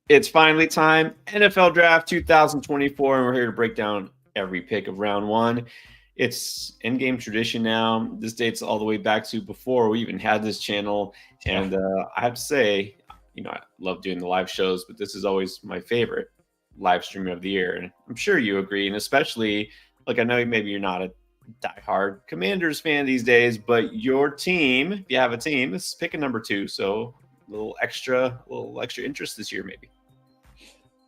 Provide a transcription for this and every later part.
It's finally time. NFL Draft 2024, and we're here to break down every pick of round one. It's in-game tradition now. This dates all the way back to before we even had this channel. And I have to say, I love doing the live shows, but this is always my favorite live stream of the year. And I'm sure you agree. And especially, I know maybe you're not a diehard Commanders fan these days, but your team, if you have a team, is picking number 2. So a little extra interest this year, maybe.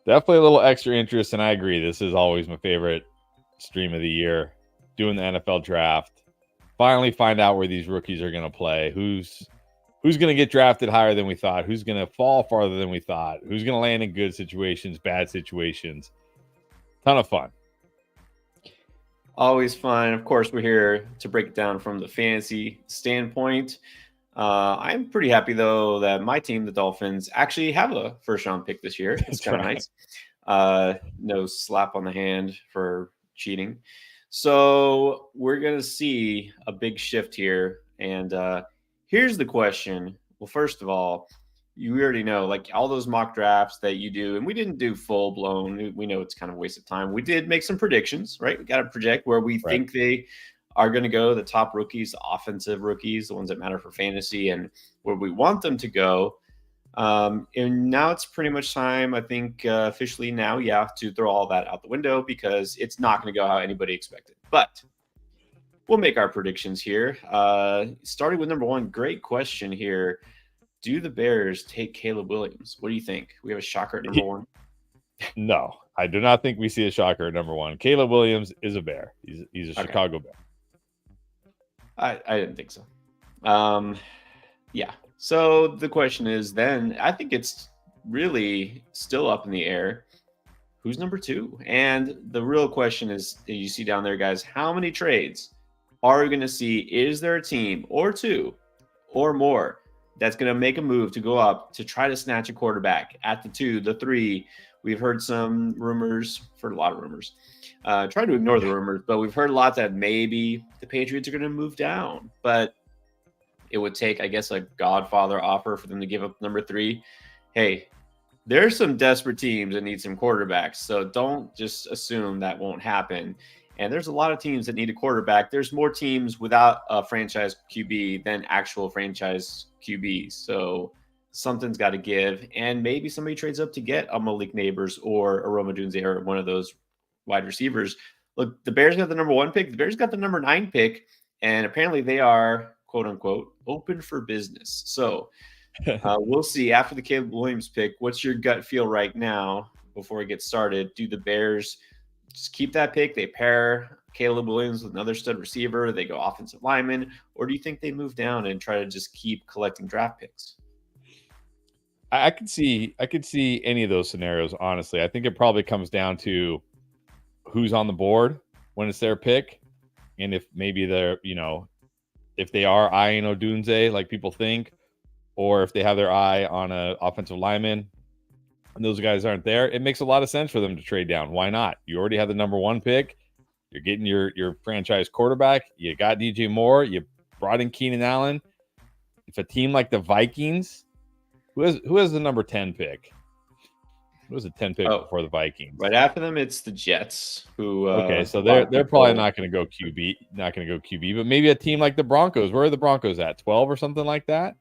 Definitely a little extra interest, and I agree. This is always my favorite stream of the year. Doing the NFL draft. Finally find out where these rookies are going to play. Who's going to get drafted higher than we thought? Who's going to fall farther than we thought? Who's going to land in good situations, bad situations? Ton of fun. Always fun. Of course, we're here to break it down from the fantasy standpoint. I'm pretty happy, though, that my team, the Dolphins, actually have a first-round pick this year. It's kind of nice. No slap on the hand for cheating. So we're going to see a big shift here. And here's the question. Well, first of all, you already know, all those mock drafts that you do, and we didn't do full-blown. We know it's kind of a waste of time. We did make some predictions, right? We got to project where we think they are going to go, the top rookies, the offensive rookies, the ones that matter for fantasy, and where we want them to go. And now it's pretty much time, I think, officially now, to throw all that out the window because it's not going to go how anybody expected. But we'll make our predictions here. Starting with number 1, great question here. Do the Bears take Caleb Williams? What do you think? We have a shocker at number 1? No, I do not think we see a shocker at number 1. Caleb Williams is a Bear. He's a Chicago Bear. I didn't think so. Yeah. So the question is then, I think it's really still up in the air. Who's number 2? And the real question is, you see down there, guys, how many trades are we going to see? Is there a team or 2 or more that's going to make a move to go up to try to snatch a quarterback at the 2, the 3? We've heard some rumors, heard a lot of rumors. Try to ignore the rumors, but we've heard a lot that maybe the Patriots are going to move down. But it would take, I guess, a Godfather offer for them to give up number 3. Hey, there's some desperate teams that need some quarterbacks, so don't just assume that won't happen. And there's a lot of teams that need a quarterback. There's more teams without a franchise QB than actual franchise QBs. So something's got to give. And maybe somebody trades up to get a Malik Nabers or a Roma Dunze or one of those wide receivers. Look, the Bears got the number 1 pick. The Bears got the number 9 pick. And apparently they are, quote unquote, open for business. So we'll see after the Caleb Williams pick. What's your gut feel right now before we get started? Do the Bears just keep that pick? They pair Caleb Williams with another stud receiver. They go offensive lineman. Or do you think they move down and try to just keep collecting draft picks? I could see any of those scenarios, honestly. I think it probably comes down to who's on the board when it's their pick. And if maybe they're, if they are eyeing Odunze like people think, or if they have their eye on an offensive lineman and those guys aren't there, it makes a lot of sense for them to trade down. Why not? You already have the number 1 pick. You're getting your franchise quarterback. You got DJ Moore. You brought in Keenan Allen. If a team like the Vikings, who has the number 10 pick? Who was the 10 pick before the Vikings? Right after them, it's the Jets. Who okay, so they're probably not going to go QB, but maybe a team like the Broncos. Where are the Broncos at? 12 or something like that?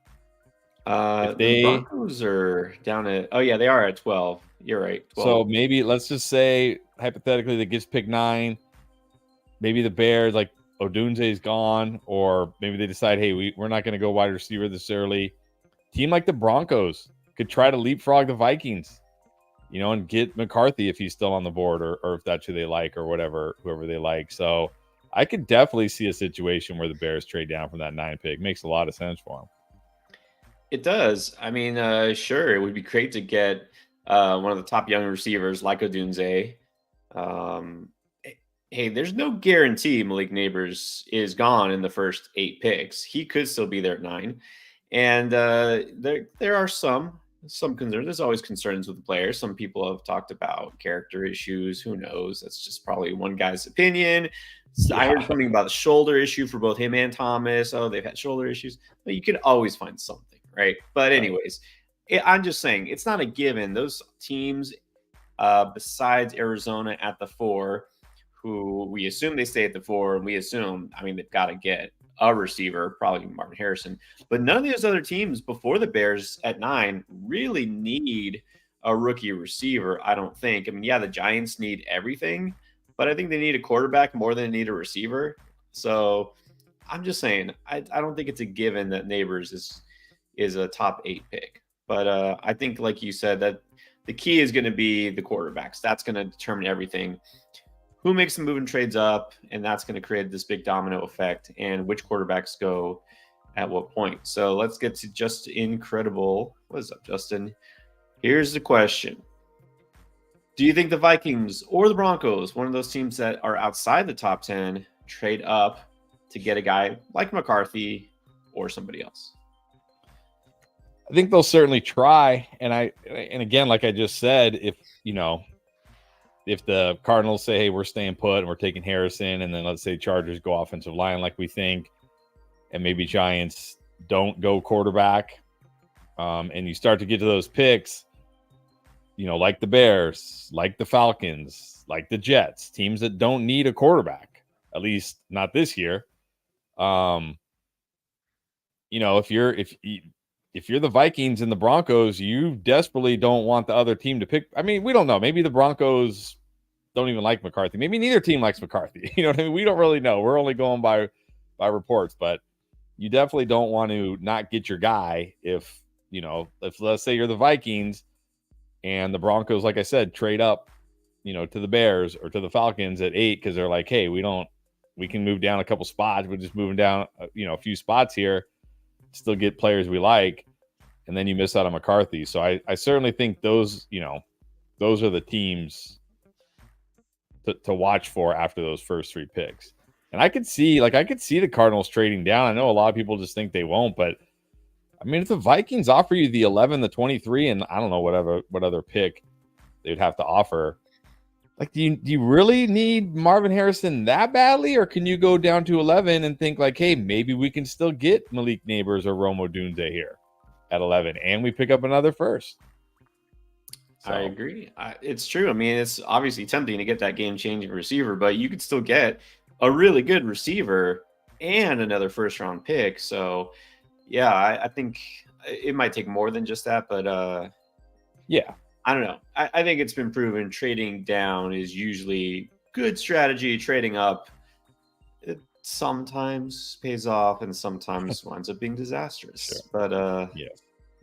The Broncos are down at they are at 12. You're right. 12. So maybe let's just say hypothetically that gets pick 9. Maybe the Bears, like Odunze's gone, or maybe they decide, hey, we're not going to go wide receiver this early. Team like the Broncos could try to leapfrog the Vikings, and get McCarthy if he's still on the board, or if that's who they like, or whoever they like. So I could definitely see a situation where the Bears trade down from that 9 pick. Makes a lot of sense for them. It does. I mean, sure, it would be great to get one of the top young receivers like Odunze. Hey, there's no guarantee Malik Nabers is gone in the first 8 picks. He could still be there at 9. And there are some concerns. There's always concerns with the players. Some people have talked about character issues. Who knows? That's just probably one guy's opinion. I heard something about the shoulder issue for both him and Thomas. Oh, they've had shoulder issues. But you could always find something, right? But anyways, I'm just saying it's not a given. Those teams, besides Arizona at the 4, who we assume they stay at the 4, and we assume, I mean, they've got to get a receiver, probably Martin Harrison. But none of these other teams before the Bears at 9 really need a rookie receiver, I don't think. I mean, yeah, the Giants need everything, but I think they need a quarterback more than they need a receiver. So I'm just saying, I don't think it's a given that Nabers is a top 8 pick. But I think, like you said, that the key is going to be the quarterbacks. That's going to determine everything. Who makes the move and trades up, and that's going to create this big domino effect, and which quarterbacks go at what point. So let's get to just incredible. What is up, Justin? Here's the question. Do you think the Vikings or the Broncos, one of those teams that are outside the top 10, trade up to get a guy like McCarthy or somebody else? I think they'll certainly try. And again, like I just said, if the Cardinals say, hey, we're staying put and we're taking Harrison, and then let's say Chargers go offensive line like we think, and maybe Giants don't go quarterback, and you start to get to those picks, like the Bears, like the Falcons, like the Jets, teams that don't need a quarterback, at least not this year. If you're the Vikings and the Broncos, you desperately don't want the other team to pick. I mean, we don't know. Maybe the Broncos don't even like McCarthy. Maybe neither team likes McCarthy. You know what I mean? We don't really know. We're only going by reports, but you definitely don't want to not get your guy if let's say you're the Vikings and the Broncos, like I said, trade up, to the Bears or to the Falcons at 8 because they're like, hey, we can move down a couple spots. We're just moving down, a few spots here, still get players we like, and then you miss out on McCarthy. So I certainly think those are the teams to watch for after those first 3 picks. And I could see the Cardinals trading down. I know a lot of people just think they won't, but I mean, if the Vikings offer you the 11, the 23, and I don't know what other pick they'd have to offer, like, do you really need Marvin Harrison that badly, or can you go down to 11 and think like, hey, maybe we can still get Malik Nabers or Rome Odunze here at 11, and we pick up another first? So. I agree. It's true. I mean, it's obviously tempting to get that game-changing receiver, but you could still get a really good receiver and another first-round pick. So, yeah, I think it might take more than just that, but yeah. I don't know. I think it's been proven trading down is usually good strategy. Trading up, it sometimes pays off and sometimes winds up being disastrous. Sure. But yeah,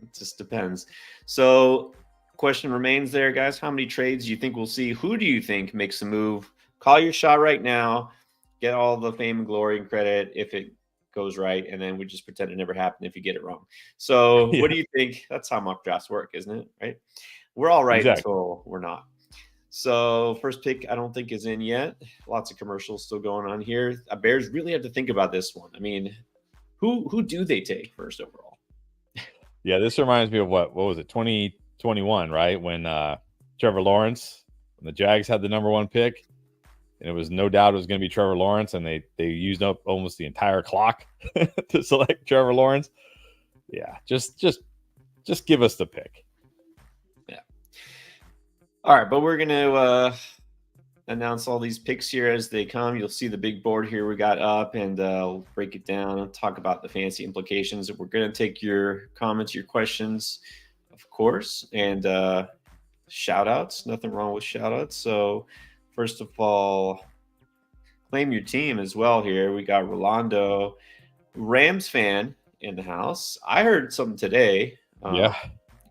it just depends. So question remains there, guys. How many trades do you think we'll see? Who do you think makes a move? Call your shot right now. Get all the fame and glory and credit if it goes right, and then we just pretend it never happened if you get it wrong. So What do you think? That's how mock drafts work, isn't it? Right? We're all right until we're not. So first pick, I don't think is in yet. Lots of commercials still going on here. Bears really have to think about this one. I mean, who do they take first overall? Yeah, this reminds me of what was it, 2021, right? When Trevor Lawrence, when the Jags had the number 1 pick, and it was no doubt it was going to be Trevor Lawrence, and they used up almost the entire clock to select Trevor Lawrence. Yeah, just give us the pick. All right, but we're going to announce all these picks here as they come. You'll see the big board here we got up, and we'll break it down and talk about the fancy implications. We're going to take your comments, your questions, of course, and shout-outs. Nothing wrong with shout-outs. So first of all, claim your team as well here. We got Rolando, Rams fan in the house. I heard something today. Yeah.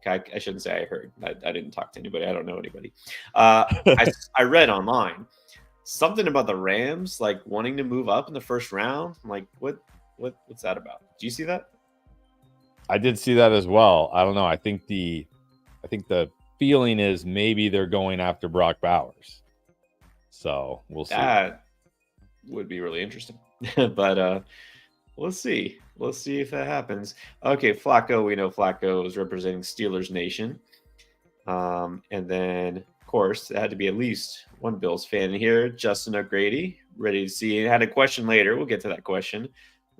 I shouldn't say I heard. I didn't talk to anybody. I don't know anybody. I read online something about the Rams like wanting to move up in the first round. I'm like, what's that about? Do you see that? I did see that as well. I don't know. I think the feeling is maybe they're going after Brock Bowers. So we'll see. That would be really interesting. But we'll see. We'll see if that happens. Okay, Flacco. We know Flacco is representing Steelers Nation. And then, of course, it had to be at least one Bills fan in here. Justin O'Grady, ready to see. I had a question later. We'll get to that question.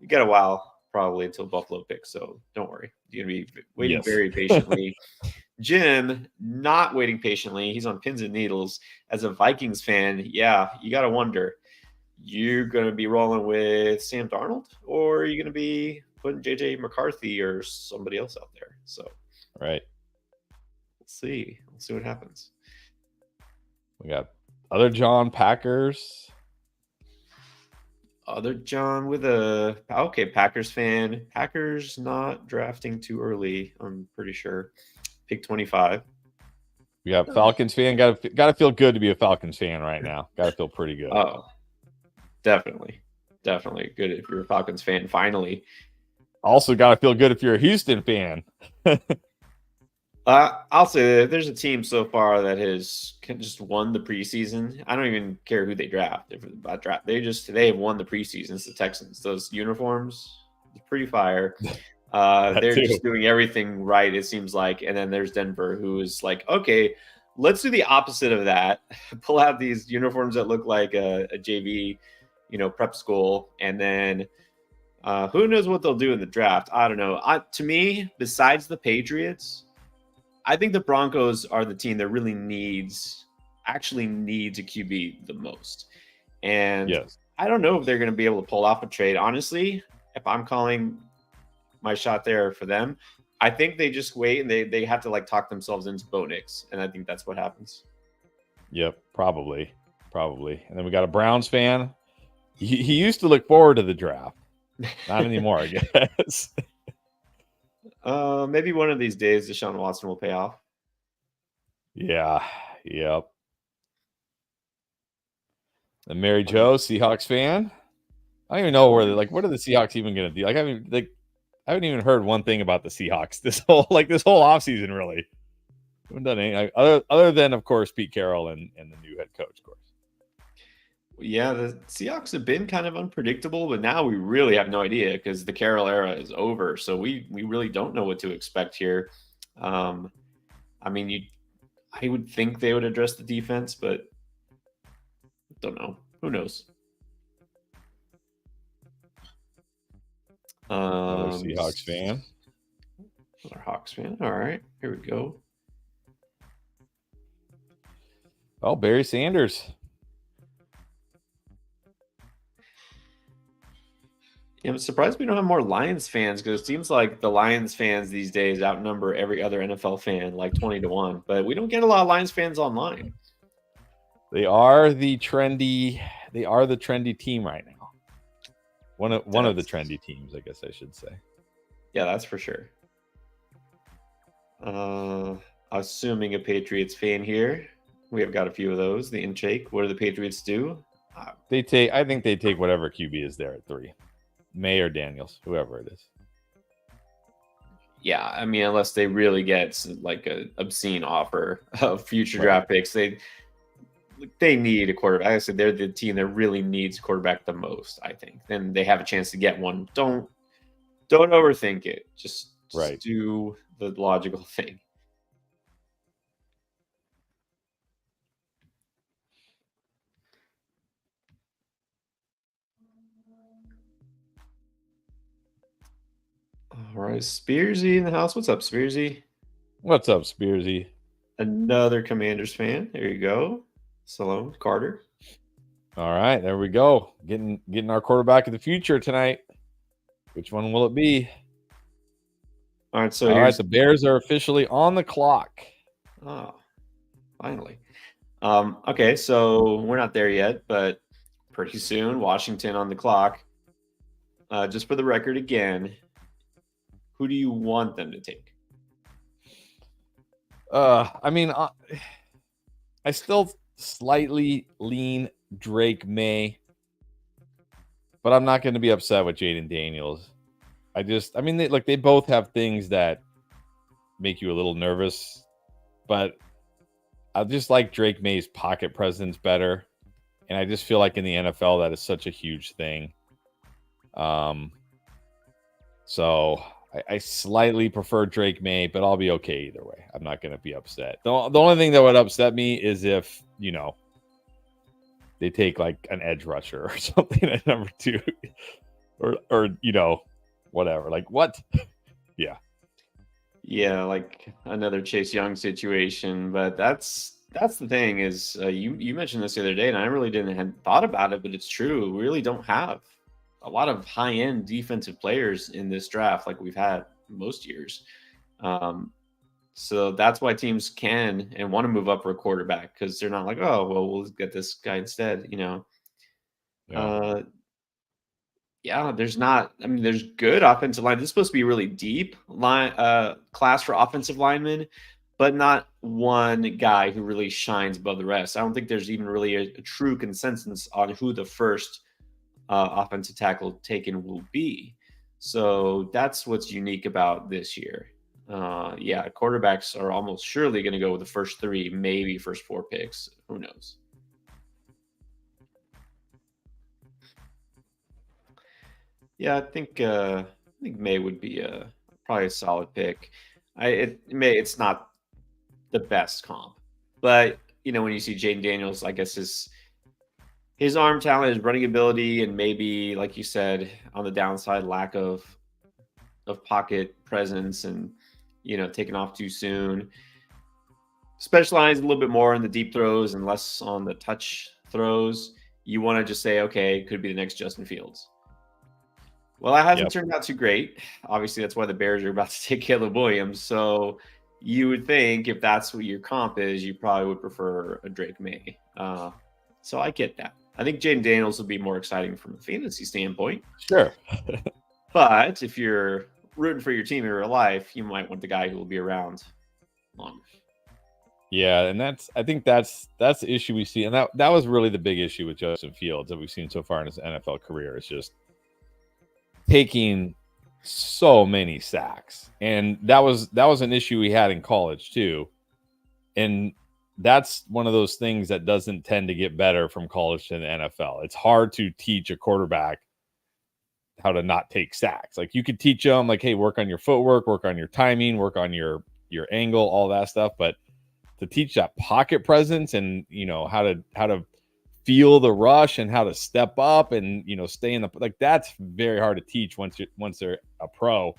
We got a while probably until Buffalo picks. So don't worry. You're going to be waiting Yes. very patiently. Jim, not waiting patiently. He's on pins and needles. As a Vikings fan, yeah, you got to wonder. You're going to be rolling with Sam Darnold, or are you going to be putting JJ McCarthy or somebody else out there? So, right. We'll see. We'll see what happens. We got other John Packers. Other John with Packers fan. Packers not drafting too early, I'm pretty sure. Pick 25. We got Falcons fan. Got to feel good to be a Falcons fan right now. Got to feel pretty good. Oh, definitely good if you're a Falcons fan. Finally, also got to feel good if you're a Houston fan. I'll say that there's a team so far that has just won the preseason. I don't even care who they draft. They have won the preseason. It's the Texans. Those uniforms, it's pretty fire. They're just doing everything right, it seems like. And then there's Denver, who is like, okay, let's do the opposite of that. Pull out these uniforms that look like a JV, prep school, and then who knows what they'll do in the draft? I don't know. To me, besides the Patriots, I think the Broncos are the team that really needs a QB the most. And yes. I don't know if they're going to be able to pull off a trade. Honestly, if I'm calling my shot there for them, I think they just wait and they have to talk themselves into Bo Nix. And I think that's what happens. Yep, probably. And then we got a Browns fan. He used to look forward to the draft. Not anymore, I guess. Maybe one of these days, Deshaun Watson will pay off. Yeah. Yep. The Mary Jo, Seahawks fan. I don't even know where what are the Seahawks even going to do? I haven't even heard one thing about the Seahawks this whole offseason, really. I haven't done anything other than, of course, Pete Carroll and the new head coach, of course. Yeah, the Seahawks have been kind of unpredictable, but now we really have no idea because the Carroll era is over. So we really don't know what to expect here. I would think they would address the defense, but don't know. Who knows? Another Seahawks fan. Another Hawks fan. All right, here we go. Oh, Barry Sanders. Yeah, I'm surprised we don't have more Lions fans because it seems like the Lions fans these days outnumber every other NFL fan 20-1. But we don't get a lot of Lions fans online. They are the trendy team right now. One of the trendy teams, I guess I should say. Yeah, that's for sure. Assuming a Patriots fan here. We have got a few of those. The in-shake. What do the Patriots do? I think they take whatever QB is there at 3. Maye or Daniels, whoever it is. Yeah, unless they really get an obscene offer of future draft picks, they need a quarterback. Like I said, they're the team that really needs a quarterback the most, I think. Then they have a chance to get one. Don't overthink it. Just do the logical thing. All right, Spearsy in the house. What's up, Spearsy? What's up, Spearsy? Another Commanders fan. There you go. Salome Carter. All right, there we go. Getting our quarterback of the future tonight. Which one will it be? All right, the Bears are officially on the clock. Oh, finally. Okay, so we're not there yet, but pretty soon, Washington on the clock. Just for the record again, who do you want them to take? I still slightly lean Drake Maye, but I'm not going to be upset with Jayden Daniels. They both have things that make you a little nervous, but I just like Drake Maye's pocket presence better, and I just feel like in the NFL that is such a huge thing. So I slightly prefer Drake Maye, but I'll be okay either way. I'm not going to be upset. The only thing that would upset me is if, they take an edge rusher or something at number 2 or whatever. Like what? Yeah. Yeah, like another Chase Young situation. But that's the thing is you mentioned this the other day, and I really didn't had thought about it, but it's true. We really don't have a lot of high end defensive players in this draft like we've had most years. Um, so that's why teams can and want to move up for a quarterback because they're not like, oh, well, we'll get this guy instead. Yeah. Uh, yeah, there's not. I mean, there's good offensive line. This is supposed to be a really deep line class for offensive linemen, but not one guy who really shines above the rest. I don't think there's even really a true consensus on who the first offensive tackle taken will be. So that's what's unique about this year. Yeah, quarterbacks are almost surely going to go with the first three, maybe first four picks. Who knows? Yeah, I think Maye would be probably a solid pick. It's not the best comp, but when you see Jayden Daniels, I guess his arm talent, his running ability, and maybe like you said on the downside, lack of pocket presence and taking off too soon. Specialize a little bit more in the deep throws and less on the touch throws. You want to just say, okay, it could be the next Justin Fields. Well, that hasn't turned out too great. Obviously, that's why the Bears are about to take Caleb Williams. So you would think if that's what your comp is, you probably would prefer a Drake Maye. So I get that. I think Jayden Daniels will be more exciting from a fantasy standpoint. Sure. But if you're rooting for your team in real life, you might want the guy who will be around longer. Yeah, and I think that's the issue we see. And that was really the big issue with Justin Fields that we've seen so far in his NFL career. It's just taking so many sacks, and that was an issue we had in college too, and that's one of those things that doesn't tend to get better from college to the NFL. It's hard to teach a quarterback how to not take sacks. Like you could teach them like, hey, work on your footwork, work on your timing, work on your angle, all that stuff, but to teach that pocket presence and how to feel the rush and how to step up and stay in the that's very hard to teach once they're a pro.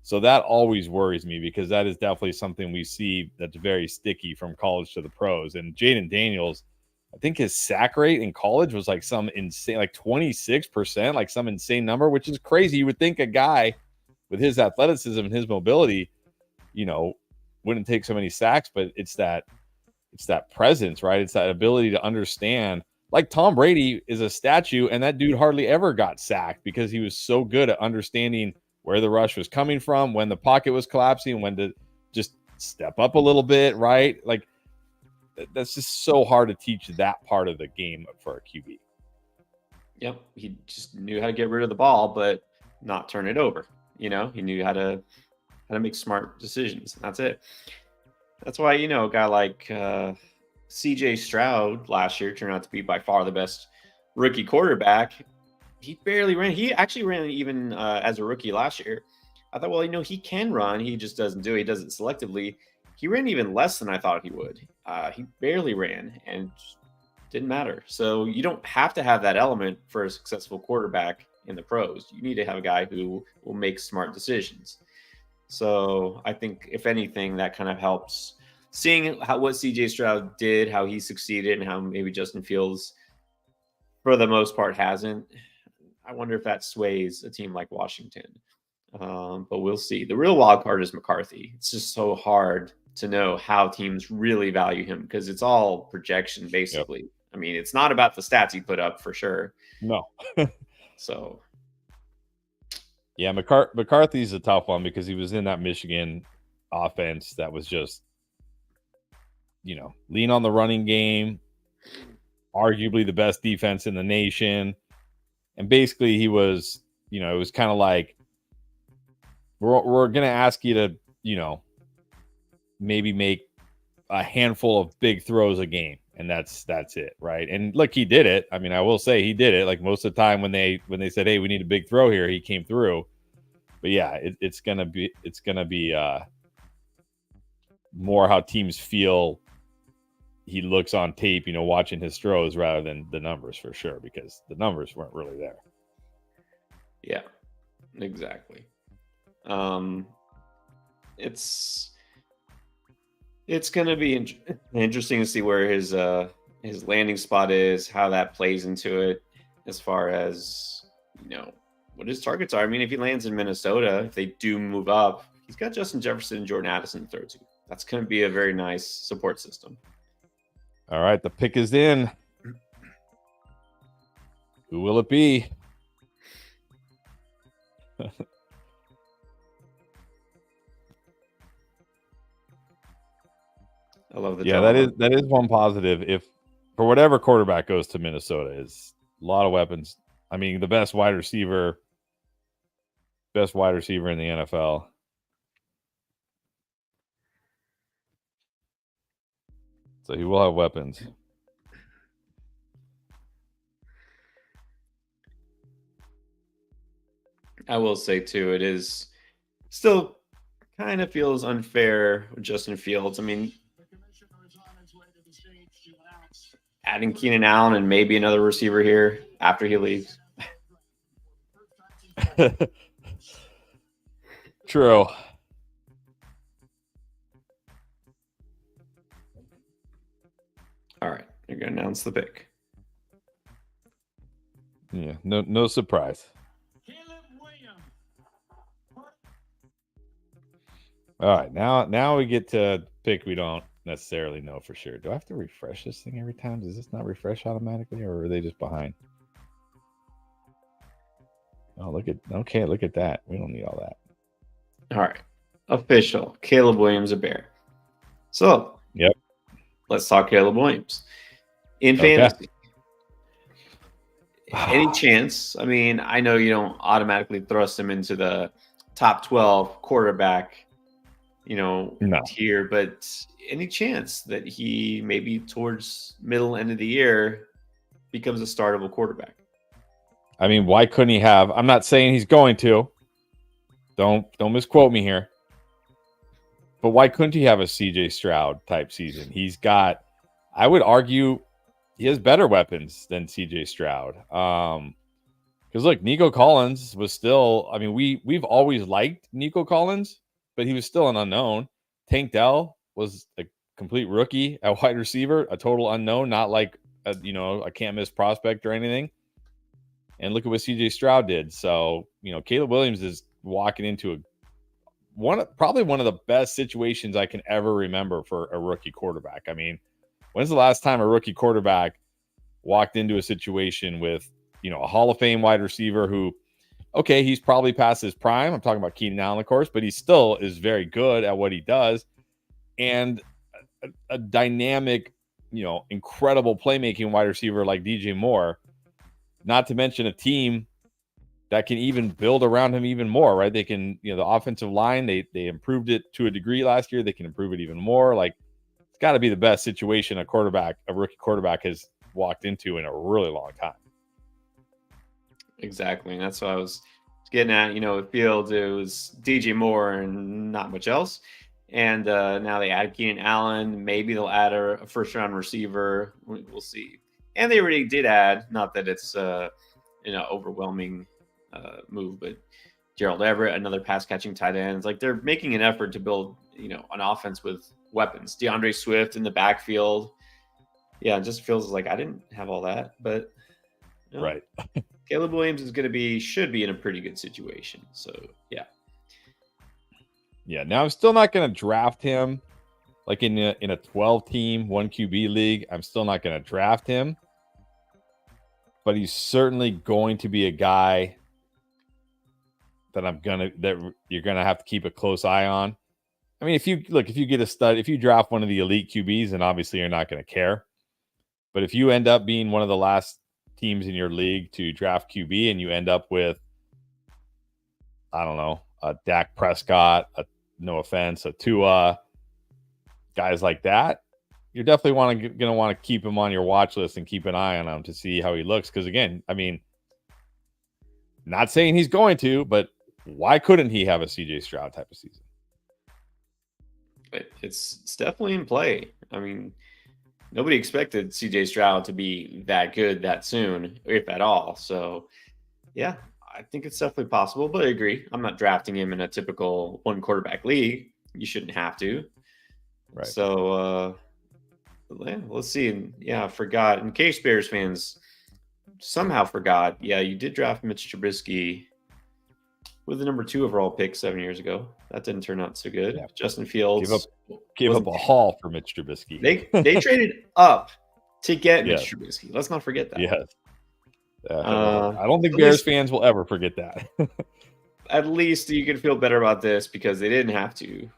So that always worries me because that is definitely something we see that's very sticky from college to the pros. And Jayden Daniels, I think his sack rate in college was like some insane, like 26%, like some insane number, which is crazy. You would think a guy with his athleticism and his mobility, wouldn't take so many sacks, but it's that presence, right? It's that ability to understand. Like Tom Brady is a statue, and that dude hardly ever got sacked because he was so good at understanding where the rush was coming from, when the pocket was collapsing, when to just step up a little bit, right? Like that's just so hard to teach that part of the game for a QB. Yep, he just knew how to get rid of the ball, but not turn it over. He knew how to make smart decisions. And that's it. That's why, a guy like CJ Stroud last year turned out to be by far the best rookie quarterback. He barely ran. He actually ran even as a rookie last year. I thought, well, he can run. He just doesn't do it. He does it selectively. He ran even less than I thought he would. He barely ran and didn't matter. So you don't have to have that element for a successful quarterback in the pros. You need to have a guy who will make smart decisions. So I think, if anything, that kind of helps. Seeing what CJ Stroud did, how he succeeded, and how maybe Justin Fields, for the most part, hasn't. I wonder if that sways a team like Washington. But we'll see. The real wild card is McCarthy. It's just so hard to know how teams really value him because it's all projection, basically. Yep. I mean, it's not about the stats he put up for sure. No. So. Yeah, McCarthy's a tough one because he was in that Michigan offense that was just, lean on the running game, arguably the best defense in the nation. And basically he was, it was kind of like, we're going to ask you to, maybe make a handful of big throws a game. And that's it. Right. And look, he did it. I mean, I will say he did it. Like most of the time when they said, hey, we need a big throw here, he came through. But yeah, it's going to be more how teams feel he looks on tape, watching his throws rather than the numbers for sure, because the numbers weren't really there. Yeah. Exactly. It's going to be interesting to see where his landing spot is, how that plays into it, as far as what his targets are. I mean, if he lands in Minnesota, if they do move up, he's got Justin Jefferson and Jordan Addison to throw to. That's going to be a very nice support system. All right, the pick is in. Who will it be? I love the that is one positive. If for whatever quarterback goes to Minnesota, is a lot of weapons. I mean, the best wide receiver in the NFL. So he will have weapons. I will say too, it is still kind of feels unfair with Justin Fields. I mean, adding Keenan Allen and maybe another receiver here after he leaves. True. All right, you're going to announce the pick. Yeah, no surprise. All right, now we get to pick we don't necessarily know for sure. Do I have to refresh this thing every time? Does this not refresh automatically, or are they just behind? Oh, look at that. We don't need all that. All right, official. Caleb Williams a Bear. So, yep. Let's talk Caleb Williams in fantasy. Any chance? I mean, I know you don't automatically thrust him into the top 12 quarterback, tier, but any chance that he maybe towards middle end of the year becomes a startable quarterback? I mean, why couldn't he have? I'm not saying he's going to. Don't misquote me here. But why couldn't he have a CJ Stroud type season? He's got, I would argue, he has better weapons than CJ Stroud. Because look, Nico Collins was still, I mean, we've always liked Nico Collins, but he was still an unknown. Tank Dell was a complete rookie at wide receiver, a total unknown, not like a can't miss prospect or anything. And look at what CJ Stroud did. So, Caleb Williams is walking into probably one of the best situations I can ever remember for a rookie quarterback. I mean, when's the last time a rookie quarterback walked into a situation with, a Hall of Fame wide receiver who, okay, he's probably past his prime. I'm talking about Keenan Allen, of course, but he still is very good at what he does. And a dynamic, incredible playmaking wide receiver like DJ Moore, not to mention a team that can even build around him even more, right? They can, the offensive line, they improved it to a degree last year. They can improve it even more. Like, it's got to be the best situation a rookie quarterback has walked into in a really long time. Exactly. And that's what I was getting at. With Fields, it was DJ Moore and not much else. And now they add Keenan Allen. Maybe they'll add a first-round receiver. We'll see. And they already did add, not that it's overwhelming move, but Gerald Everett, another pass-catching tight end. It's like they're making an effort to build, an offense with weapons. DeAndre Swift in the backfield. Yeah, it just feels like I didn't have all that, but right. Caleb Williams should be in a pretty good situation. So yeah. Yeah. Now I'm still not going to draft him like in a 12-team 1 QB league. I'm still not going to draft him, but he's certainly going to be a guy that you're going to have to keep a close eye on. I mean, if you draft one of the elite QBs, then obviously you're not going to care. But if you end up being one of the last teams in your league to draft QB and you end up with, I don't know, a Dak Prescott, no offense, a Tua, guys like that, you're definitely going to want to keep him on your watch list and keep an eye on him to see how he looks. Because again, I mean, not saying he's going to, but why couldn't he have a CJ Stroud type of season? It's definitely in play. I mean, nobody expected CJ Stroud to be that good that soon, if at all. So, yeah, I think it's definitely possible, but I agree. I'm not drafting him in a typical one quarterback league. You shouldn't have to. Right. So, yeah, let's see. And yeah, I forgot. In case Bears fans somehow forgot, yeah, you did draft Mitch Trubisky with the number 2 overall pick 7 years ago. That didn't turn out so good. Yeah. Justin Fields gave up a haul for Mitch Trubisky. They traded up to get Yeah. Mitch Trubisky. Let's not forget that. Yes. I don't think at Bears least- fans will ever forget that. At least you can feel better about this because they didn't have to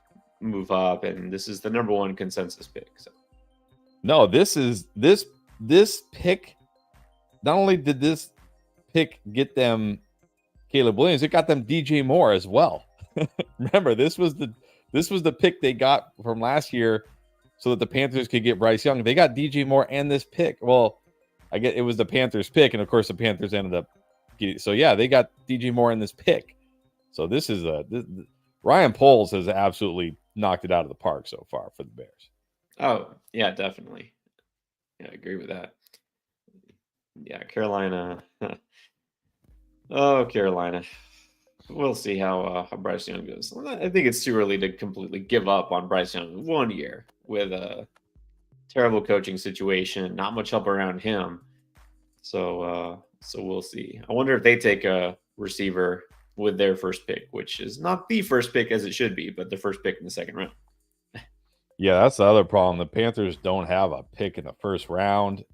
move up, and this is the number 1 consensus pick. So No, this pick. Not only did this pick get them Caleb Williams, it got them DJ Moore as well. Remember, this was the pick they got from last year, so that the Panthers could get Bryce Young. They got DJ Moore and this pick. Well, I get it was the Panthers pick, and of course the Panthers ended up getting. So yeah, they got DJ Moore in this pick. So this is Ryan Poles has absolutely knocked it out of the park so far for the Bears. Oh, yeah, definitely. Yeah, I agree with that. Yeah, Carolina. Oh, Carolina. We'll see how Bryce Young goes. I think it's too early to completely give up on Bryce Young 1 year with a terrible coaching situation, not much help around him. So we'll see. I wonder if they take a receiver with their first pick, which is not the first pick as it should be, but the first pick in the second round. Yeah, that's the other problem. The Panthers don't have a pick in the first round.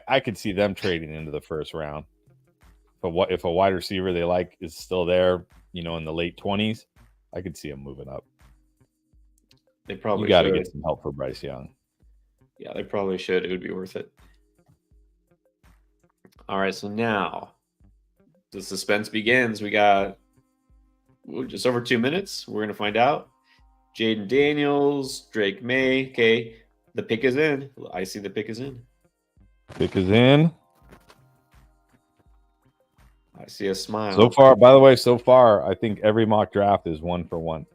I could see them trading into the first round. But if a wide receiver they like is still there, in the late 20s, I could see them moving up. They probably got to get some help for Bryce Young. Yeah, they probably should. It would be worth it. All right, so now the suspense begins. We got just over 2 minutes. We're going to find out. Jayden Daniels, Drake Maye. Okay, the pick is in. I see the pick is in. Pick is in. I see a smile. So far, by the way, I think every mock draft is 1 for 1.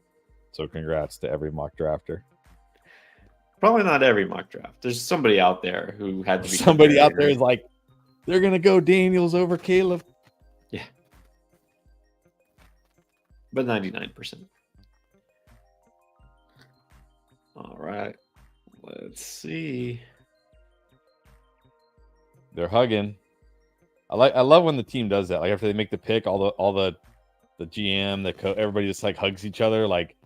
So congrats to every mock drafter. Probably not every mock draft. There's somebody out there who had to be. Somebody out there is like, they're going to go Daniels over Caleb. Yeah. But 99%. All right. Let's see. They're hugging. I love when the team does that. Like after they make the pick, all the GM, everybody just like hugs each other, like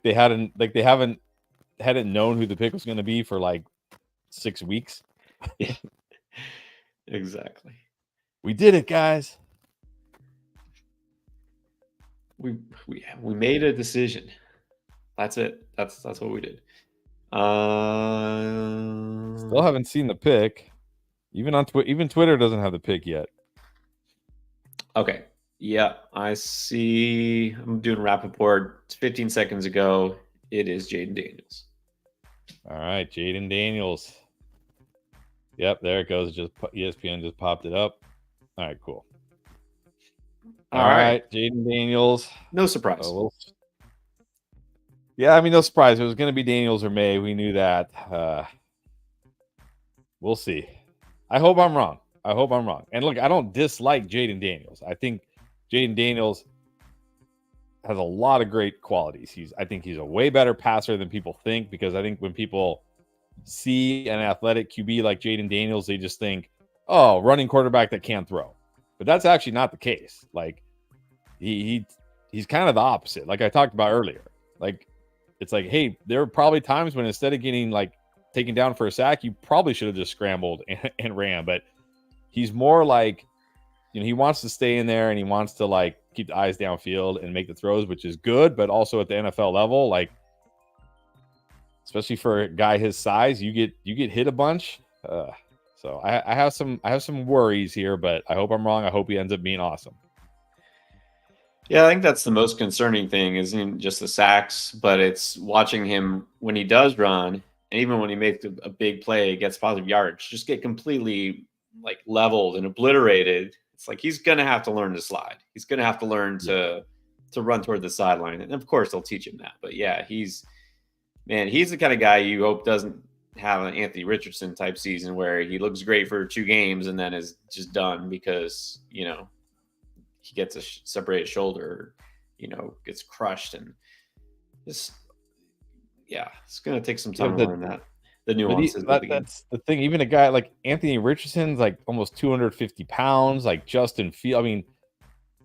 they haven't known who the pick was going to be for like 6 weeks. Yeah, exactly. We did it, guys. We made a decision. That's it. That's what we did. Still haven't seen the pick. Even Twitter doesn't have the pick yet. Okay. Yeah, I see. I'm doing Rappaport. 15 seconds ago. It is Jayden Daniels. All right, Jayden Daniels. Yep, there it goes. Just ESPN just popped it up. All right, cool. All right, Jayden Daniels. No surprise. Yeah, I mean, no surprise. It was going to be Daniels or Maye. We knew that. We'll see. I hope I'm wrong. And look, I don't dislike Jayden Daniels. I think Jayden Daniels has a lot of great qualities. I think he's a way better passer than people think, because I think when people see an athletic QB like Jayden Daniels, they just think, oh, running quarterback that can't throw. But that's actually not the case. Like he's kind of the opposite. Like I talked about earlier. Like it's like, hey, there are probably times when instead of getting like taken down for a sack, you probably should have just scrambled and ran. But he's more like, he wants to stay in there and he wants to like keep the eyes downfield and make the throws, which is good. But also at the NFL level, like especially for a guy his size, you get hit a bunch. So I have some worries here, but I hope I'm wrong. I hope he ends up being awesome. Yeah, I think that's the most concerning thing, isn't just the sacks, but it's watching him when he does run. And even when he makes a big play, gets positive yards, just get completely like leveled and obliterated. It's like he's going to have to learn to slide. He's going to have to learn to run toward the sideline. And of course, they'll teach him that. But yeah, he's the kind of guy you hope doesn't have an Anthony Richardson type season where he looks great for 2 games and then is just done because, you know, he gets a separated shoulder, you know, gets crushed. And just, yeah, it's going to take some time to learn that. The nuances. That's the thing. Even a guy like Anthony Richardson's like almost 250 pounds, like Justin Field. I mean,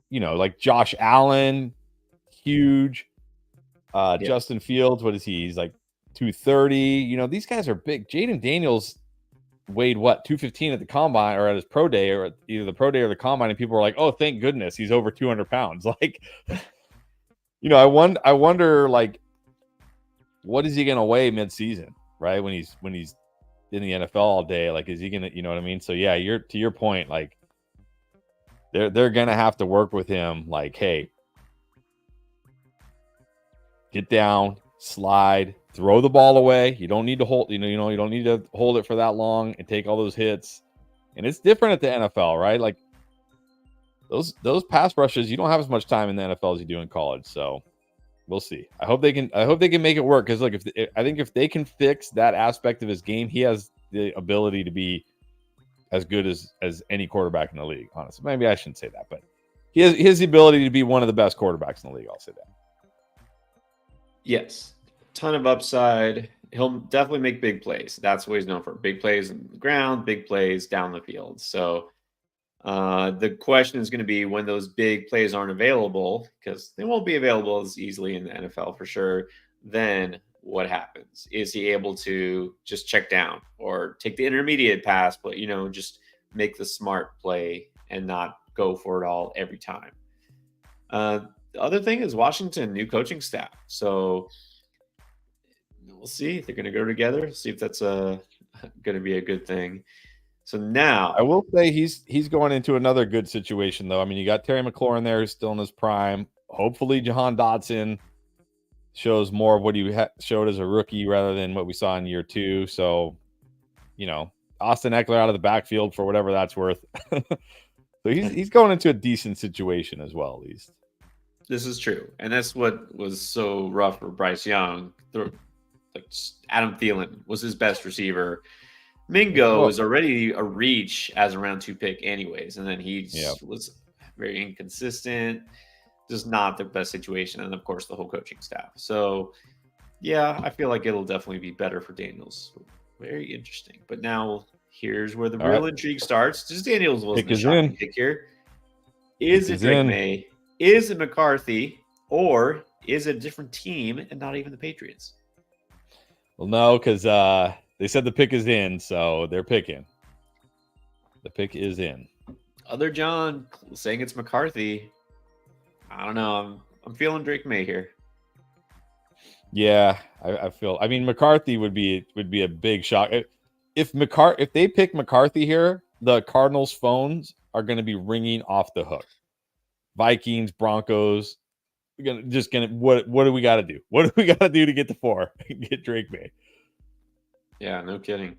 you know, like Josh Allen, huge. Justin Fields, what is he? He's like 230. You know, these guys are big. Jayden Daniels weighed what, 215 at the combine or at his pro day, or either the pro day or the combine, and people were like, oh, thank goodness he's over 200 pounds. Like, you know, I wonder like, what is he gonna weigh mid-season, right? When he's in the NFL all day, like, is he gonna, you know what I mean? So yeah, to your point, like they're gonna have to work with him, like, hey, get down, slide, throw the ball away. You don't need to hold, you don't need to hold it for that long and take all those hits. And it's different at the NFL, right? Like those pass rushes, you don't have as much time in the NFL as you do in college. So we'll see. I hope they can make it work. Because look, I think if they can fix that aspect of his game, he has the ability to be as good as any quarterback in the league. Honestly, maybe I shouldn't say that, but he has the ability to be one of the best quarterbacks in the league. I'll say that. Yes, ton of upside. He'll definitely make big plays. That's what he's known for: big plays on the ground, big plays down the field. So the question is going to be when those big plays aren't available, because they won't be available as easily in the NFL for sure. Then what happens? Is he able to just check down or take the intermediate pass, but, you know, just make the smart play and not go for it all every time? The other thing is Washington, new coaching staff. So we'll see. They're going to go together. See if that's going to be a good thing. So now I will say he's going into another good situation, though. I mean, you got Terry McLaurin there, who's still in his prime. Hopefully, Jahan Dotson shows more of what he showed as a rookie rather than what we saw in year 2. So, you know, Austin Eckler out of the backfield for whatever that's worth. So he's going into a decent situation as well, at least. This is true. And that's what was so rough for Bryce Young. Like Adam Thielen was his best receiver. Mingo was already a reach as a round 2 pick anyways. And then he was very inconsistent. Just not the best situation. And of course, the whole coaching staff. So yeah, I feel like it'll definitely be better for Daniels. Very interesting. But now here's where the real intrigue starts. Just Daniels wasn't a shocking pick here. Is it Drake Maye? Is it McCarthy? Or is it a different team and not even the Patriots? Well, no, because they said the pick is in, so they're picking. The pick is in. Other John saying it's McCarthy. I don't know. I'm feeling Drake Maye here. Yeah, I feel. I mean, McCarthy would be a big shock if they pick McCarthy here. The Cardinals' phones are going to be ringing off the hook. Vikings, Broncos. What do we got to do? What do we got to do to get the 4? Get Drake Maye. Yeah, no kidding.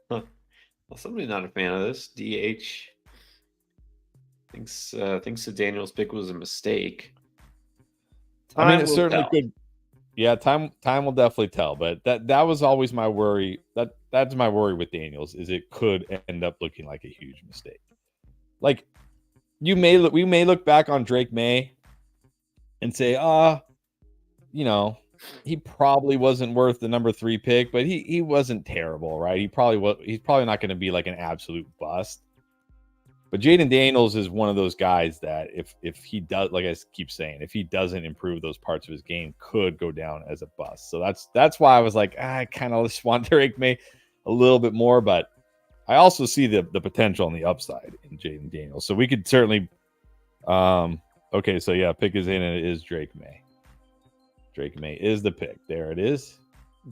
Huh. Well, somebody's not a fan of this. DH thinks that Daniels' pick was a mistake. I mean, it certainly could. Yeah, time will definitely tell. But that was always my worry. That's my worry with Daniels, is it could end up looking like a huge mistake. Like we may look back on Drake Maye and say, you know, he probably wasn't worth the number 3 pick, but he wasn't terrible, right? He's probably not going to be like an absolute bust. But Jayden Daniels is one of those guys that if he does, like I keep saying, if he doesn't improve those parts of his game, could go down as a bust. So that's why I was like, I kind of just want Drake Maye a little bit more, but I also see the potential and the upside in Jayden Daniels. So we could certainly, okay, so yeah, pick is in, and it is Drake Maye. Drake Maye is the pick. There it is.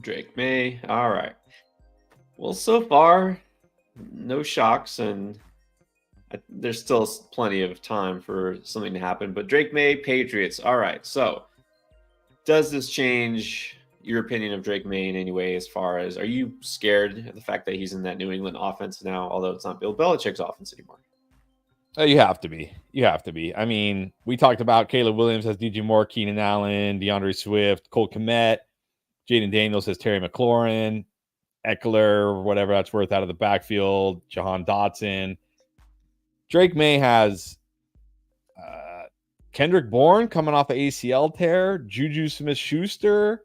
Drake Maye. All right. Well, so far, no shocks, and there's still plenty of time for something to happen. But Drake Maye, Patriots. All right. So does this change your opinion of Drake May in any way? As far as, are you scared of the fact that he's in that New England offense now, although it's not Bill Belichick's offense anymore? You have to be. You have to be. I mean, we talked about Caleb Williams as DJ Moore, Keenan Allen, DeAndre Swift, Cole Kmet, Jayden Daniels as Terry McLaurin, Eckler, whatever that's worth out of the backfield, Jahan Dotson. Drake May has Kendrick Bourne coming off an ACL tear, Juju Smith-Schuster,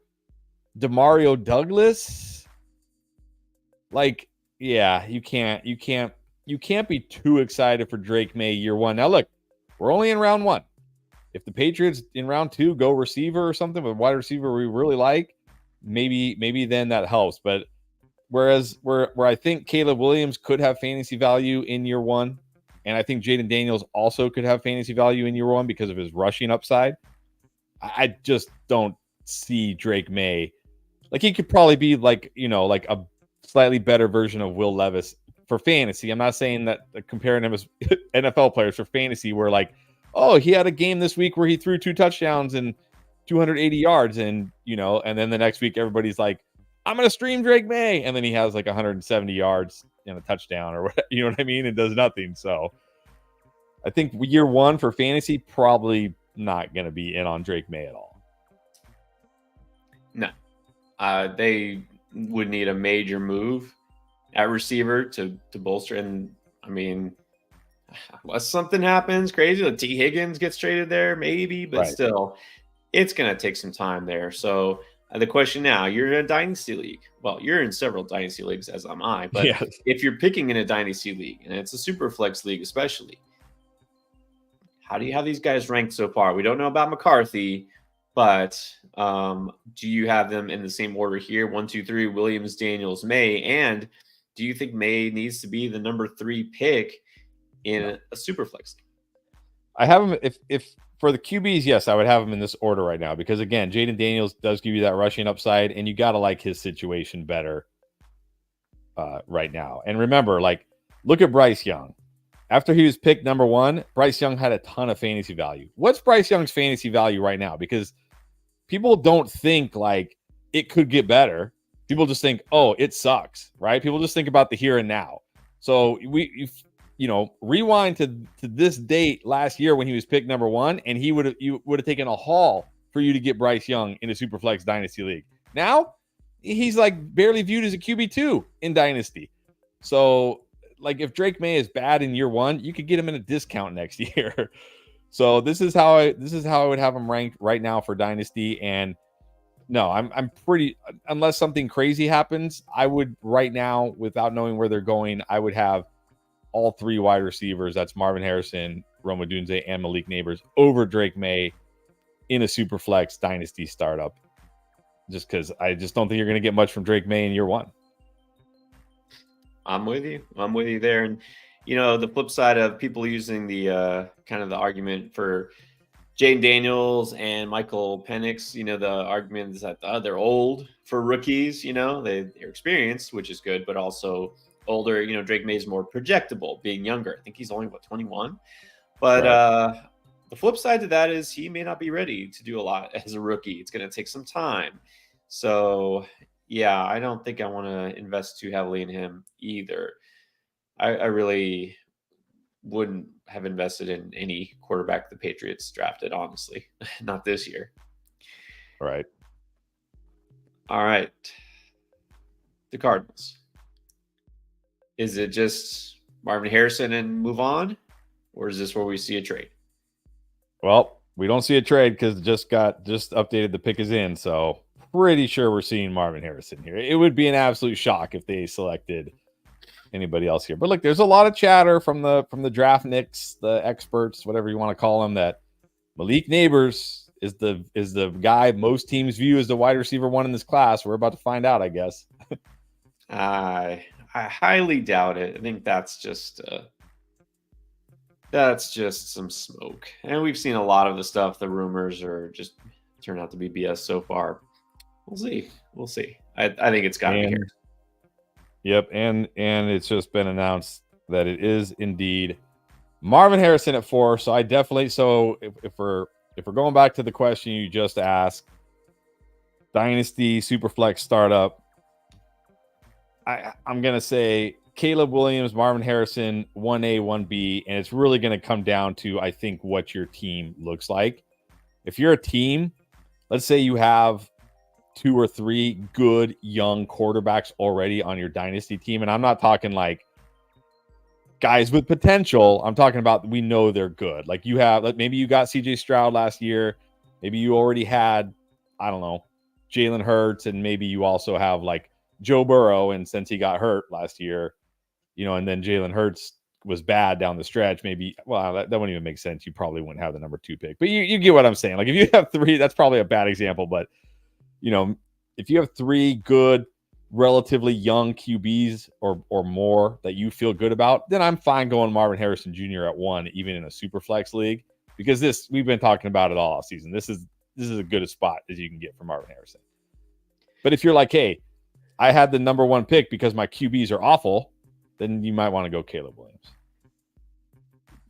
Demario Douglas. Like, yeah, you can't be too excited for Drake May year one. Now, look, we're only in round one. If the Patriots in round two go receiver or something with a wide receiver we really like, maybe then that helps. But whereas where I think Caleb Williams could have fantasy value in year one, and I think Jayden Daniels also could have fantasy value in year one because of his rushing upside, I just don't see Drake May. Like, he could probably be like a slightly better version of Will Levis for fantasy. I'm not saying that comparing him as NFL players for fantasy, where like, oh, he had a game this week where he threw 2 touchdowns and 280 yards, and and then the next week everybody's like, I'm going to stream Drake May, and then he has like 170 yards and a touchdown or whatever, you know what I mean? And does nothing. So I think year one for fantasy, probably not going to be in on Drake May at all. No, they would need a major move at receiver to bolster. And I mean, unless something happens crazy, like T. Higgins gets traded there, maybe, but Right. Still, it's going to take some time there. So the question now, you're in a dynasty league. Well, you're in several dynasty leagues, as am I. But Yes. if you're picking in a dynasty league, and it's a super flex league especially, how do you have these guys ranked so far? We don't know about McCarthy, but do you have them in the same order here? 1, 2, 3, Williams, Daniels, May. And do you think May needs to be the number 3 pick in a super flex league? I have him, if for the QBs, yes, I would have him in this order right now, because again, Jayden Daniels does give you that rushing upside, and you got to like his situation better right now. And remember, like, look at Bryce Young. After he was picked number 1, Bryce Young had a ton of fantasy value. What's Bryce Young's fantasy value right now? Because people don't think like it could get better. People just think, oh, it sucks, right? People just think about the here and now. So rewind to this date last year when he was picked number 1, and you would have taken a haul for you to get Bryce Young in a Superflex Dynasty League. Now he's like barely viewed as a QB2 in Dynasty. So like, if Drake May is bad in year 1, you could get him in a discount next year. So this is how I would have him ranked right now for Dynasty. And no, I'm pretty, unless something crazy happens, I would right now, without knowing where they're going, I would have all 3 wide receivers. That's Marvin Harrison, Rome Odunze, and Malik Nabers over Drake May in a Superflex Dynasty startup. Just because I just don't think you're going to get much from Drake May in year 1. I'm with you there. And, the flip side of people using the kind of the argument for Jayden Daniels and Michael Penix, the argument is that they're old for rookies, they're experienced, which is good, but also older. Drake May is more projectable being younger. I think he's only 21, but right. The flip side to that is he may not be ready to do a lot as a rookie. It's going to take some time. So yeah, I don't think I want to invest too heavily in him either. I really wouldn't have invested in any quarterback the Patriots drafted, honestly. Not this year. Right. All right. The Cardinals. Is it just Marvin Harrison and move on? Or is this where we see a trade? Well, we don't see a trade because just updated the pick is in, so pretty sure we're seeing Marvin Harrison here. It would be an absolute shock if they selected anybody else here. But look, there's a lot of chatter from the draft nicks, the experts, whatever you want to call them, that Malik Nabers is the guy most teams view as the wide receiver 1 in this class. We're about to find out, I guess. I highly doubt it. I think that's just some smoke. And we've seen a lot of the stuff. The rumors are just turned out to be BS so far. We'll see. I think it's got to be here. Yep, and it's just been announced that it is indeed Marvin Harrison at 4. So I definitely, if we're going back to the question you just asked, Dynasty, Superflex startup. I'm going to say Caleb Williams, Marvin Harrison, 1A, 1B, and it's really going to come down to, I think, what your team looks like. If you're a team, let's say you have 2 or 3 good young quarterbacks already on your dynasty team, and I'm not talking like guys with potential. I'm talking about we know they're good. Like you have, like maybe you got CJ Stroud last year. Maybe you already had, I don't know, Jalen Hurts, and maybe you also have like Joe Burrow, and since he got hurt last year, and then Jalen Hurts was bad down the stretch, maybe, well, that wouldn't even make sense. You probably wouldn't have the number 2 pick, but you get what I'm saying. Like if you have 3, that's probably a bad example, but if you have 3 good, relatively young QBs or more that you feel good about, then I'm fine going Marvin Harrison Jr. at 1, even in a super flex league, because we've been talking about it all season. This is as good a spot as you can get for Marvin Harrison. But if you're like, hey, I had the number 1 pick because my QBs are awful, then you might want to go Caleb Williams.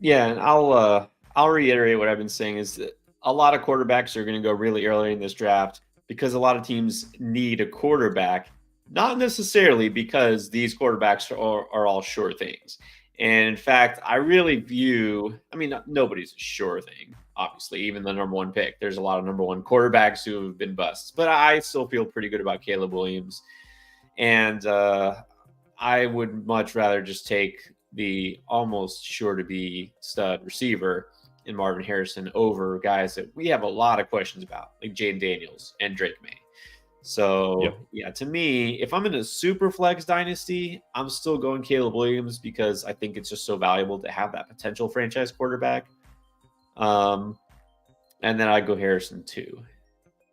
Yeah, and I'll reiterate what I've been saying is that a lot of quarterbacks are going to go really early in this draft because a lot of teams need a quarterback, not necessarily because these quarterbacks are all sure things. And in fact, I really view, nobody's a sure thing, obviously, even the number 1 pick. There's a lot of number 1 quarterbacks who have been busts, but I still feel pretty good about Caleb Williams. And I would much rather just take the almost sure to be stud receiver in Marvin Harrison over guys that we have a lot of questions about, like Jayden Daniels and Drake Maye. So, Yeah, to me, if I'm in a super flex dynasty, I'm still going Caleb Williams because I think it's just so valuable to have that potential franchise quarterback. And then I go Harrison too.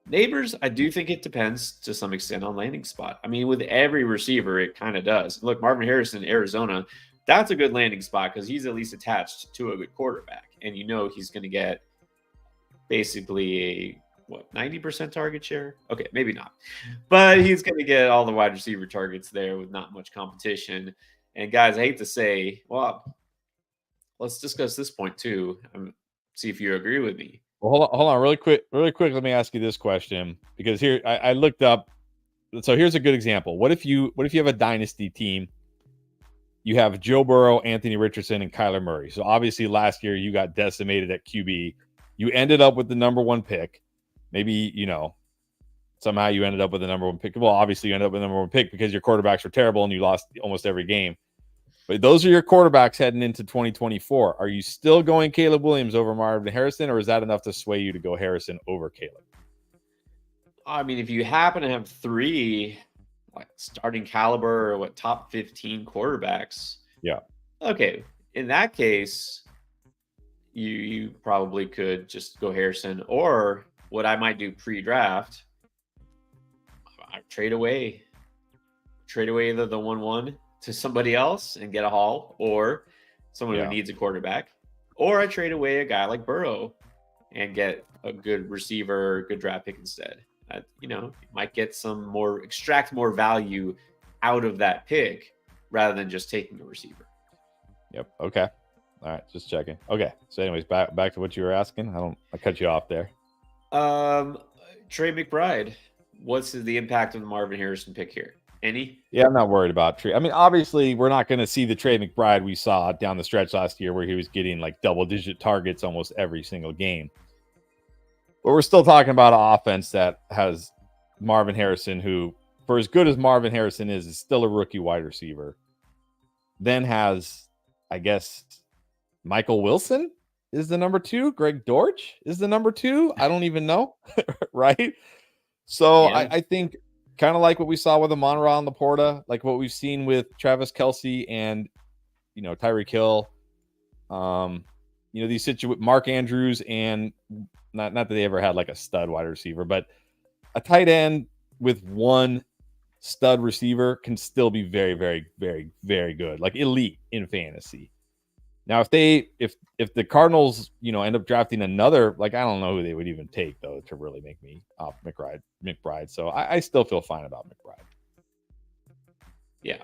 Nabers, I do think it depends to some extent on landing spot. With every receiver, it kind of does. Look, Marvin Harrison, Arizona, that's a good landing spot because he's at least attached to a good quarterback. And he's going to get basically 90% target share? Okay, maybe not. But he's going to get all the wide receiver targets there with not much competition. And guys, I hate to say, well, let's discuss this point too. See if you agree with me. Well, hold on, really quick. Let me ask you this question, because here I looked up. So here's a good example. What if you have a dynasty team? You have Joe Burrow, Anthony Richardson, and Kyler Murray. So obviously last year you got decimated at QB. You ended up with the number 1 pick. Maybe, somehow you ended up with the number 1 pick. Well, obviously you ended up with the number 1 pick because your quarterbacks were terrible and you lost almost every game. But those are your quarterbacks heading into 2024. Are you still going Caleb Williams over Marvin Harrison, or is that enough to sway you to go Harrison over Caleb? If you happen to have 3 starting caliber or top 15 quarterbacks, yeah, okay, in that case, you probably could just go Harrison, or what I might do pre-draft, I trade away either the 1-1 to somebody else and get a haul, or someone who needs a quarterback, or I trade away a guy like Burrow and get a good receiver, good draft pick instead. You might get extract more value out of that pick rather than just taking a receiver. Yep. Okay. All right. Just checking. Okay. So anyways, back to what you were asking. I cut you off there. Trey McBride, what's the impact of the Marvin Harrison pick here? Any? Yeah, I'm not worried about Trey. Obviously, we're not going to see the Trey McBride we saw down the stretch last year where he was getting like double-digit targets almost every single game. But we're still talking about an offense that has Marvin Harrison, who, for as good as Marvin Harrison is still a rookie wide receiver. Then has, I guess, Michael Wilson is the number 2. Greg Dortch is the number 2. I don't even know, right? So yeah. I think kind of like what we saw with Amon-Ra and Laporta, like what we've seen with Travis Kelce and, Tyreek Hill. These Mark Andrews, and not that they ever had like a stud wide receiver, but a tight end with 1 stud receiver can still be very, very, very, very good, like elite in fantasy. Now, if the Cardinals, end up drafting another, like I don't know who they would even take though to really make me off McBride. So I still feel fine about McBride. Yeah,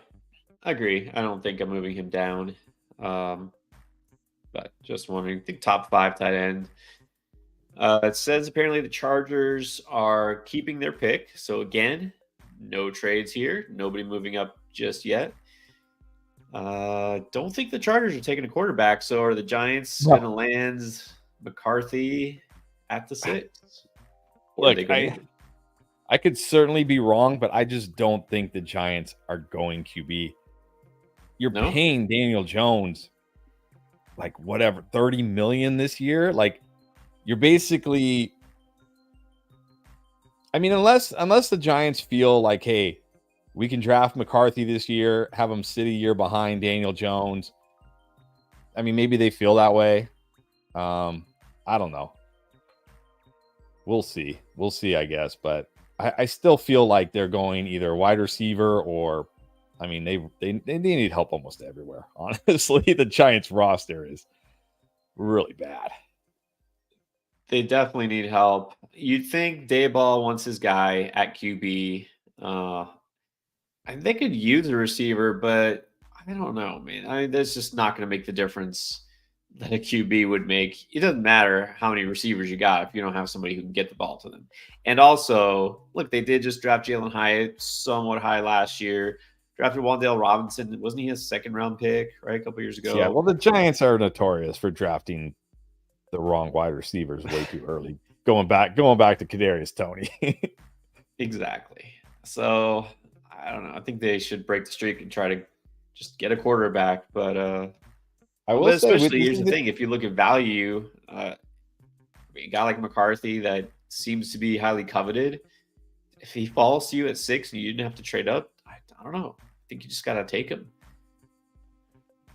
I agree. I don't think I'm moving him down. But just wondering, I think top 5 tight end. It says apparently the Chargers are keeping their pick. So again, no trades here. Nobody moving up just yet. Don't think the Chargers are taking a quarterback. So are the Giants going to land McCarthy at the 6? Or Look, are they going to? I could certainly be wrong, but I just don't think the Giants are going QB. You're paying Daniel Jones like whatever, $30 million this year. Like you're basically, I mean, unless the Giants feel like, hey, we can draft McCarthy this year, have him sit a year behind Daniel Jones. I mean, maybe they feel that way. I don't know. We'll see. We'll see, I guess. But I still feel like they're going either wide receiver or, I mean, they need help almost everywhere. Honestly, the Giants roster is really bad. They definitely need help. You'd think Dayball wants his guy at QB. They could use a receiver, but I don't know, man. I mean, that's just not going to make the difference that a QB would make. It doesn't matter how many receivers you got if you don't have somebody who can get the ball to them. And also, look, they did just draft Jalen Hyatt somewhat high last year. Drafted Wan'Dale Robinson. Wasn't he a second-round pick, right, a couple years ago? Yeah, well, the Giants are notorious for drafting the wrong wide receivers way too early. Going back to Kadarius Toney. Exactly. So I don't know. I think they should break the streak and try to just get a quarterback. But I will say, especially here's the thing: if you look at value, a guy like McCarthy that seems to be highly coveted, if he falls to you at 6 and you didn't have to trade up, I don't know. I think you just got to take him.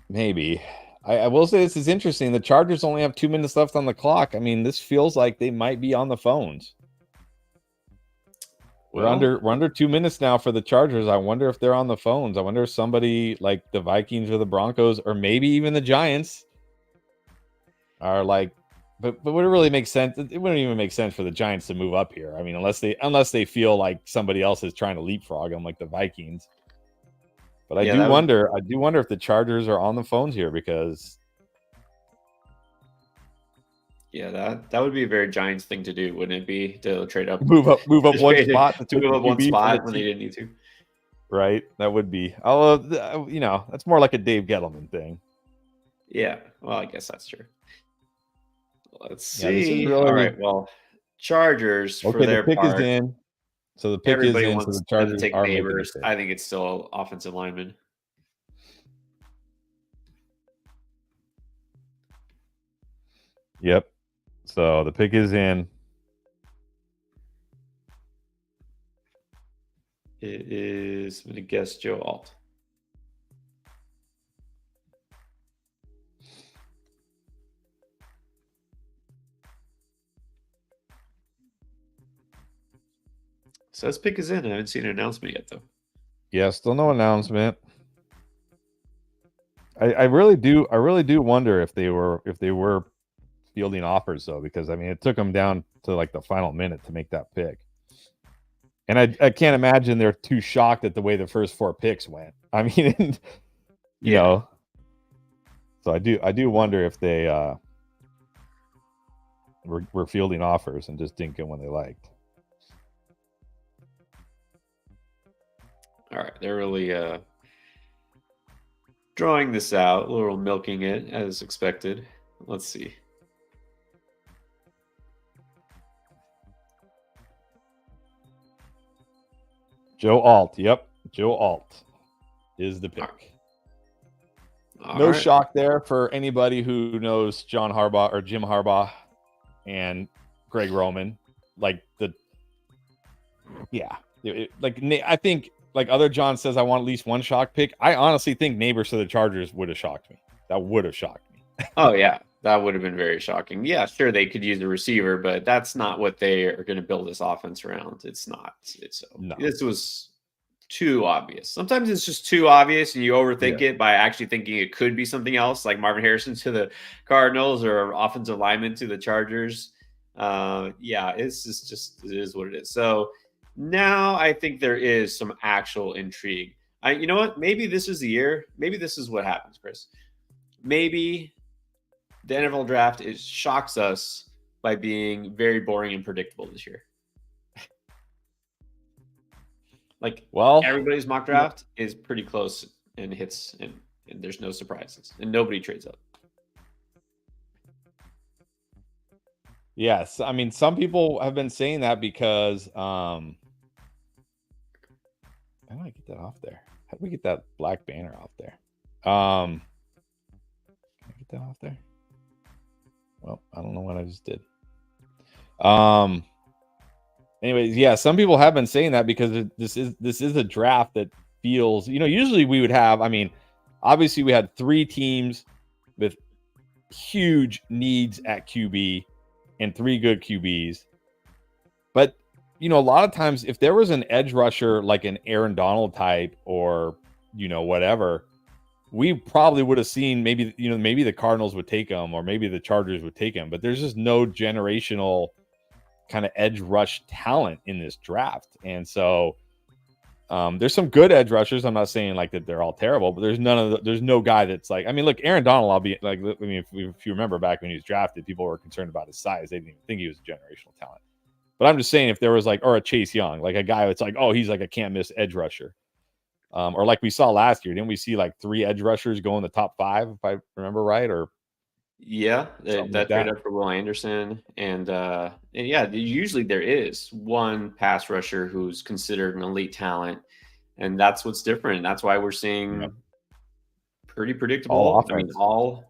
Maybe. I will say this is interesting. The Chargers only have 2 minutes left on the clock. I mean, this feels like they might be on the phones. We're under 2 minutes now for the Chargers. I wonder if they're on the phones. I wonder if somebody like the Vikings or the Broncos or maybe even the Giants are like, but would it really make sense? It wouldn't even make sense for the Giants to move up here. I mean, unless they feel like somebody else is trying to leapfrog them, like the Vikings. But I do wonder if the Chargers are on the phones here because that would be a very Giants thing to do, wouldn't it be? To trade up, move up one spot, to move up one spot when they didn't need to. Right, that would be. Although that's more like a Dave Gettleman thing. Yeah, well, I guess that's true. Let's see. All right, well, Chargers for their pick part. Is in. So the pick everybody is in. Wants so the Chargers to take Nabers. I think it's still offensive lineman. Yep. So the pick is in. It is, I'm going to guess, Joe Alt. So this pick is in. I haven't seen an announcement yet, though. Yeah, still no announcement. I really do wonder if they were fielding offers though, because I mean it took them down to like the final minute to make that pick. And I can't imagine they're too shocked at the way the first 4 picks went. I mean, you know. So I do wonder if they were fielding offers and just didn't get one they liked. All right, they're really drawing this out, a little milking it as expected. Let's see. Joe Alt. Yep. Joe Alt is the pick. No shock there for anybody who knows John Harbaugh or Jim Harbaugh and Greg Roman. I think like other John says, I want at least one shock pick. I honestly think Nabers to the Chargers would have shocked me. That would have shocked me. Oh, yeah. That would have been very shocking. Yeah, sure, they could use a receiver, but that's not what they are going to build this offense around. It's not. This was too obvious. Sometimes it's just too obvious and you overthink it by actually thinking it could be something else, like Marvin Harrison to the Cardinals or offensive lineman to the Chargers. It's just it is what it is. So now I think there is some actual intrigue. You know what? Maybe this is the year. Maybe this is what happens, Chris. Maybe the NFL draft shocks us by being very boring and predictable this year. Like, Well, everybody's mock draft is pretty close and hits, and there's no surprises, and nobody trades up. yes. I mean, some people have been saying that because how do I get that off there? How do we get that black banner off there? Can I get that off there? Well, I don't know what I just did. Anyways, yeah, some people have been saying that because this is a draft that feels, usually we would have, I mean, obviously we had 3 teams with huge needs at QB and 3 good QBs. But, a lot of times if there was an edge rusher like an Aaron Donald type or, whatever, we probably would have seen maybe the Cardinals would take him or maybe the Chargers would take him. But there's just no generational kind of edge rush talent in this draft. And so there's some good edge rushers. I'm not saying like that they're all terrible, but there's no guy that's like, I mean, look, Aaron Donald, I'll be like, I mean, if you remember back when he was drafted, people were concerned about his size. They didn't even think he was a generational talent. But I'm just saying if there was like, or a Chase Young, like a guy that's like, oh, he's like a can't miss edge rusher. Or like we saw last year, didn't we see like 3 edge rushers go in the top 5, if I remember right? Or yeah, that trade up for Will Anderson, and yeah, usually there is one pass rusher who's considered an elite talent, and that's what's different. That's why we're seeing pretty predictable. All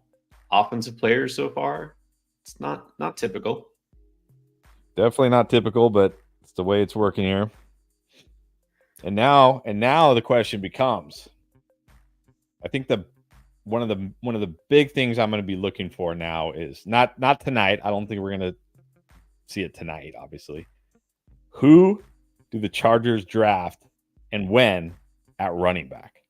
offensive players so far. It's not typical. Definitely not typical, but it's the way it's working here. And now the question becomes, I think one of the big things I'm going to be looking for now is not tonight. I don't think we're going to see it tonight, obviously. Who do the Chargers draft and when at running back?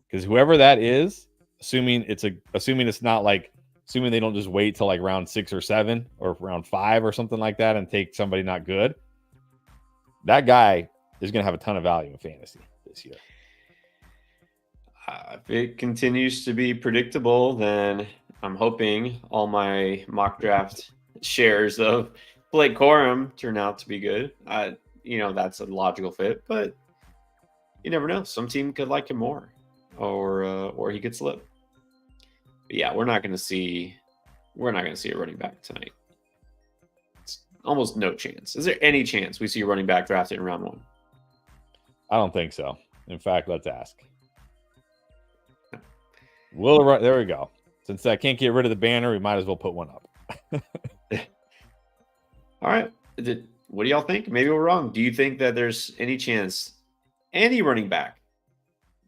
Because whoever that is, assuming they don't just wait till like round 6 or 7 or round 5 or something like that and take somebody not good, that guy is going to have a ton of value in fantasy this year. If it continues to be predictable, then I'm hoping all my mock draft shares of Blake Corum turn out to be good. That's a logical fit, but you never know. Some team could like him more, or he could slip. But yeah, we're not going to see a running back tonight. It's almost no chance. Is there any chance we see a running back drafted in round 1? I don't think so. In fact, let's ask. There we go. Since I can't get rid of the banner, we might as well put one up. All right. What do y'all think? Maybe we're wrong. Do you think that there's any chance any running back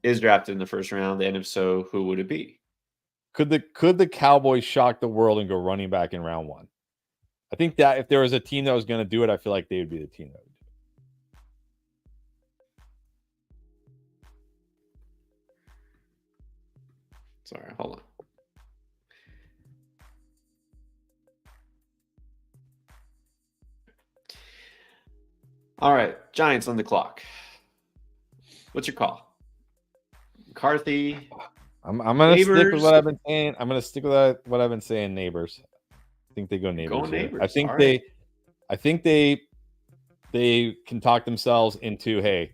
is drafted in the first round? And if so, who would it be? Could the Cowboys shock the world and go running back in round 1? I think that if there was a team that was going to do it, I feel like they would be the team that would do it. Sorry, hold on. All right, Giants on the clock. What's your call? McCarthy. I'm going to stick with what I've been saying. I'm going to stick with what I've been saying. Nabers. I think they go Nabers. Go Nabers. I think they can talk themselves into, hey,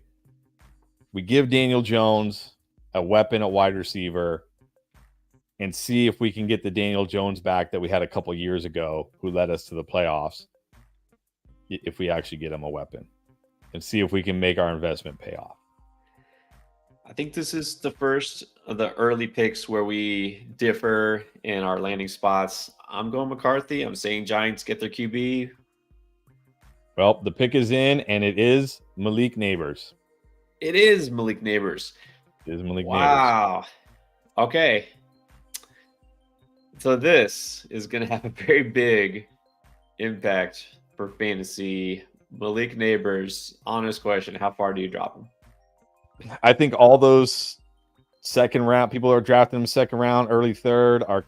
we give Daniel Jones a weapon at wide receiver and see if we can get the Daniel Jones back that we had a couple years ago who led us to the playoffs, if we actually get him a weapon, and see if we can make our investment pay off. I think this is the first of the early picks where we differ in our landing spots. I'm going McCarthy. I'm saying Giants get their QB. Well, the pick is in, and it is Malik Nabers. It is Malik Nabers. It is Malik Nabers. Wow. Okay. So this is going to have a very big impact for fantasy. Malik Nabers, honest question, how far do you drop him? I think all those second round people who are drafting him second round, early third are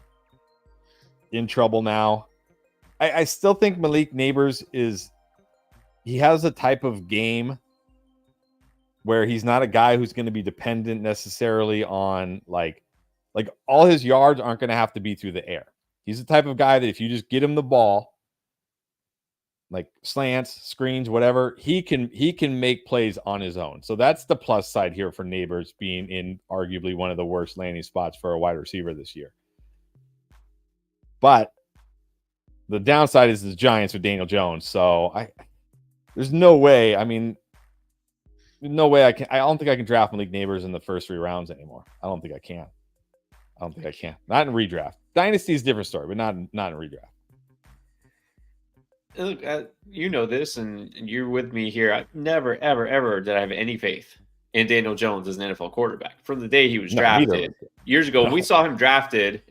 in trouble now. I still think Malik Nabers he has a type of game where he's not a guy who's going to be dependent necessarily on like all his yards aren't going to have to be through the air. He's the type of guy that if you just get him the ball like slants, screens, whatever. He can make plays on his own. So that's the plus side here for Nabers being in arguably one of the worst landing spots for a wide receiver this year. But the downside is the Giants with Daniel Jones. So there's no way. I mean, no way I can. I don't think I can draft Malik Nabers in the first 3 rounds anymore. I don't think I can. Not in redraft. Dynasty is a different story, but not in redraft. Look, you know this, and you're with me here. I never, ever, ever did I have any faith in Daniel Jones as an NFL quarterback from the day he was drafted years ago. When we saw him drafted,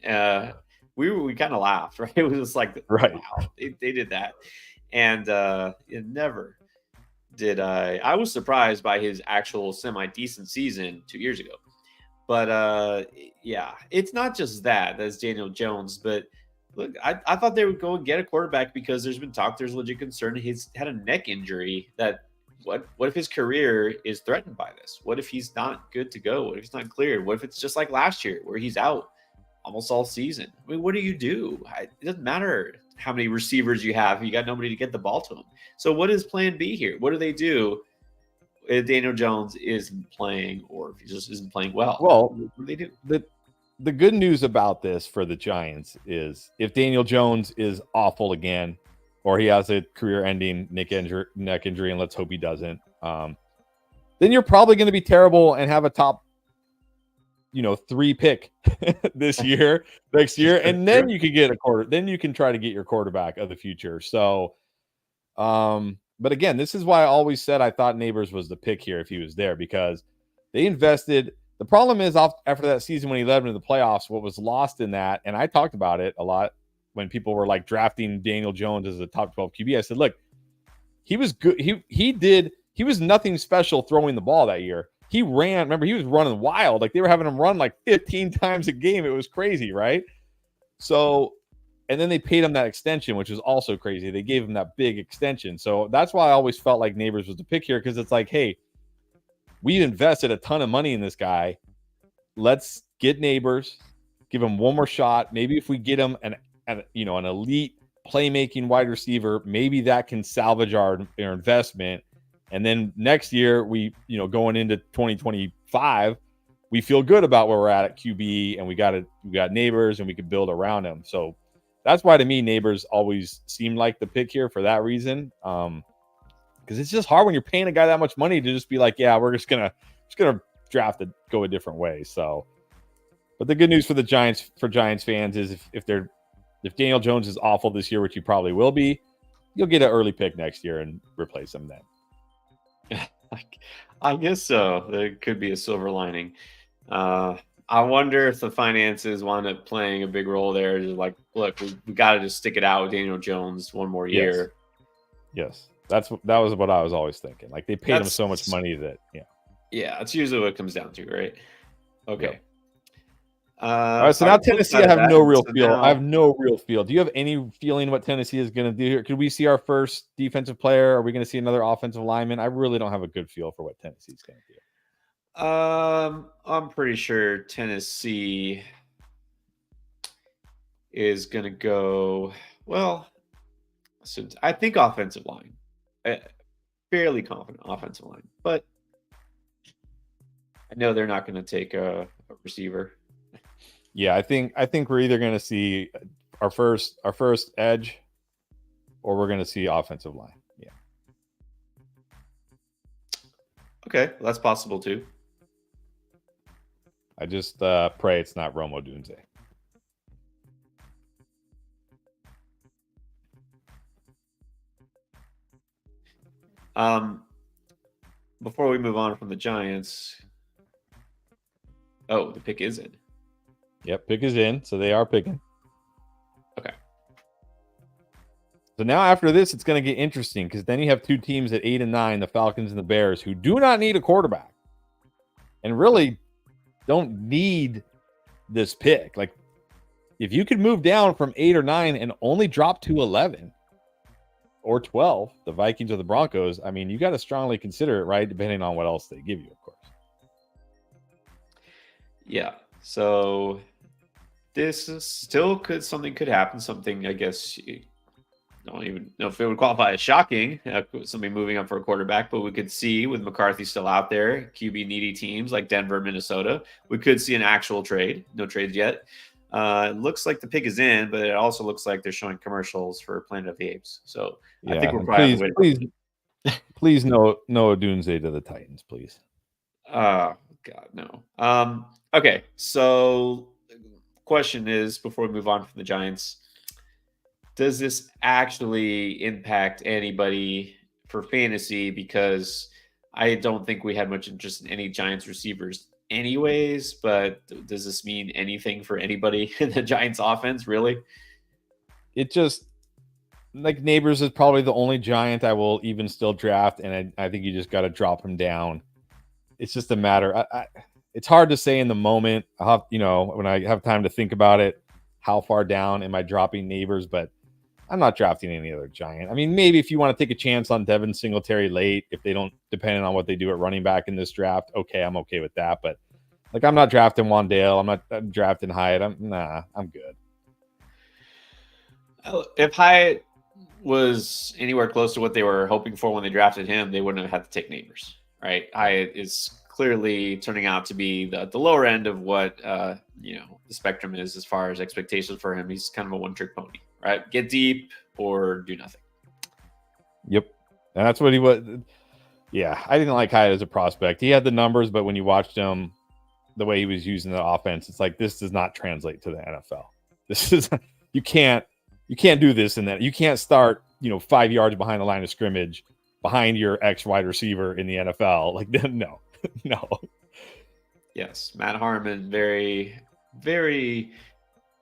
we kind of laughed, right? It was just like, right, wow, they did that, and it never did. I was surprised by his actual semi-decent season 2 years ago, but yeah, it's not just that's Daniel Jones, but. Look, I thought they would go and get a quarterback because there's been talk, there's legit concern. He's had a neck injury that what if his career is threatened by this? What if he's not good to go? What if he's not cleared? What if it's just like last year where he's out almost all season? I mean, what do you do? It doesn't matter how many receivers you have. You got nobody to get the ball to him. So what is plan B here? What do they do if Daniel Jones isn't playing or if he just isn't playing well? Well, what do they do? The good news about this for the Giants is if Daniel Jones is awful again, or he has a career-ending neck injury, and let's hope he doesn't, then you're probably going to be terrible and have a top, 3 pick this year, next year, and then you can get Then you can try to get your quarterback of the future. So, but again, this is why I always said I thought Nabers was the pick here if he was there because they invested. The problem is after that season when he led them to the playoffs, what was lost in that, and I talked about it a lot when people were like drafting Daniel Jones as a top 12 QB. I said, look, he was good. He was nothing special throwing the ball that year. He ran. Remember, he was running wild. Like they were having him run like 15 times a game. It was crazy, right? So, and then they paid him that extension, which was also crazy. They gave him that big extension. So that's why I always felt like Nabers was the pick here because it's like, hey, we invested a ton of money in this guy. Let's get Nabers, give him one more shot. Maybe if we get him an elite playmaking wide receiver, maybe that can salvage our investment. And then next year, we going into 2025, we feel good about where we're at QB, and we got Nabers, and we could build around him. So that's why to me, Nabers always seemed like the pick here for that reason. Because it's just hard when you're paying a guy that much money to just be like, yeah, we're just gonna draft it, go a different way. So, but the good news for the Giants fans is if Daniel Jones is awful this year, which he probably will be, you'll get an early pick next year and replace him then. I guess so. There could be a silver lining. I wonder if the finances wind up playing a big role there. Just like, look, we got to just stick it out with Daniel Jones one more year. Yes. That was what I was always thinking. Like they paid him so much money that yeah, that's usually what it comes down to, right? Okay. Yep. All right, so now Tennessee, I have no real feel. I have no real feel. Do you have any feeling what Tennessee is going to do here? Could we see our first defensive player? Are we going to see another offensive lineman? I really don't have a good feel for what Tennessee is going to do. I'm pretty sure Tennessee is going to go. Well, so I think offensive line. Fairly confident offensive line, but I know they're not going to take a receiver. Yeah, I think we're either going to see our first edge, or we're going to see offensive line. Yeah. Okay, well, that's possible too. I just pray it's not Romo Dunze. Before we move on from the Giants, the pick is in. Yep, pick is in, so they are picking. Okay. So now after this, it's going to get interesting because then you have two teams at 8 and 9, the Falcons and the Bears, who do not need a quarterback and really don't need this pick. Like, if you could move down from 8 or 9 and only drop to 11 or 12, the Vikings or the Broncos, I mean, you got to strongly consider it, right? Depending on what else they give you, of course. Yeah. So this is still something could happen. Something, I guess, don't even know if it would qualify as shocking, somebody moving up for a quarterback, but we could see with McCarthy still out there, QB needy teams like Denver, Minnesota, we could see an actual trade. No trades yet. It looks like the pick is in, but it also looks like they're showing commercials for Planet of the Apes. So Yeah, I think we're probably on the way to please no Odunze to the Titans, please. Oh, God, no. Okay, so question is, before we move on from the Giants, does this actually impact anybody for fantasy? Because I don't think we had much interest in any Giants receivers anyways, but does this mean anything for anybody in the Giants offense, really? It just, like, Nabers is probably the only Giant I will even still draft, and I think you just got to drop him down. It's just a matter. It's hard to say in the moment. I'll have, when I have time to think about it, how far down am I dropping Nabers? But I'm not drafting any other Giant. I mean, maybe if you want to take a chance on Devin Singletary late, if they don't, depending on what they do at running back in this draft, okay, I'm okay with that. But like, I'm not drafting Wandale. I'm drafting Hyatt. I'm good. If Hyatt was anywhere close to what they were hoping for when they drafted him, they wouldn't have had to take Nabers, right? Hyatt is clearly turning out to be the lower end of what the spectrum is as far as expectations for him. He's kind of a one-trick pony, right? Get deep or do nothing. Yep, and that's what he was. Yeah, I didn't like Hyatt as a prospect. He had the numbers, but when you watched him, the way he was using the offense, it's like, this does not translate to the NFL. This is you can't do this in that. You can't start 5 yards behind the line of scrimmage behind your ex wide receiver in the NFL. Like, no. Yes, Matt Harmon very, very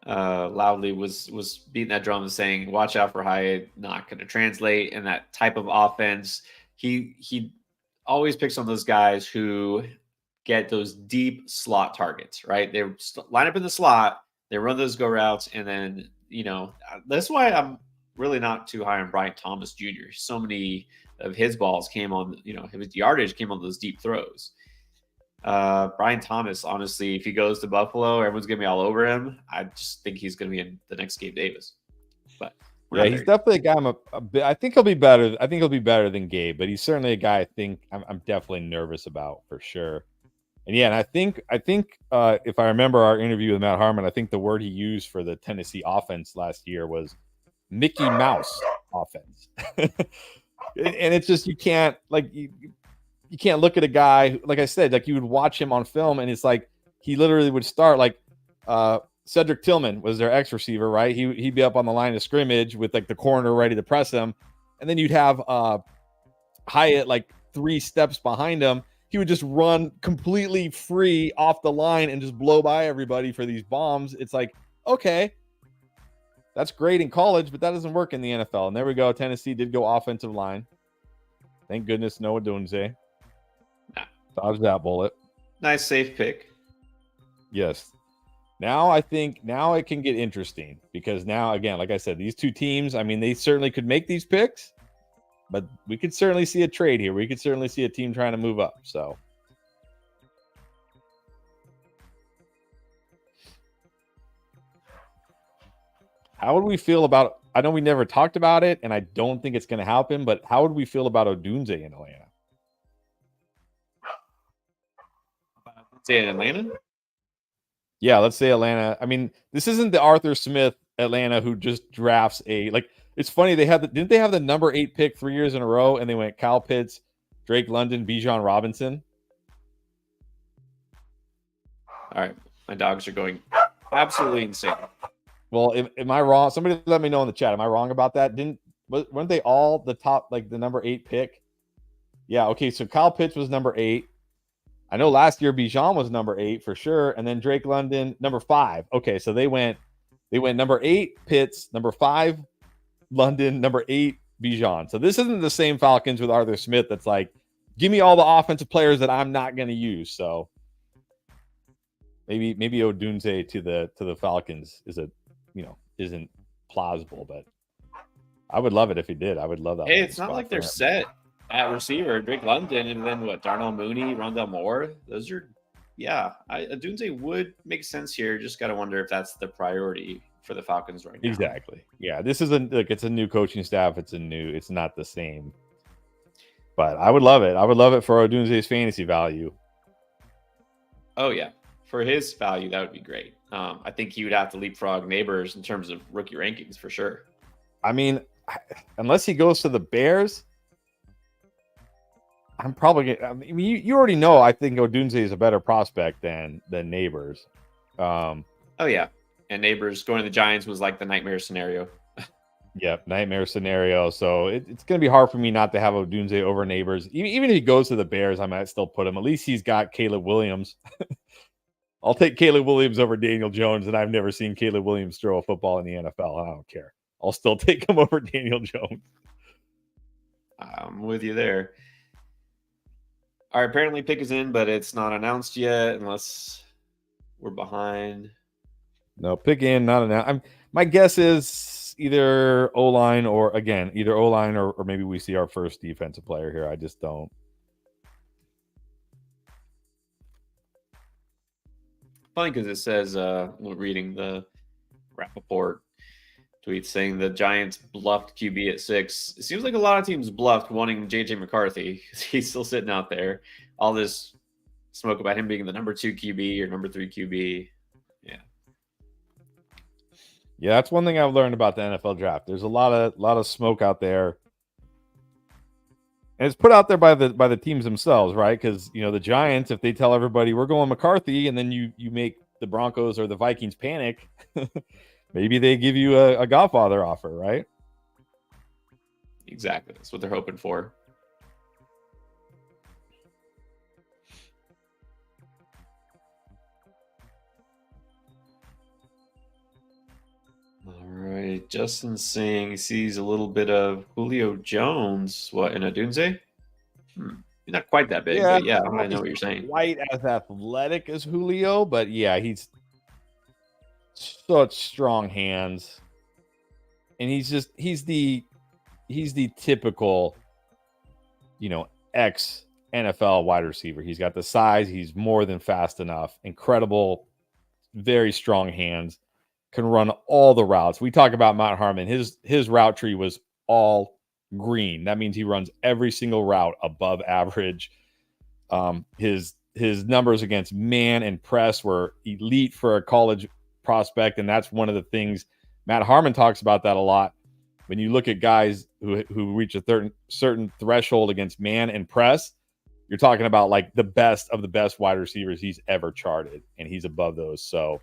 loudly was beating that drum and saying, "Watch out for Hyatt, not going to translate in that type of offense." He always picks on those guys who get those deep slot targets, right? They line up in the slot, they run those go routes, and then that's why I'm really not too high on Brian Thomas Jr. So many of his balls came on, his yardage came on those deep throws. Brian Thomas, honestly, if he goes to Buffalo, everyone's gonna be all over him. I just think he's gonna be in the next Gabe Davis. But yeah, he's definitely a guy. I think he'll be better. I think he'll be better than Gabe, but he's certainly a guy I think I'm definitely nervous about for sure. And yeah, and I think if I remember our interview with Matt Harmon, I think the word he used for the Tennessee offense last year was Mickey Mouse offense. And it's just, you can't look at a guy, like I said, like you would watch him on film and it's like he literally would start like Cedric Tillman was their X receiver, right? He'd be up on the line of scrimmage with like the corner ready to press him, and then you'd have Hyatt like 3 steps behind him. He would just run completely free off the line and just blow by everybody for these bombs. It's like, okay, that's great in college, but that doesn't work in the NFL. And there we go. Tennessee did go offensive line. Thank goodness Noah Dunze. Dodge that bullet. Nice safe pick. Yes. Now I think it can get interesting because now, again, like I said, these two teams, I mean, they certainly could make these picks, but we could certainly see a trade here. We could certainly see a team trying to move up. So how would we feel about, I know we never talked about it, and I don't think it's going to happen, but how would we feel about Odunze in Atlanta? Say in Atlanta? Yeah, let's say Atlanta. I mean, this isn't the Arthur Smith Atlanta who just drafts it's funny, didn't they have the number 8 pick 3 years in a row, and they went Kyle Pitts, Drake London, Bijan Robinson? All right, my dogs are going absolutely insane. Well, am I wrong? Somebody let me know in the chat. Am I wrong about that? Weren't they all the top, like the number 8 pick? Yeah, okay, so Kyle Pitts was number 8. I know last year Bijan was number 8 for sure, and then Drake London number 5. Okay, so they went number 8 Pitts, number 5 London, number 8 Bijan. So this isn't the same Falcons with Arthur Smith that's like, give me all the offensive players that I'm not going to use. So maybe Odunze to the Falcons isn't plausible, but I would love it if he did. I would love that. Hey, it's not like they're set at receiver. Drake London, and then what? Darnell Mooney, Rondell Moore. Those are, Odunze would make sense here. Just got to wonder if that's the priority for the Falcons right now. Exactly. Yeah, this is it's a new coaching staff. It's not the same. But I would love it. I would love it for Odunze's fantasy value. Oh yeah, for his value, that would be great. I think he would have to leapfrog Nabers in terms of rookie rankings for sure. I mean, unless he goes to the Bears, I'm probably. I mean, you already know. I think Odunze is a better prospect than Nabers. Oh yeah, and Nabers going to the Giants was like the nightmare scenario. Yep, nightmare scenario. So it's going to be hard for me not to have Odunze over Nabers. Even if he goes to the Bears, I might still put him. At least he's got Caleb Williams. I'll take Caleb Williams over Daniel Jones, and I've never seen Caleb Williams throw a football in the NFL. I don't care. I'll still take him over Daniel Jones. I'm with you there. All right, apparently pick is in, but it's not announced yet unless we're behind. No, pick in, not announced. My guess is either O-line or maybe we see our first defensive player here. I just don't. Funny because it says, reading the Rappaport tweet saying the Giants bluffed QB at 6. It seems like a lot of teams bluffed wanting JJ McCarthy. He's still sitting out there. All this smoke about him being the number 2 QB or number 3 QB. Yeah, that's one thing I've learned about the NFL draft. There's a lot of smoke out there. And it's put out there by the teams themselves, right? Because the Giants, if they tell everybody we're going McCarthy, and then you make the Broncos or the Vikings panic, maybe they give you a Godfather offer, right? Exactly. That's what they're hoping for. All right. Justin saying he sees a little bit of Julio Jones. What, in Odunze? He's not quite that big, but yeah, I know what you're saying. Quite as athletic as Julio, but yeah, he's such strong hands. And he's the typical, ex NFL wide receiver. He's got the size, he's more than fast enough, incredible, very strong hands, can run all the routes. We talk about Matt Harmon. His route tree was all green. That means he runs every single route above average. His numbers against man and press were elite for a college prospect, and that's one of the things Matt Harmon talks about that a lot. When you look at guys who reach a certain threshold against man and press, you're talking about like the best of the best wide receivers he's ever charted, and he's above those. So,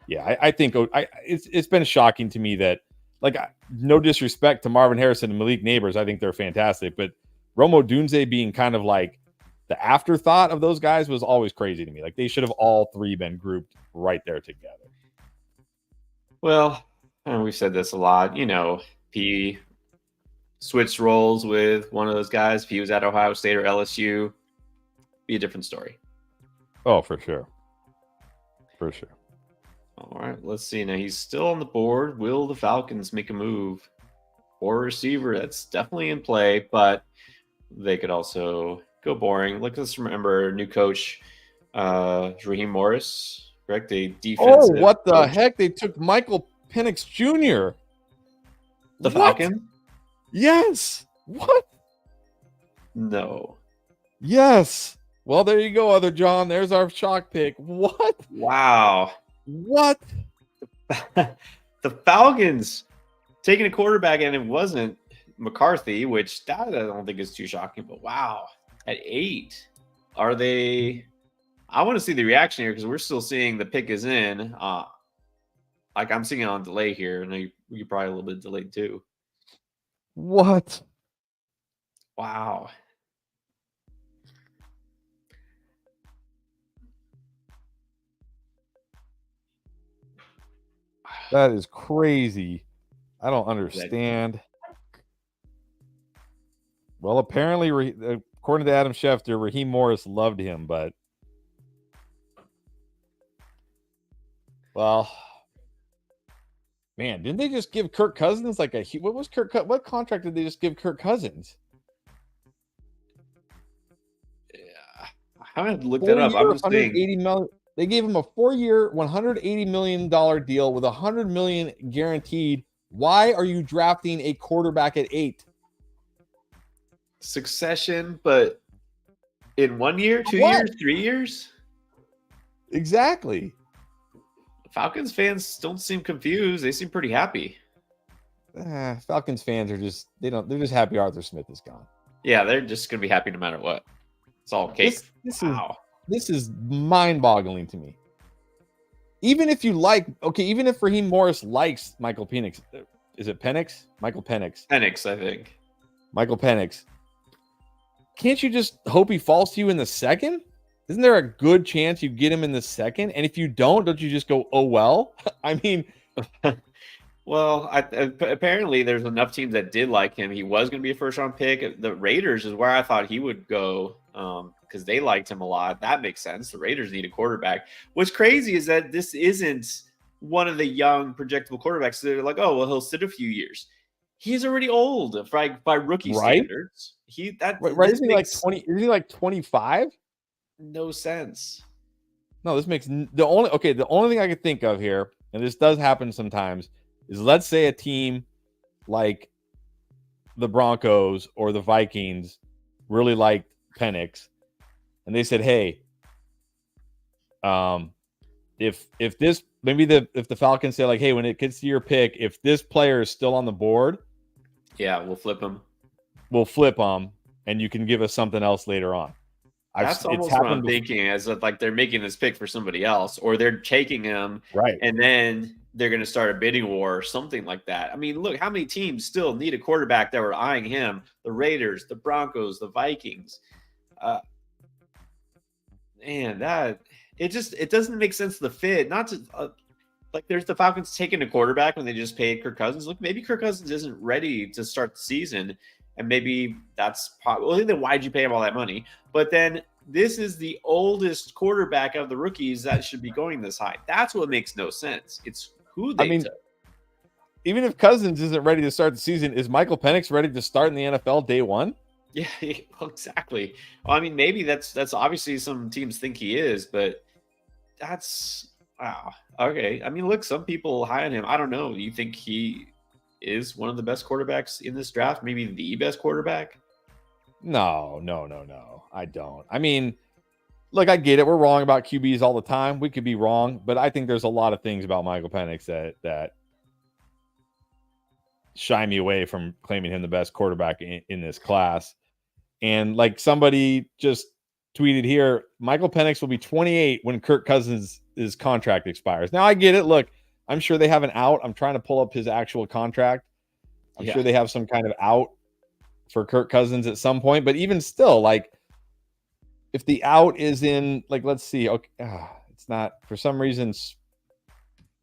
yeah, I think it's been shocking to me that, like, no disrespect to Marvin Harrison and Malik Nabers, I think they're fantastic, but Rome Odunze being kind of like the afterthought of those guys was always crazy to me. Like, they should have all three been grouped right there together. Well, we've said this a lot. He switched roles with one of those guys. If he was at Ohio State or LSU, be a different story. Oh, for sure. For sure. All right, let's see. Now, he's still on the board. Will the Falcons make a move for a receiver? That's definitely in play, but they could also go boring. Let's remember, new coach, Raheem Morris, correct? A defensive. Oh, what the heck? They took Michael Penix Jr. The Falcon? Yes. What? No. Yes. Well, there you go, Other John. There's our shock pick. What? Wow. What? The Falcons taking a quarterback, and it wasn't McCarthy, which that I don't think is too shocking, but wow. At 8, are they... I want to see the reaction here because we're still seeing the pick is in. Like, I'm seeing it on delay here. I know you're probably a little bit delayed too. What? Wow. That is crazy. I don't understand. Well, apparently, according to Adam Schefter, Raheem Morris loved him, but well, man, didn't they just give Kirk Cousins what contract did they just give Kirk Cousins? Yeah, I haven't looked that up. I'm just saying. $180 million. They gave him a 4-year, $180 million deal with $100 million guaranteed. Why are you drafting a quarterback at 8? Succession, but in 1 year, 2 What? years, 3 years? Exactly. Falcons fans don't seem confused. They seem pretty happy. Falcons fans are just they're just happy Arthur Smith is gone. Yeah, they're just gonna be happy no matter what. It's all cake. This is mind-boggling to me. Even if Raheem Morris likes Michael Penix, is it Penix? Michael Penix. Penix, I think. Michael Penix. Can't you just hope he falls to you in the second? Isn't there a good chance you get him in the second? And if you don't you just go, oh, well? I mean... Well, apparently there's enough teams that did like him. He was going to be a first-round pick. The Raiders is where I thought he would go because they liked him a lot. That makes sense. The Raiders need a quarterback. What's crazy is that this isn't one of the young projectable quarterbacks. They're like, oh, well, he'll sit a few years. He's already old by rookie standards. Isn't he like 25? No sense. No, this makes the only thing I could think of here, and this does happen sometimes, is let's say a team like the Broncos or the Vikings really liked Penix, and they said, hey, if the Falcons say like, hey, when it gets to your pick, if this player is still on the board, yeah, we'll flip him. And you can give us something else later on. That's almost what I'm thinking, as if like they're making this pick for somebody else, or they're taking him, right? And then they're going to start a bidding war or something like that. I mean, look, how many teams still need a quarterback that were eyeing him? The Raiders, the Broncos, the Vikings. Man, it doesn't make sense to the fit. Not to like there's the Falcons taking a quarterback when they just paid Kirk Cousins. Look, maybe Kirk Cousins isn't ready to start the season. And maybe that's probably then why'd you pay him all that money? But then this is the oldest quarterback of the rookies that should be going this high. That's what makes no sense. It's who they took. Even if Cousins isn't ready to start the season, is Michael Penix ready to start in the NFL day one? Yeah, well, exactly. Well, I mean, maybe that's obviously some teams think he is, but that's wow. Okay. I mean, look, some people high on him. I don't know. You think he is one of the best quarterbacks in this draft, maybe the best quarterback? No, I don't. I mean, look, I get it. We're wrong about QBs all the time. We could be wrong, but I think there's a lot of things about Michael Penix that shy me away from claiming him the best quarterback in this class. And like somebody just tweeted here, Michael Penix will be 28 when Kirk Cousins' contract expires. Now I get it. Look, I'm sure they have an out. I'm trying to pull up his actual contract. I'm sure they have some kind of out for Kirk Cousins at some point. But even still, like, if the out is in, like, let's see. Okay, it's not, for some reason,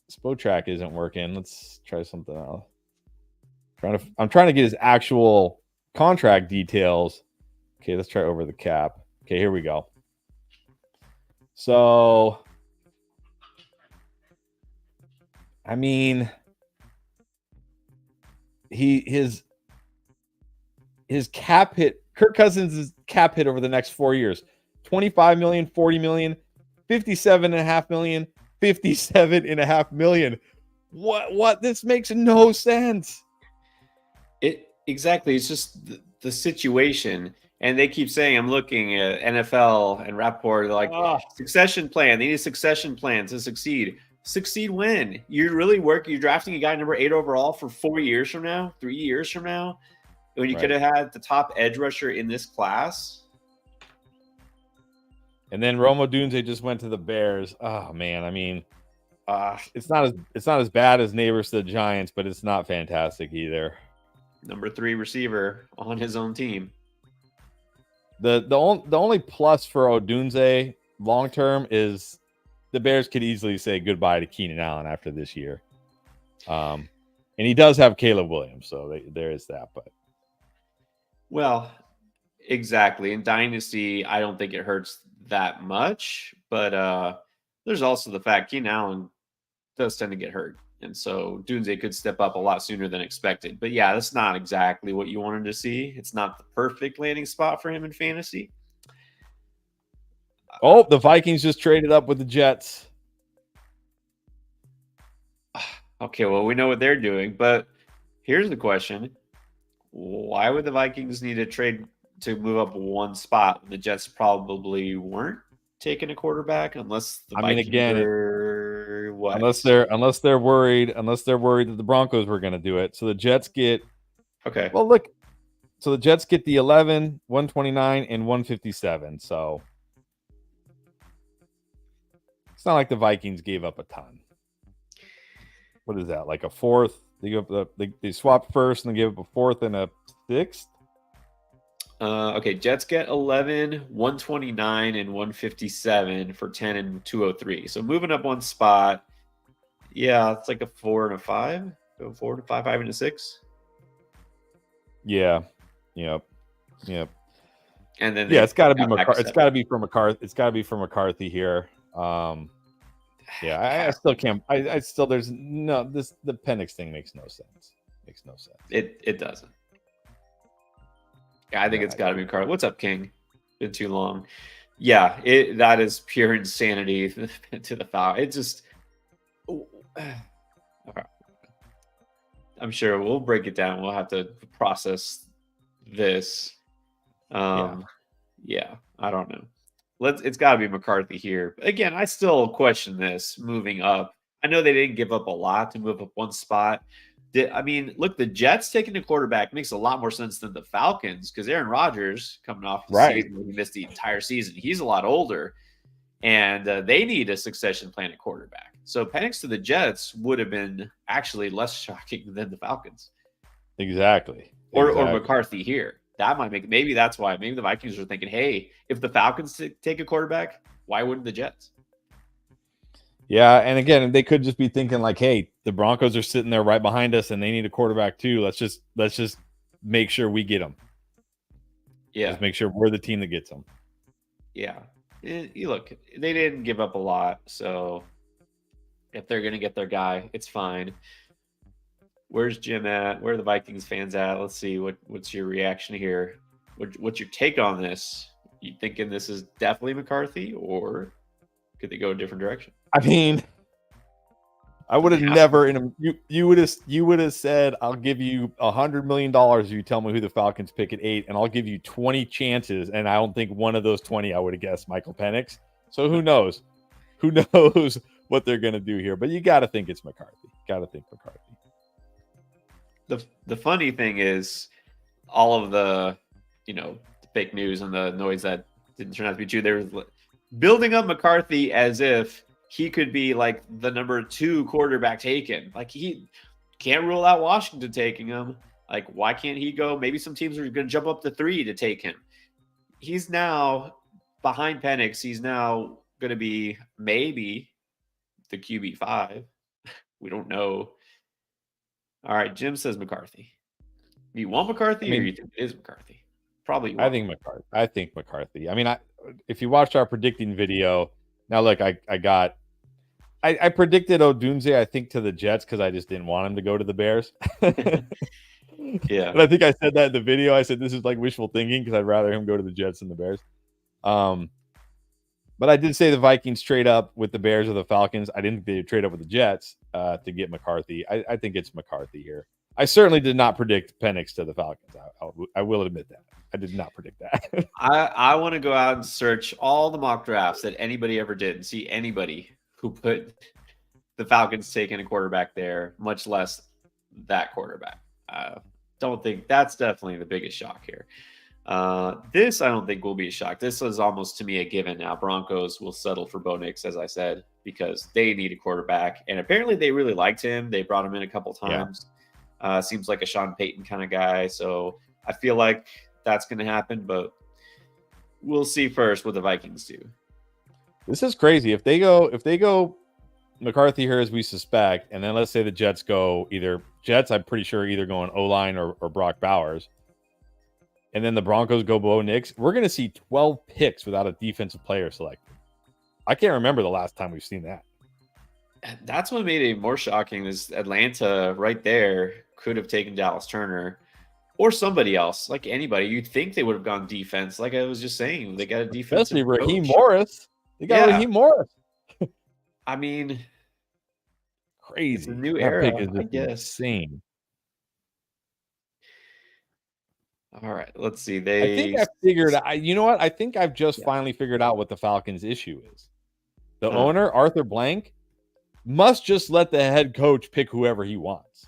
Spotrac isn't working. Let's try something else. I'm trying to get his actual contract details. Okay, let's try over the cap. Okay, here we go. So, I mean, his cap hit, Kirk Cousins' cap hit over the next 4 years, 25 million, 40 million, 57.5 million, 57.5 million. What? This makes no sense. Exactly. It's just the situation. And they keep saying, I'm looking at NFL and Rapport, like succession plan. They need a succession plan to succeed. Succeed when? You're drafting a guy number 8 overall for 4 years from now, 3 years from now, when you could have had the top edge rusher in this class. And then Romo Dunze just went to the Bears. Oh man, I mean, it's not as bad as Nabers to the Giants, but it's not fantastic either. Number 3 receiver on his own team. The only plus for Odunze long term is the Bears could easily say goodbye to Keenan Allen after this year. And he does have Caleb Williams, so there is that. But well, exactly. In Dynasty, I don't think it hurts that much. But there's also the fact Keenan Allen does tend to get hurt. And so Dunze could step up a lot sooner than expected. But yeah, that's not exactly what you wanted to see. It's not the perfect landing spot for him in fantasy. Oh, the Vikings just traded up with the Jets. Okay, well, we know what they're doing, but here's the question. Why would the Vikings need to trade to move up one spot when the Jets probably weren't taking a quarterback unless the Vikings again, are what? unless they're worried that the Broncos were going to do it. So the Jets get Okay. Well, look. So the Jets get the 11, 129, and 157. So it's not like the Vikings gave up a ton. What is that? Like a fourth? They swapped first and they gave up a fourth and a sixth. Okay, Jets get 11, 129, and 157 for 10 and 203. So moving up one spot. Yeah, it's like a 4 and a 5. Go 4 to 5, 5 and a 6. Yeah. Yep. And then it's got to be McCarthy. It's got to be for McCarthy. It's got to be for McCarthy here. I still can't. I still the Penix thing makes no sense. It doesn't. Yeah, I think it's got to be McCarthy. What's up, King? Been too long. Yeah, that is pure insanity to the foul. It just. Okay. I'm sure we'll break it down. We'll have to process this. Yeah, I don't know. It's got to be McCarthy here. Again, I still question this moving up. I know they didn't give up a lot to move up one spot. Look, the Jets taking the quarterback makes a lot more sense than the Falcons because Aaron Rodgers coming off the season where he missed the entire season. He's a lot older, and they need a succession plan at quarterback. So Penix to the Jets would have been actually less shocking than the Falcons. Exactly. Or McCarthy here. That might make, maybe that's why. Maybe the Vikings are thinking, hey, if the Falcons take a quarterback, why wouldn't the Jets? Yeah, and again, they could just be thinking like, hey, the Broncos are sitting there right behind us and they need a quarterback too. Let's just make sure we get them. Yeah. Let's make sure we're the team that gets them. Yeah. Look, they didn't give up a lot, so if they're going to get their guy, it's fine. Where's Jim at? Where are the Vikings fans at? Let's see. What's your reaction here? What's your take on this? You thinking this is definitely McCarthy, or could they go a different direction? I mean, I would have never you would have said, I'll give you $100 million if you tell me who the Falcons pick at 8, and I'll give you 20 chances, and I don't think one of those 20 I would have guessed Michael Penix. So who knows? Who knows what they're going to do here? But you got to think it's McCarthy. Got to think McCarthy. The funny thing is, all of the fake news and the noise that didn't turn out to be true. They were building up McCarthy as if he could be like the number 2 quarterback taken. Like he can't rule out Washington taking him. Like why can't he go? Maybe some teams are going to jump up to 3 to take him. He's now behind Penix. He's now going to be maybe the QB 5. We don't know. All right, Jim says McCarthy. You want McCarthy, or you think it is McCarthy? Probably. I think McCarthy. I mean, if you watched our predicting video, now look, I predicted Odunze, I think, to the Jets because I just didn't want him to go to the Bears. Yeah, and I think I said that in the video. I said this is like wishful thinking because I'd rather him go to the Jets than the Bears. But I did say the Vikings trade up with the Bears or the Falcons. I didn't think they'd trade up with the Jets to get McCarthy. I think it's McCarthy here. I certainly did not predict Penix to the Falcons. I will admit that. I did not predict that. I want to go out and search all the mock drafts that anybody ever did and see anybody who put the Falcons taking a quarterback there, much less that quarterback. Don't think that's definitely the biggest shock here. This I don't think will be a shock. This is almost to me a given now. Broncos will settle for Bo Nix, as I said, because they need a quarterback, and apparently they really liked him. They brought him in a couple times. Yeah. Seems like a Sean Payton kind of guy, so I feel like that's going to happen. But we'll see first what the Vikings do. This is crazy. If they go McCarthy here as we suspect, and then let's say the Jets go Jets, I'm pretty sure either going O-line or Brock Bowers. And then the Broncos go Bo Nix, we're going to see 12 picks without a defensive player selected. I can't remember the last time we've seen that. That's what made it more shocking is Atlanta right there could have taken Dallas Turner. or somebody else, like anybody. You'd think they would have gone defense. Like I was just saying, they got a defensive Especially Raheem coach. Morris. They got Raheem Morris. I mean, crazy. It's a new that era, pick is I just guess. insane. All right, let's see. I think I figured. You know what? I think I've just finally figured out what the Falcons' issue is. The owner, Arthur Blank, must just let the head coach pick whoever he wants.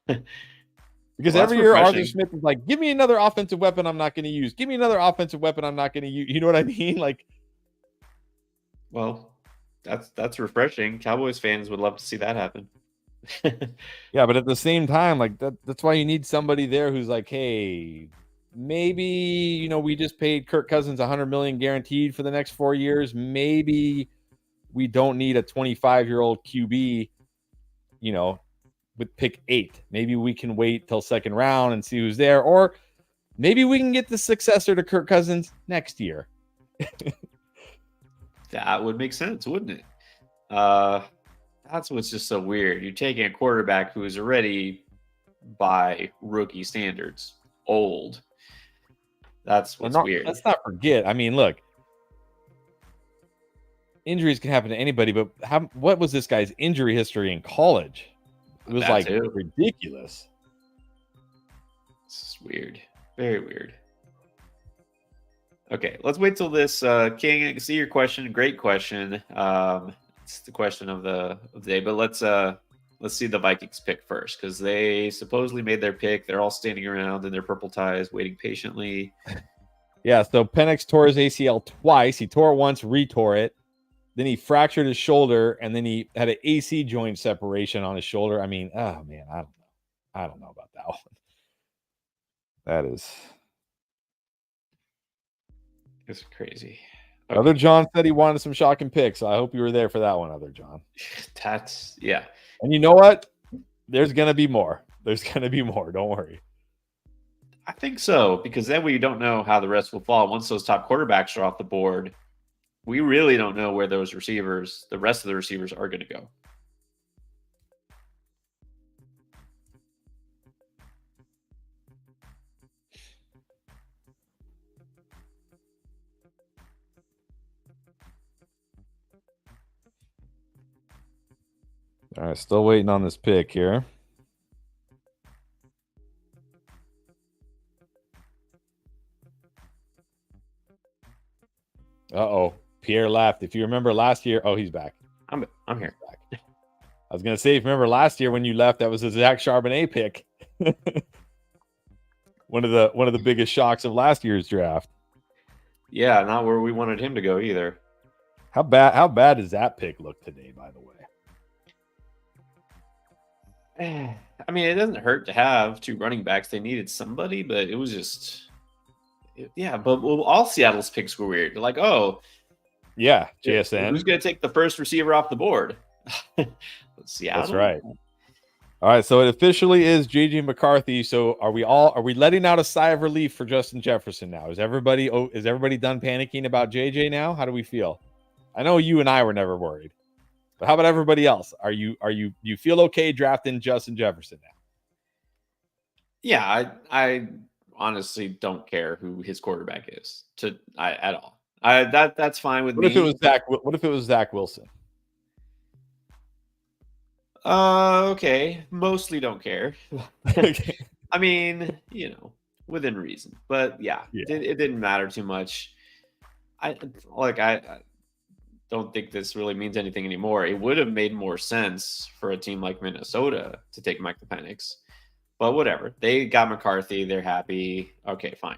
Because every year Arthur Smith is like, give me another offensive weapon I'm not going to use. Give me another offensive weapon I'm not going to use. You know what I mean? Like, well, that's refreshing. Cowboys fans would love to see that happen. Yeah, but at the same time, like that's why you need somebody there who's like, hey, maybe we just paid Kirk Cousins $100 million guaranteed for the next 4 years. Maybe we don't need a 25-year-old QB, with pick 8. Maybe we can wait till second round and see who's there, or maybe we can get the successor to Kirk Cousins next year. That would make sense, wouldn't it? That's what's just so weird. You're taking a quarterback who is already, by rookie standards, old. That's what's weird. Let's not forget. I mean, look, injuries can happen to anybody, but what was this guy's injury history in college? It was ridiculous. This is weird. Very weird. Okay, let's wait till this. King, I can see your question. Great question. It's the question of the day, but let's see the Vikings pick first, because they supposedly made their pick. They're all standing around in their purple ties, waiting patiently. Yeah, so Penix tore his ACL twice. He tore it once, retore it. Then he fractured his shoulder, and then he had an AC joint separation on his shoulder. I mean, oh man, I don't know about that one. That is, it's crazy. Okay. Other John said he wanted some shocking picks. So I hope you were there for that one, Other John. That's yeah. And you know what? There's gonna be more. Don't worry. I think so, because then we don't know how the rest will fall. Once those top quarterbacks are off the board, we really don't know where those receivers, the rest of the receivers, are going to go. All right, still waiting on this pick here. Uh-oh. Pierre left. If you remember last year, he's back. I'm here. Back. I was gonna say, if you remember last year when you left, that was a Zach Charbonnet pick. one of the biggest shocks of last year's draft. Yeah, not where we wanted him to go either. How bad does that pick look today, by the way? I mean, it doesn't hurt to have 2 running backs. They needed somebody, but it was just, yeah. But all Seattle's picks were weird. They're like, yeah, JSN. Who's going to take the first receiver off the board? Seattle. That's right. All right, so it officially is JJ McCarthy. So are we letting out a sigh of relief for Justin Jefferson now? Is everybody done panicking about JJ now? How do we feel? I know you and I were never worried. But how about everybody else? You feel okay drafting Justin Jefferson now? Yeah, I honestly don't care who his quarterback is at all. That's fine with me. What if it was Zach Wilson? Okay. Mostly don't care. Okay. I mean, within reason. But yeah. It didn't matter too much. I don't think this really means anything anymore. It would have made more sense for a team like Minnesota to take Mike Penix, but whatever. They got McCarthy. They're happy. Okay, fine.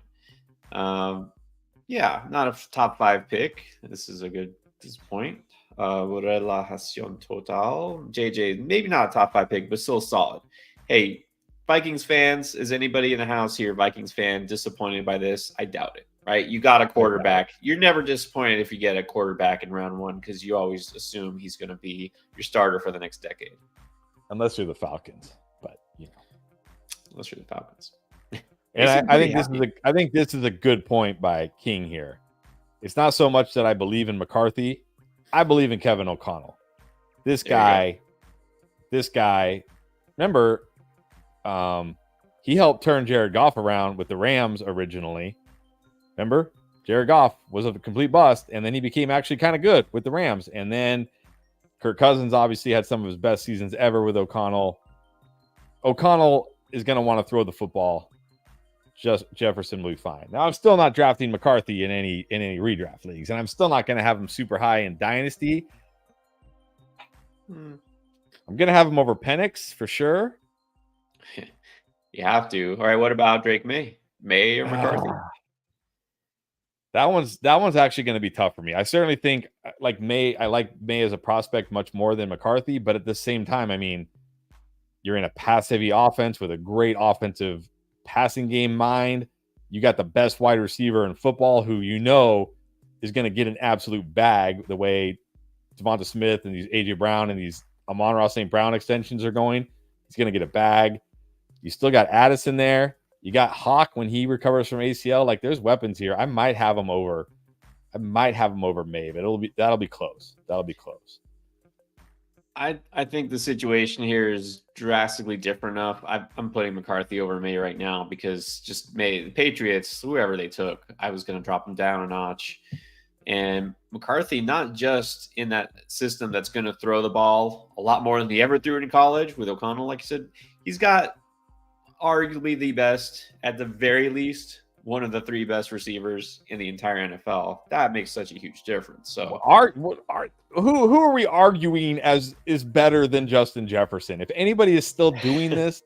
Yeah, not a top 5 pick. This is point. Relación total. JJ, maybe not a top 5 pick, but still solid. Hey, Vikings fans, is anybody in the house here, Vikings fan, disappointed by this? I doubt it. Right? You got a quarterback. You're never disappointed if you get a quarterback in round 1, because you always assume he's going to be your starter for the next decade. Unless you're the Falcons, but unless you're the Falcons. And I think this is a good point by King here. It's not so much that I believe in McCarthy. I believe in Kevin O'Connell. This guy, remember, he helped turn Jared Goff around with the Rams originally. Remember? Jared Goff was a complete bust, and then he became actually kind of good with the Rams. And then Kirk Cousins obviously had some of his best seasons ever with O'Connell. O'Connell is going to want to throw the football. Just Jefferson will be fine. Now, I'm still not drafting McCarthy in any redraft leagues, and I'm still not going to have him super high in Dynasty. I'm going to have him over Penix for sure. You have to. All right, what about Drake Maye? Maye or McCarthy? That one's actually going to be tough for me. I certainly think like Maye, I like Maye as a prospect much more than McCarthy, but at the same time, I mean, you're in a pass-heavy offense with a great offensive passing game mind. You got the best wide receiver in football who you know is going to get an absolute bag the way Devonta Smith and these A.J. Brown and these Amon-Ra St. Brown extensions are going. He's going to get a bag. You still got Addison there. You got Hawk when he recovers from ACL. Like, there's weapons here. I might have him over Maye, but that'll be close. That'll be close. I think the situation here is drastically different enough. I'm putting McCarthy over Maye right now because just Maye, the Patriots, whoever they took, I was going to drop them down a notch. And McCarthy, not just in that system that's going to throw the ball a lot more than he ever threw it in college with O'Connell, like you said, he's got arguably the best, at the very least, one of the three best receivers in the entire NFL. That makes such a huge difference. So, who are we arguing as is better than Justin Jefferson? If anybody is still doing this,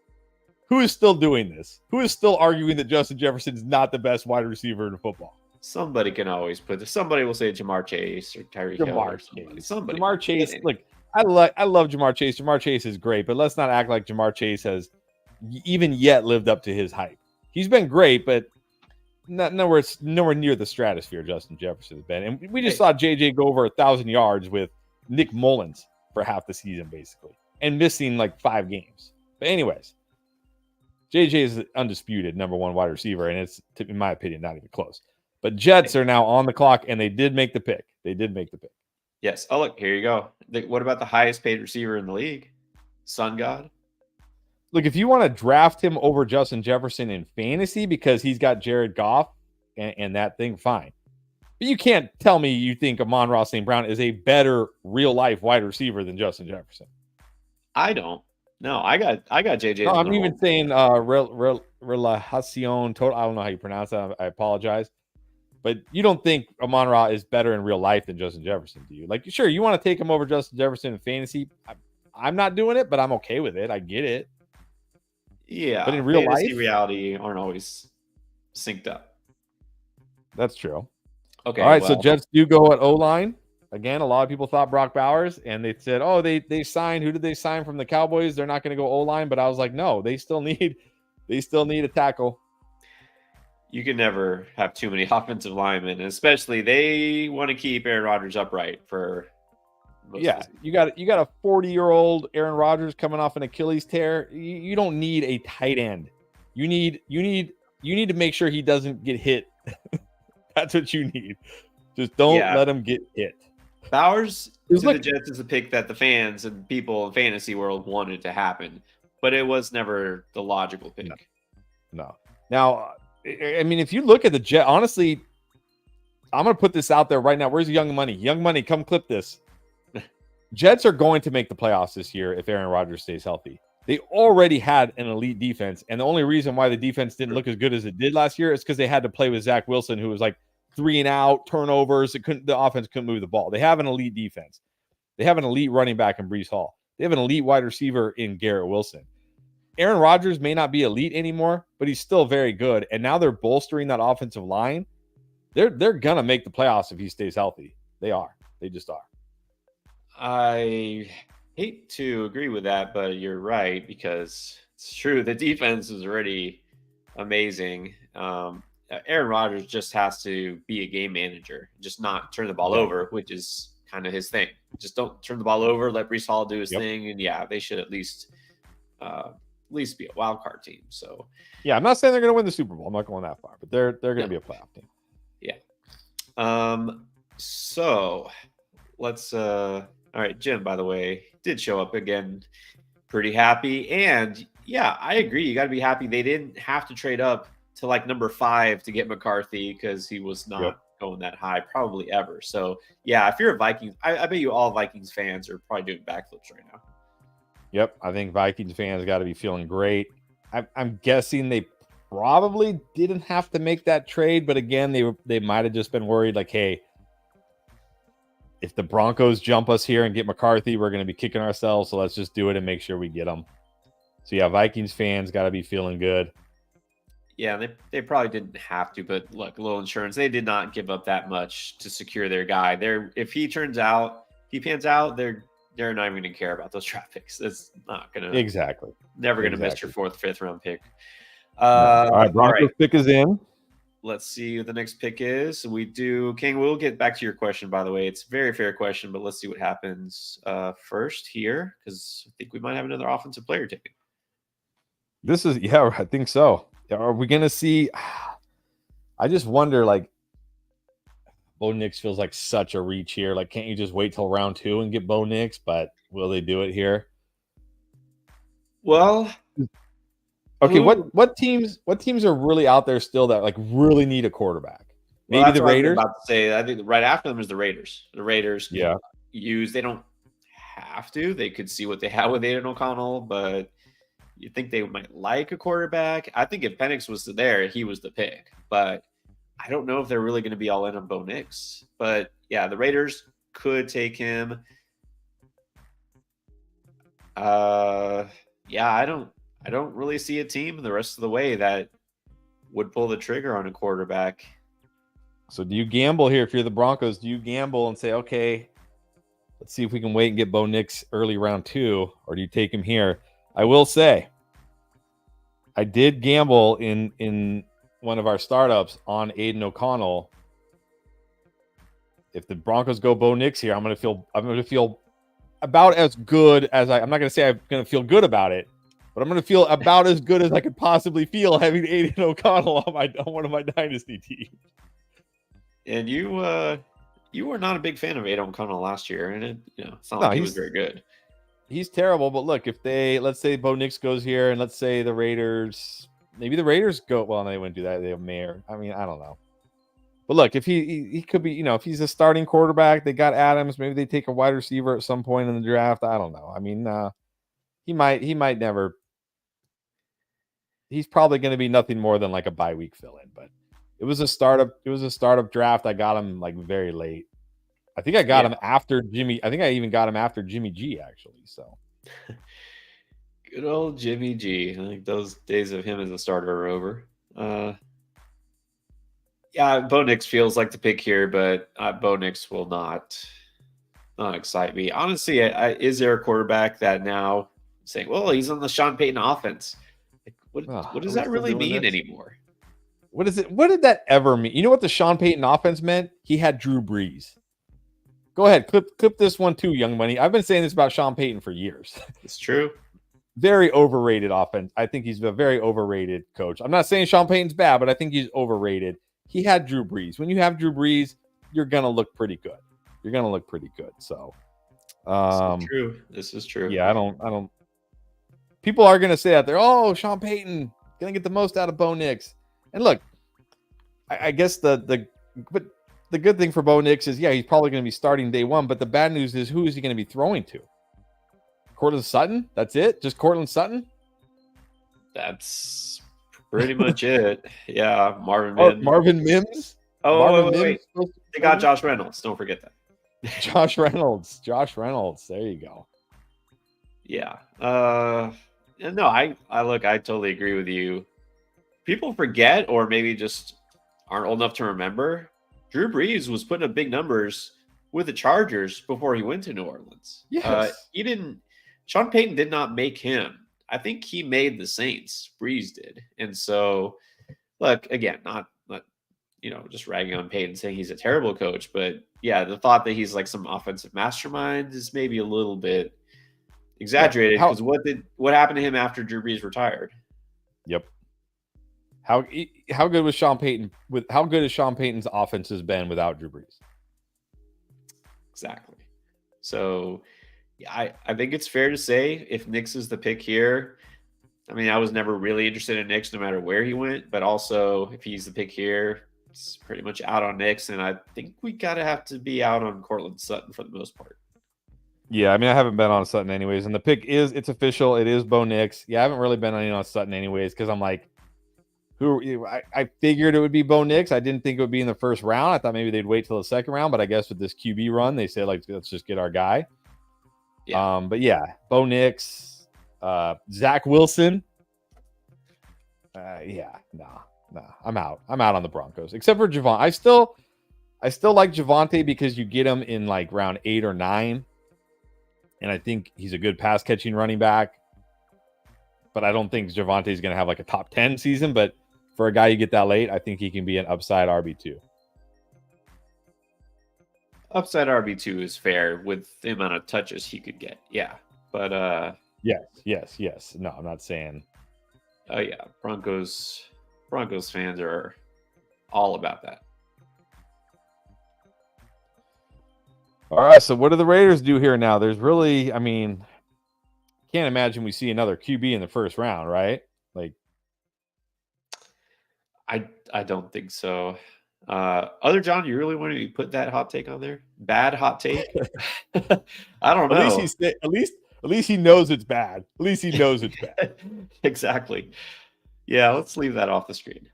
who is still doing this? Who is still arguing that Justin Jefferson is not the best wide receiver in football? Somebody can always put this. Somebody will say Jamar Chase or Tyreek Hill or somebody. Jamar Chase. Look, I love Jamar Chase. Jamar Chase is great, but let's not act like Jamar Chase has even yet lived up to his hype. He's been great, but nowhere near the stratosphere Justin Jefferson has been. And we just saw JJ go over 1,000 yards with Nick Mullins for half the season, basically, and missing like 5 games. But anyways, JJ is undisputed number 1 wide receiver, and it's, in my opinion, not even close. But Jets are now on the clock, and they did make the pick. Yes. Oh, look, here you go. What about the highest paid receiver in the league? Sun God? Look, if you want to draft him over Justin Jefferson in fantasy because he's got Jared Goff and that thing, fine. But you can't tell me you think Amon-Ra St. Brown is a better real-life wide receiver than Justin Jefferson. I don't. No, I got JJ. No, I'm even saying relacion total. I don't know how you pronounce that. I apologize. But you don't think Amon-Ra is better in real life than Justin Jefferson, do you? Like, sure, you want to take him over Justin Jefferson in fantasy. I'm not doing it, but I'm okay with it. I get it. Yeah, but in real life, reality aren't always synced up. That's true. Okay. All right, so Jets do go at O-line. Again, a lot of people thought Brock Bowers, and they said, oh, they signed. Who did they sign from the Cowboys? They're not going to go O-line. But I was like, no, they still need a tackle. You can never have too many offensive linemen, and especially they want to keep Aaron Rodgers upright for. Yeah, you got a 40-year-old Aaron Rodgers coming off an Achilles tear. You don't need a tight end. You need to make sure he doesn't get hit. That's what you need. Just don't let him get hit. Bowers to the Jets is a pick that the fans and people in fantasy world wanted to happen, but it was never the logical pick. No. Now, I mean, if you look at the Jets, honestly, I'm going to put this out there right now. Where's Young Money? Young Money, come clip this. Jets are going to make the playoffs this year if Aaron Rodgers stays healthy. They already had an elite defense, and the only reason why the defense didn't look as good as it did last year is because they had to play with Zach Wilson, who was like 3-and-out, turnovers. The offense couldn't move the ball. They have an elite defense. They have an elite running back in Breece Hall. They have an elite wide receiver in Garrett Wilson. Aaron Rodgers may not be elite anymore, but he's still very good. And now they're bolstering that offensive line. They're gonna make the playoffs if he stays healthy. They are. They just are. I hate to agree with that, but you're right, because it's true. The defense is already amazing. Aaron Rodgers just has to be a game manager, just not turn the ball over, which is kind of his thing. Just don't turn the ball over. Let Breece Hall do his thing, and they should at least be a wild card team. So yeah, I'm not saying they're going to win the Super Bowl. I'm not going that far, but they're going to be a playoff team. Yeah. So let's. All right, Jim, by the way, did show up again. Pretty happy, and Yeah, I agree. You got to be happy they didn't have to trade up to like number 5 to get McCarthy because he was Yep. not going that high probably ever. So yeah, if you're a Vikings, I bet you all Vikings fans are probably doing backflips right now. Yep. I think Vikings fans got to be feeling great. I'm guessing they probably didn't have to make that trade, but again, they might have just been worried like, hey, if the Broncos jump us here and get McCarthy, we're going to be kicking ourselves. So let's just do it and make sure we get them. So yeah, Vikings fans got to be feeling good. Yeah, they probably didn't have to, but look, a little insurance. They did not give up that much to secure their guy. If he pans out, they're not even going to care about those draft picks. It's not going to Exactly. Never going to miss your 4th, 5th round pick. No. All right, Broncos pick is in. Let's see what the next pick is. King, we'll get back to your question, by the way. It's a very fair question, but let's see what happens first here, because I think we might have another offensive player taken. I think so. Are we going to see? I just wonder, like, Bo Nix feels like such a reach here. Like, can't you just wait till round 2 and get Bo Nix? But will they do it here? Well, okay. What teams are really out there still that like really need a quarterback? Maybe the Raiders. I was about to say, I think right after them is the Raiders. The Raiders, yeah, they don't have to. They could see what they have with Aiden O'Connell, but you think they might like a quarterback. I think if Penix was there, he was the pick, but I don't know if they're really going to be all in on Bo Nix. But yeah, the Raiders could take him. Yeah, I don't really see a team the rest of the way that would pull the trigger on a quarterback. So do you gamble here? If you're the Broncos, do you gamble and say, okay, let's see if we can wait and get Bo Nix early round 2, or do you take him here? I will say, I did gamble in one of our startups on Aiden O'Connell. If the Broncos go Bo Nix here, I'm going to feel about as good as I'm not going to say I'm going to feel good about it, but I'm going to feel about as good as I could possibly feel having Aiden O'Connell on one of my dynasty teams. And you were not a big fan of Aiden O'Connell last year, and it's not like he was very good. He's terrible, but look, if let's say Bo Nix goes here, and let's say the Raiders, maybe the Raiders go. Well, they wouldn't do that. They have Maye. I mean, I don't know. But look, if he could be, if he's a starting quarterback, they got Adams. Maybe they take a wide receiver at some point in the draft. I don't know. I mean, he might never. He's probably going to be nothing more than like a bye week fill-in. But it was a startup draft. I got him like very late. I think I got him after Jimmy. I think I even got him after Jimmy G, actually. So good old Jimmy G. I think those days of him as a starter are over. Yeah, Bo Nix feels like the pick here, but Bo Nix will not excite me. Honestly, is there a quarterback that now saying, well, he's on the Sean Payton offense? Like, what does that really mean anymore? What is it? What did that ever mean? You know what the Sean Payton offense meant? He had Drew Brees. Go ahead, clip this one too, young money. I've been saying this about Sean Payton for years. It's true. Very overrated offense. I think he's a very overrated coach. I'm not saying Sean Payton's bad, but I think he's overrated. He had Drew Brees. When you have Drew Brees, you're gonna look pretty good. So, This is true. Yeah, I don't. People are gonna say out there, "Oh, Sean Payton gonna get the most out of Bo Nix." And look, I guess but the good thing for Bo Nix is, he's probably going to be starting day 1. But the bad news is, who is he going to be throwing to? Cortland Sutton? That's it? Just Cortland Sutton? That's pretty much it. Yeah, Marvin Mims. Marvin Mims? Wait. They got Josh Reynolds. Don't forget that. Josh Reynolds. There you go. Yeah. No, I totally agree with you. People forget, or maybe just aren't old enough to remember, Drew Brees was putting up big numbers with the Chargers before he went to New Orleans. Yes. Sean Payton did not make him. I think he made the Saints. Brees did. And so, look, again, not just ragging on Payton saying he's a terrible coach, but yeah, the thought that he's like some offensive mastermind is maybe a little bit exaggerated, because what happened to him after Drew Brees retired? Yep. How good was Sean Payton? How good has Sean Payton's offense been without Drew Brees? Exactly. So, I think it's fair to say if Nix is the pick here, I mean, I was never really interested in Nix no matter where he went, but also if he's the pick here, it's pretty much out on Nix, and I think we gotta have to be out on Cortland Sutton for the most part. Yeah, I mean, I haven't been on Sutton anyways, and the pick it's official. It is Bo Nix. Yeah, I haven't really been on Sutton anyways because I'm like, I figured it would be Bo Nix. I didn't think it would be in the first round. I thought maybe they'd wait till the second round, but I guess with this QB run, they said like let's just get our guy. Yeah. But yeah, Bo Nix, Zach Wilson. No, I'm out. I'm out on the Broncos, except for Javon. I still like Javonte because you get him in like round 8 or 9. And I think he's a good pass catching running back. But I don't think Javonte is going to have like a top 10 season. But for a guy you get that late, I think he can be an upside RB2. Upside RB2 is fair with the amount of touches he could get. Yeah. But yes. No, I'm not saying. Oh yeah, Broncos fans are all about that. All right, so what do the Raiders do here now? There's really, I mean, can't imagine we see another QB in the first round, right? Like, I don't think so. Other John, you really want to put that hot take on there? Bad hot take? I don't know. At least he knows it's bad. At least he knows it's bad. Exactly. Yeah, let's leave that off the screen.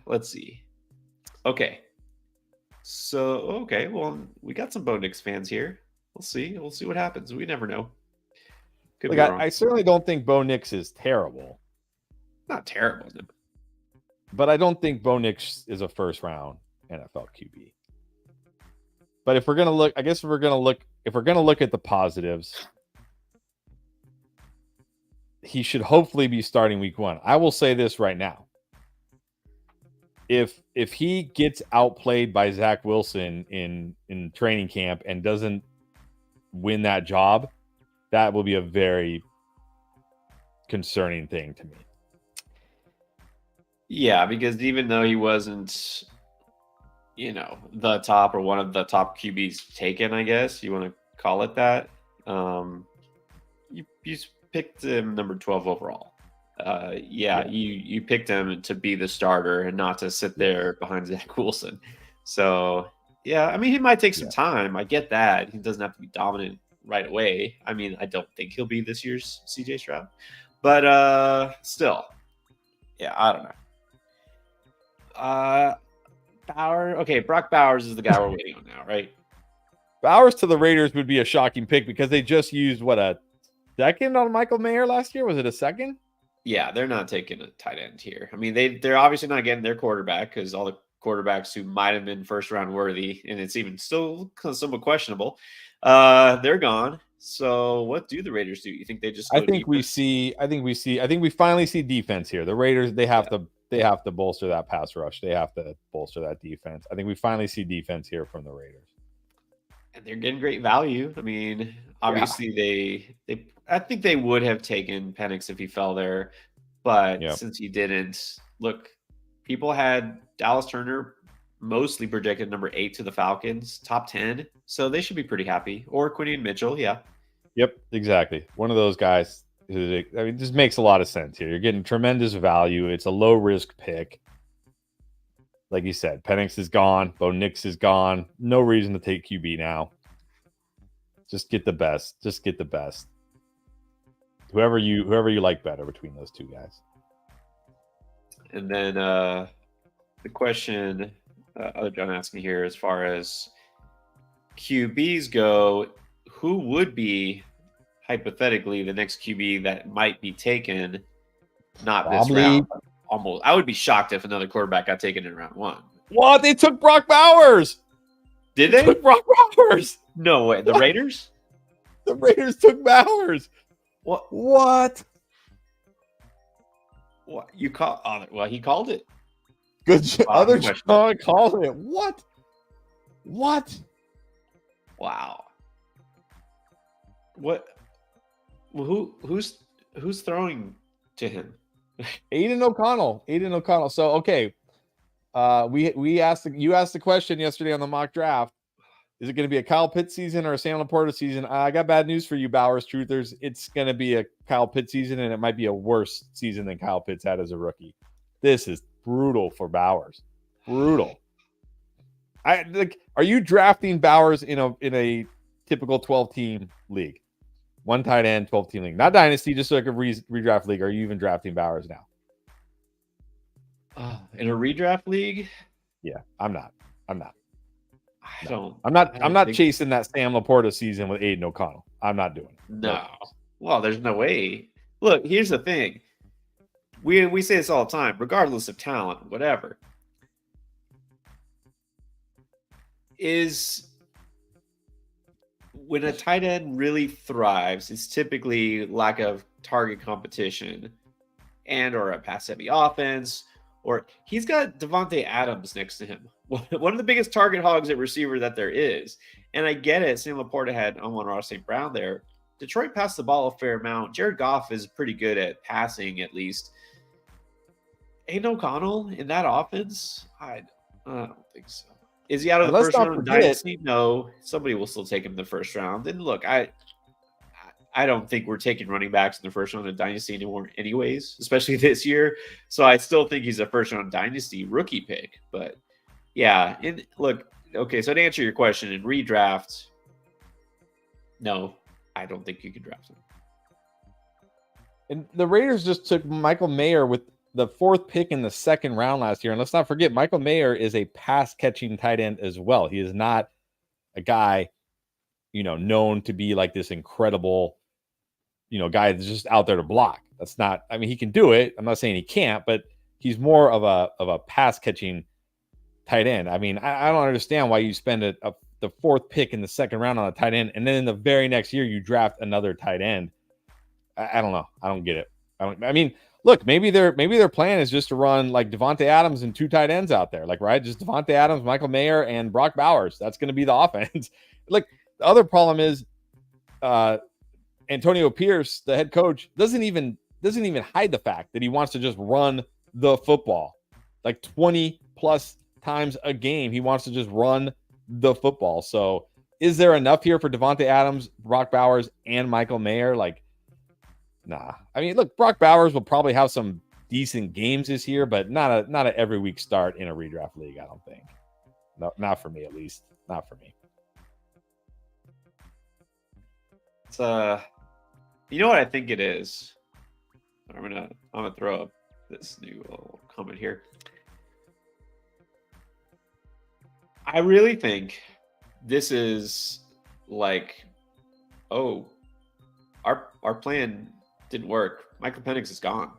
Let's see. Okay. So, well, we got some Bo Nix fans here. We'll see what happens. We never know. Could be wrong. I certainly don't think Bo Nix is terrible. Not terrible, but I don't think Bo Nix is a first round NFL QB. But if we're gonna look at the positives, he should hopefully be starting week 1. I will say this right now. If he gets outplayed by Zach Wilson in training camp and doesn't win that job, that will be a very concerning thing to me. Yeah, because even though he wasn't, the top or one of the top QBs taken, I guess you want to call it that, you picked him number 12 overall. You picked him to be the starter and not to sit there behind Zach Wilson. So, yeah, I mean, he might take some time. I get that. He doesn't have to be dominant right away. I mean, I don't think he'll be this year's CJ Stroud. But still, yeah, I don't know. Brock Bowers is the guy we're waiting on now, right? Bowers to the Raiders would be a shocking pick because they just used, a second on Michael Mayer last year? Was it a second? Yeah, they're not taking a tight end here. I mean, they're obviously not getting their quarterback because all the quarterbacks who might have been first round worthy, and it's even still somewhat questionable, they're gone. So what do the Raiders do? You think they just? I think we finally see defense here. The Raiders they have to bolster that pass rush. They have to bolster that defense. I think we finally see defense here from the Raiders. And they're getting great value. I mean, obviously I think they would have taken Penix if he fell there, but since he didn't, look, people had Dallas Turner mostly projected number 8 to the Falcons, top 10, so they should be pretty happy. Or Quinion Mitchell, yeah. Yep, exactly. One of those guys. This makes a lot of sense here. You're getting tremendous value. It's a low risk pick. Like you said, Penix is gone. Bo Nix is gone. No reason to take QB now. Just get the best. Whoever you like better between those two guys. And then the question other John asking here, as far as QBs go, who would be hypothetically the next QB that might be taken? Not this round. Almost. I would be shocked if another quarterback got taken in round 1. What? They took Brock Bowers. Did they? Took Brock Bowers. No way. The Raiders? The Raiders took Bowers. What? You call? Well, he called it. Good. Other John called it. What? Wow. What? Well, who's throwing to him? Aiden O'Connell. So okay, you asked the question yesterday on the mock draft. Is it going to be a Kyle Pitts season or a Sam Laporta season? I got bad news for you, Bowers truthers. It's going to be a Kyle Pitts season, and it might be a worse season than Kyle Pitts had as a rookie. This is brutal for Bowers. Brutal. Are you drafting Bowers in a typical 12-team league? One tight end, 12-team league. Not dynasty, just like a redraft league. Are you even drafting Bowers now? In a redraft league? Yeah, I'm not. I'm not chasing that Sam Laporta season with Aiden O'Connell. I'm not doing it. No. Well, there's no way. Look, here's the thing. We say this all the time, regardless of talent, whatever. Is when a tight end really thrives, it's typically lack of target competition and or a pass-heavy offense. Or he's got Devontae Adams next to him, one of the biggest target hogs at receiver that there is. And I get it. Sam Laporta had Amon-Ra St. Brown there. Detroit passed the ball a fair amount. Jared Goff is pretty good at passing, at least. Aiden O'Connell in that offense? I don't think so. Is he out of the first round of Dynasty? No. Somebody will still take him in the first round. And look, I don't think we're taking running backs in the first round of Dynasty anymore anyways, especially this year. So I still think he's a first round Dynasty rookie pick. But yeah, okay, so to answer your question, in redraft, no, I don't think you can draft him. And the Raiders just took Michael Mayer with the 4th pick in the 2nd round last year. And let's not forget, Michael Mayer is a pass-catching tight end as well. He is not a guy, known to be like this incredible, guy that's just out there to block. That's not, I mean, he can do it. I'm not saying he can't, but he's more of a pass-catching tight end. I mean, I don't understand why you spend the 4th pick in the 2nd round on a tight end, and then in the very next year you draft another tight end. I don't know. I don't get it. Look, maybe their plan is just to run like Devontae Adams and 2 tight ends out there, right? Just Devontae Adams, Michael Mayer, and Brock Bowers. That's going to be the offense. The other problem is Antonio Pierce, the head coach, doesn't even hide the fact that he wants to just run the football 20 plus times a game. He wants to just run the football. So is there enough here for Devontae Adams, Brock Bowers, and Michael Mayer? Nah. I mean, look, Brock Bowers will probably have some decent games this year, but not a every week start in a redraft league, I don't think. No, not for me, at least. Not for me. It's you know what I think it is? I'm gonna throw up this new little comment here. I really think this is our plan didn't work. Michael Penix is gone.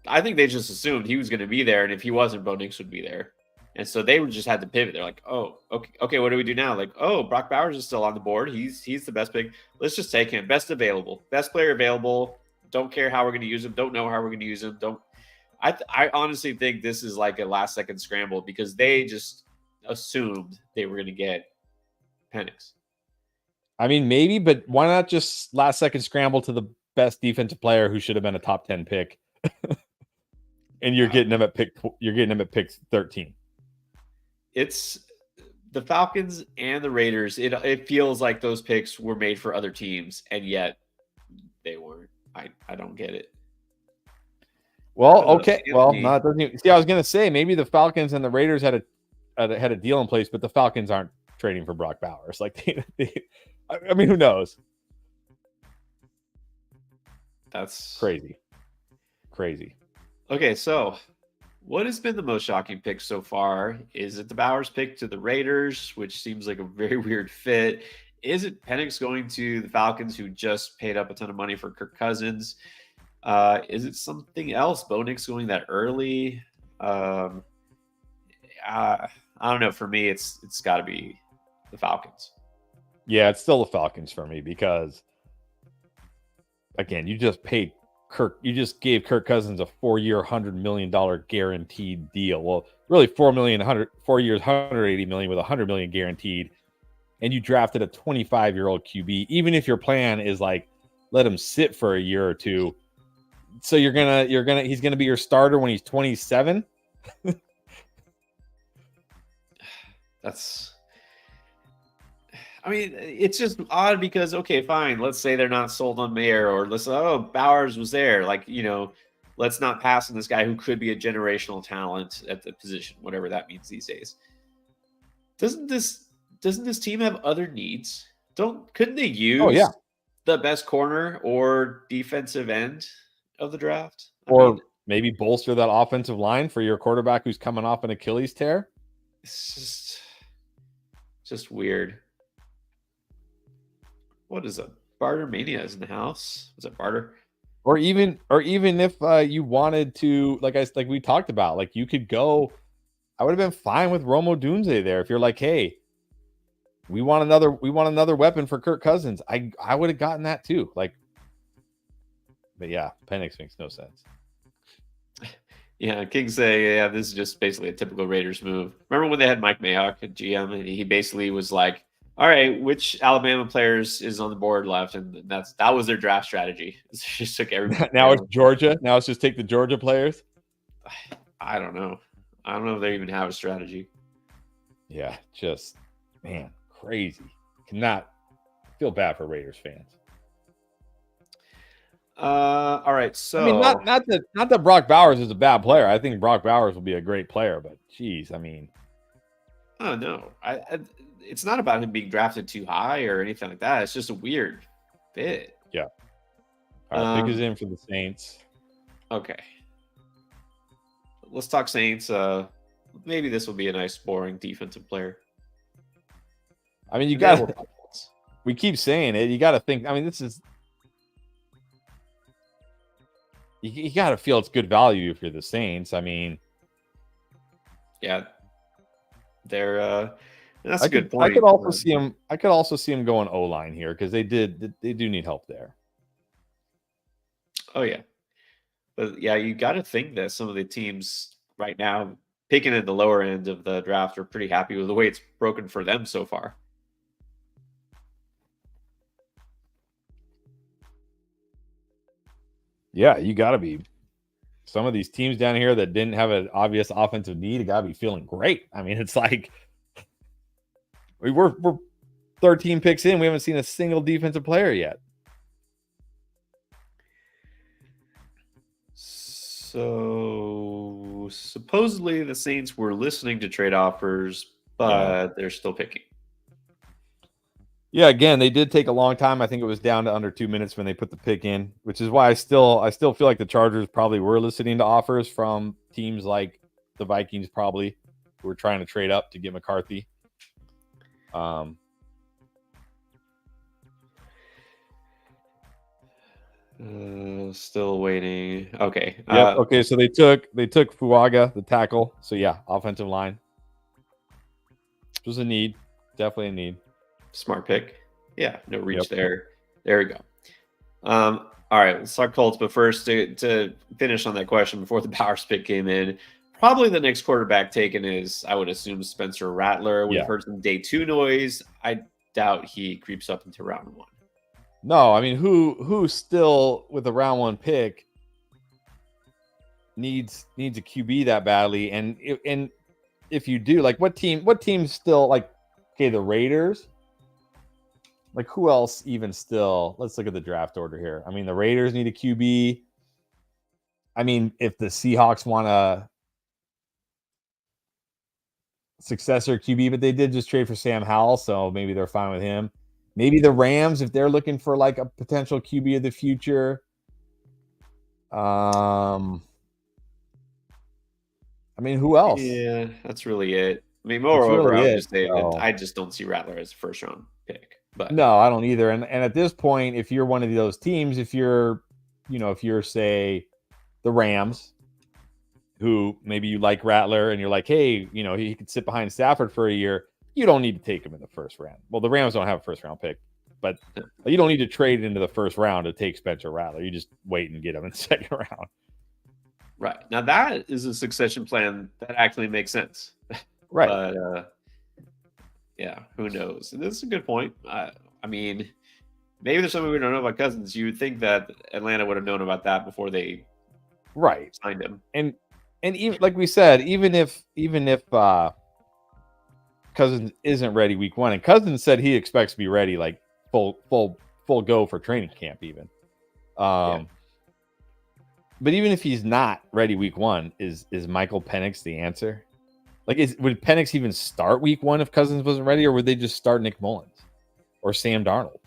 I think they just assumed he was going to be there, and if he wasn't, Bo Nix would be there. And so they just had to pivot. They're like, oh, okay, what do we do now? Brock Bowers is still on the board. He's the best pick. Let's just take him. Best player available. Don't care how we're going to use him. Don't know how we're going to use him. I honestly think this is like a last-second scramble because they just assumed they were going to get Penix. I mean, maybe, but why not just last-second scramble to the best defensive player who should have been a top 10 pick, and you're getting him at pick 13. It's the Falcons and the Raiders. It feels like those picks were made for other teams, and yet they weren't. I don't get it. Well, okay. Well, no, it doesn't even, see, I was going to say maybe the Falcons and the Raiders had a deal in place, but the Falcons aren't trading for Brock Bowers. I mean, who knows? That's crazy. Okay, so what has been the most shocking pick so far? Is it the Bowers pick to the Raiders, which seems like a very weird fit? Is it Penix going to the Falcons, who just paid up a ton of money for Kirk Cousins? Is it something else? Bo Nix going that early? I don't know. For me, it's got to be the Falcons. Yeah, it's still the Falcons for me because, again, you just paid Kirk. You just gave Kirk Cousins a 4-year, $100 million guaranteed deal. Well, really 4 years, $180 million with $100 million guaranteed. And you drafted a 25-year-old QB, even if your plan is let him sit for a year or two. So he's gonna be your starter when he's 27. I mean, it's just odd because, okay, fine. Let's say they're not sold on Maye, or Bowers was there. Like, let's not pass on this guy who could be a generational talent at the position, whatever that means these days. Doesn't this team have other needs? Couldn't they use the best corner or defensive end of the draft? Maybe bolster that offensive line for your quarterback who's coming off an Achilles tear? It's just weird. What is it? Barter Mania is in the house. Was it Barter? Or even if you wanted to, like we talked about, like you could go. I would have been fine with Rome Odunze there. If you're like, hey, we want another weapon for Kirk Cousins. I would have gotten that too. Like, but yeah, Penix makes no sense. Yeah, King say, yeah, this is just basically a typical Raiders move. Remember when they had Mike Mayock at GM, and he basically was like, all right, which Alabama players is on the board left? And that was their draft strategy. It just took everybody. Now it's Georgia. Now it's just take the Georgia players. I don't know. I don't know if they even have a strategy. Yeah, just, man, crazy. Cannot feel bad for Raiders fans. All right, so I mean, not that Brock Bowers is a bad player. I think Brock Bowers will be a great player, but geez, I mean, oh no, it's not about him being drafted too high or anything like that. It's just a weird fit. Yeah. All right, pick is in for the Saints. Okay. Let's talk Saints. Maybe this will be a nice, boring defensive player. I mean, we keep saying it. You got to think. I mean, this is. You got to feel it's good value if you're the Saints. I mean, yeah, they're. That's a good point. I could also see him. I could also see him going O-line here because they do need help there. Oh yeah, but yeah, you got to think that some of the teams right now picking at the lower end of the draft are pretty happy with the way it's broken for them so far. Yeah, you got to be. Some of these teams down here that didn't have an obvious offensive need, got to be feeling great. I mean, it's like we're 13 picks in. We haven't seen a single defensive player yet. So supposedly the Saints were listening to trade offers, but they're still picking. Yeah, again, they did take a long time. I think it was down to under 2 minutes when they put the pick in, which is why I still feel like the Chargers probably were listening to offers from teams like the Vikings, probably, who were trying to trade up to get McCarthy. Still waiting. Okay. Okay. So they took Fuaga, the tackle. So yeah, offensive line. This was a need. Definitely a need. Smart pick. Yeah, no reach there. There we go. All right, let's talk Colts. But first, to finish on that question before the Bowers pick came in, probably the next quarterback taken is, I would assume, Spencer Rattler. We've heard some day 2 noise. I doubt he creeps up into round 1. No, I mean, who still with a round 1 pick needs a QB that badly? And if you do, like, what team still, like, okay, the Raiders. Like, who else even still? Let's look at the draft order here. I mean, the Raiders need a QB. I mean, if the Seahawks want a successor QB, but they did just trade for Sam Howell, so maybe they're fine with him. Maybe the Rams, if they're looking for like a potential QB of the future. I mean, who else? Yeah, that's really it. I mean, moreover, I would just say that I just don't see Rattler as a first-round pick. But no, I don't either. And at this point, if you're one of those teams, if you're say the Rams, who maybe you like Rattler and you're like, hey, he could sit behind Stafford for a year, you don't need to take him in the first round. Well, the Rams don't have a first-round pick, but you don't need to trade into the first round to take Spencer Rattler. You just wait and get him in the second round. Right. Now, that is a succession plan that actually makes sense. Right. But, yeah, who knows? And this is a good point. I mean, maybe there's something we don't know about Cousins. You would think that Atlanta would have known about that before they signed him. And even like we said, even if Cousins isn't ready week 1, and Cousins said he expects to be ready like full go for training camp even. But even if he's not ready week 1, is Michael Penix the answer? Like, would Penix even start week 1 if Cousins wasn't ready, or would they just start Nick Mullins or Sam Darnold?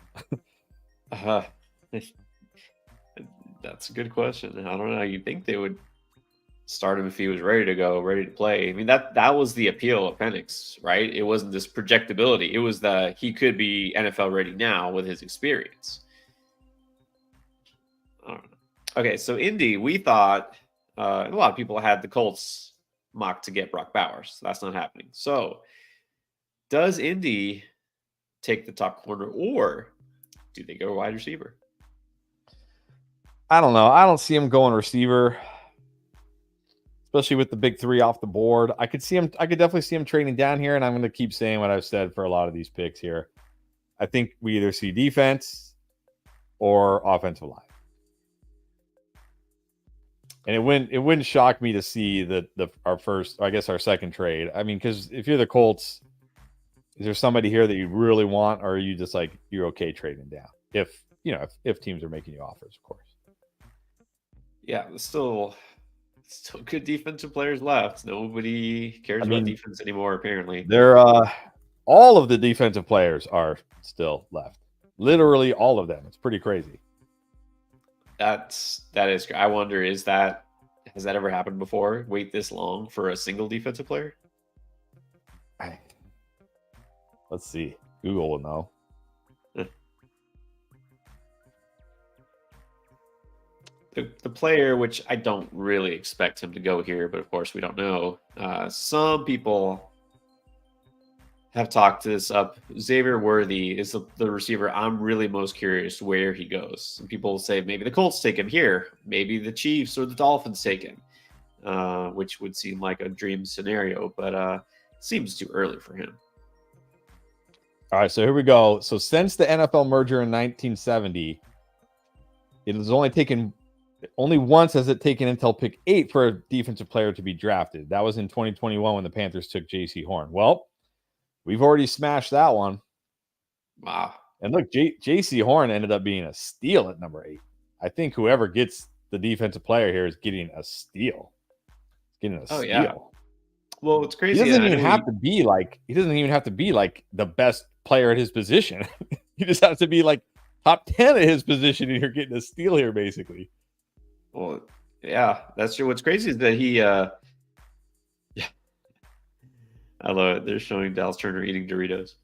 That's a good question. I don't know. You'd think they would start him if he was ready to go, ready to play. I mean, that was the appeal of Penix, right? It wasn't this projectability. It was that he could be NFL ready now with his experience. I don't know. Okay, so Indy, we thought a lot of people had the Colts mocked to get Brock Bowers. So that's not happening. So does Indy take the top corner, or do they go wide receiver? I don't know. I don't see him going receiver, especially with the big 3 off the board. I could definitely see him trading down here, and I'm going to keep saying what I've said for a lot of these picks here. I think we either see defense or offensive line. And it wouldn't shock me to see our second trade. I mean, because if you're the Colts, is there somebody here that you really want, or are you just like you're okay trading down? If teams are making you offers, of course. Yeah, still good defensive players left. Nobody cares about defense anymore, apparently. They're all of the defensive players are still left. Literally all of them. It's pretty crazy. That is. I wonder, has that ever happened before? Wait this long for a single defensive player? Let's see. Google will know. The player, which I don't really expect him to go here, but of course we don't know. Some people have talked this up. Xavier Worthy is the receiver I'm really most curious where he goes. Some people say maybe the Colts take him here, maybe the Chiefs or the Dolphins take him, which would seem like a dream scenario, but seems too early for him. All right, so here we go. So since the NFL merger in 1970, it has only once has it taken until pick 8 for a defensive player to be drafted. That was in 2021 when the Panthers took J.C. Horn. Well, we've already smashed that one. Wow. And look, J.C. Horn ended up being a steal at number 8. I think whoever gets the defensive player here is getting a steal. Steal. Yeah. Well, it's crazy. He doesn't even have to be like the best player at his position. He just has to be like top 10 at his position, and you're getting a steal here, basically. Well, yeah, that's true. What's crazy is that he I love it. They're showing Dallas Turner eating Doritos.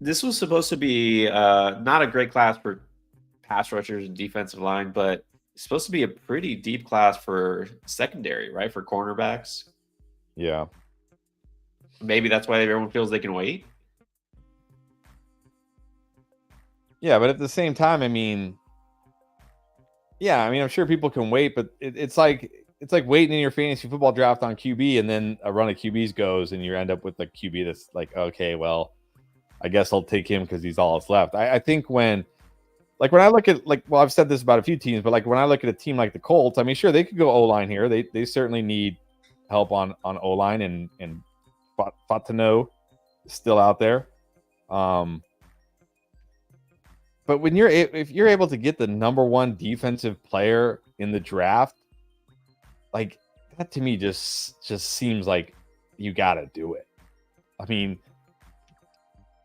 This was supposed to be not a great class for pass rushers and defensive line, but it's supposed to be a pretty deep class for secondary, right? For cornerbacks. Yeah. Maybe that's why everyone feels they can wait. Yeah, but at the same time, I'm sure people can wait, but it's like waiting in your fantasy football draft on QB, and then a run of QBs goes, and you end up with a QB that's like, okay, well, I guess I'll take him because he's all that's left. I think when I look at I've said this about a few teams, but when I look at a team like the Colts, I mean, sure, they could go O-line here. They certainly need help on O-line, and Fatano is still out there. But if you're able to get the number 1 defensive player in the draft, like that to me just seems like you got to do it. I mean,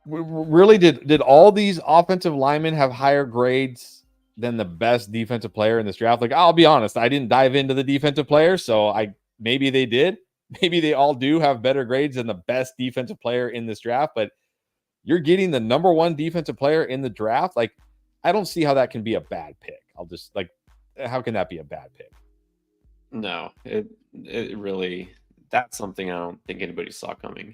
really, did all these offensive linemen have higher grades than the best defensive player in this draft? Like, I'll be honest, I didn't dive into the defensive players, so maybe they did. Maybe they all do have better grades than the best defensive player in this draft, but you're getting the number 1 defensive player in the draft. Like, I don't see how that can be a bad pick. How can that be a bad pick? No, it really, that's something I don't think anybody saw coming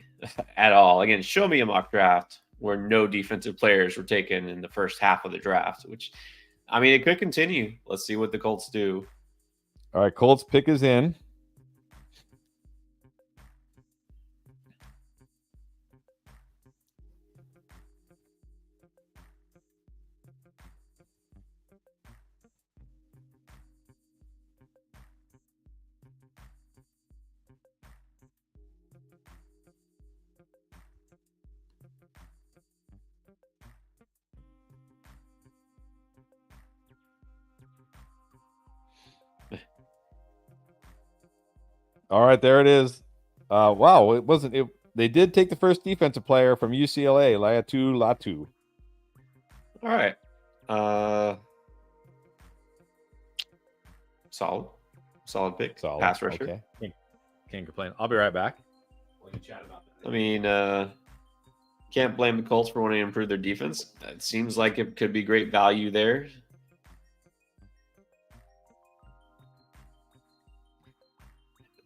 at all. Again, show me a mock draft where no defensive players were taken in the first half of the draft, which, I mean, it could continue. Let's see what the Colts do. All right, Colts pick is in. All right, there it is. Wow, it wasn't it. They did take the first defensive player from UCLA, Laiatu Latu. All right. Solid pick. Solid. Pass rusher. Okay. Can't complain. I'll be right back. I mean, can't blame the Colts for wanting to improve their defense. It seems like it could be great value there.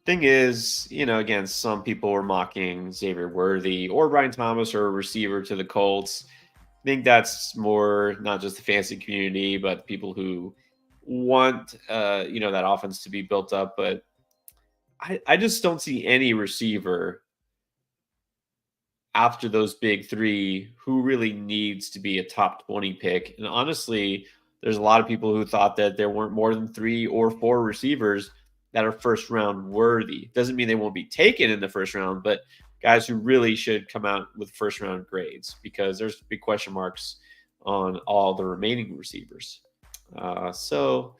Thing is, again, some people were mocking Xavier Worthy or Brian Thomas or a receiver to the Colts. I think that's more not just the fantasy community, but people who want, that offense to be built up. But I just don't see any receiver after those big three who really needs to be a top 20 pick. And honestly, there's a lot of people who thought that there weren't more than 3 or 4 receivers that are first round worthy. Doesn't mean they won't be taken in the first round, but guys who really should come out with first round grades, because there's big question marks on all the remaining receivers. So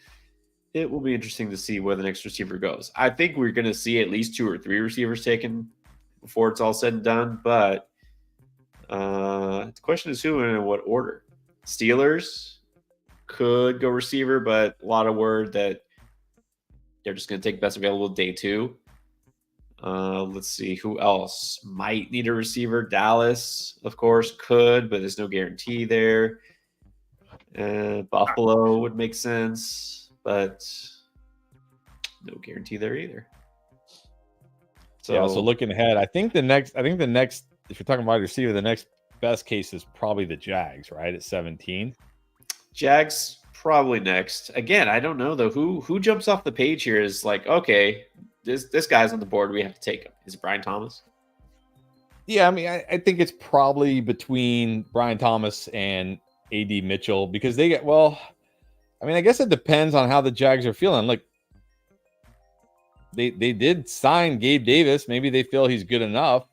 it will be interesting to see where the next receiver goes. I think we're going to see at least 2 or 3 receivers taken before it's all said and done, but the question is who and in what order. Steelers could go receiver, but a lot of word that they're just going to take best available day 2. Let's see who else might need a receiver. Dallas, of course, could, but there's no guarantee there. Buffalo would make sense, but no guarantee there either. So looking ahead, I think the next, if you're talking wide receiver, the next best case is probably the Jags, right? At 17. Jags probably next. Again, I don't know though. Who jumps off the page here is like, okay, this guy's on the board. We have to take him. Is it Brian Thomas? Yeah, I mean, I think it's probably between Brian Thomas and AD Mitchell, because they get, well, I mean, I guess it depends on how the Jags are feeling. Like, they did sign Gabe Davis. Maybe they feel he's good enough.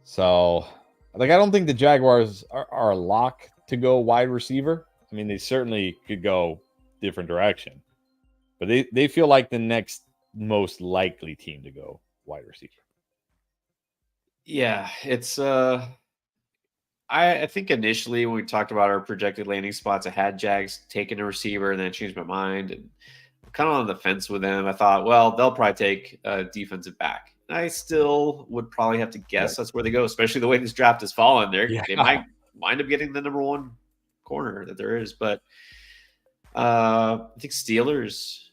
So, like, I don't think the Jaguars are a lock to go wide receiver. I mean, they certainly could go different direction, but they feel like the next most likely team to go wide receiver. Yeah, it's I think initially when we talked about our projected landing spots, I had Jags taking a receiver, and then I changed my mind and I'm kind of on the fence with them. I thought, well, they'll probably take a defensive back. I still would probably have to guess that's where they go, especially the way this draft has fallen. They might wind up getting the number 1 corner that there is, but I think Steelers.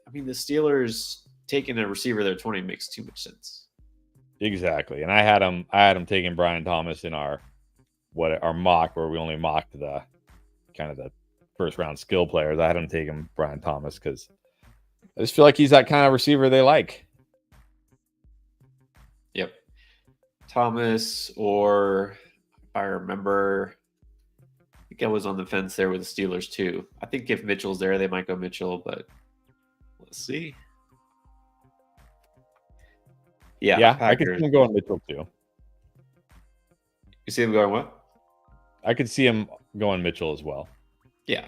I mean, the Steelers taking a receiver there 20 makes too much sense. Exactly, and I had him taking Brian Thomas in our mock, where we only mocked the kind of the first round skill players. I had him taking Brian Thomas because I just feel like he's that kind of receiver they like. Yep. Thomas, or if I remember, I think I was on the fence there with the Steelers too. I think if Mitchell's there, they might go Mitchell, but let's see. Yeah, I could see him going Mitchell too. You see him going what? I could see him going Mitchell as well. Yeah.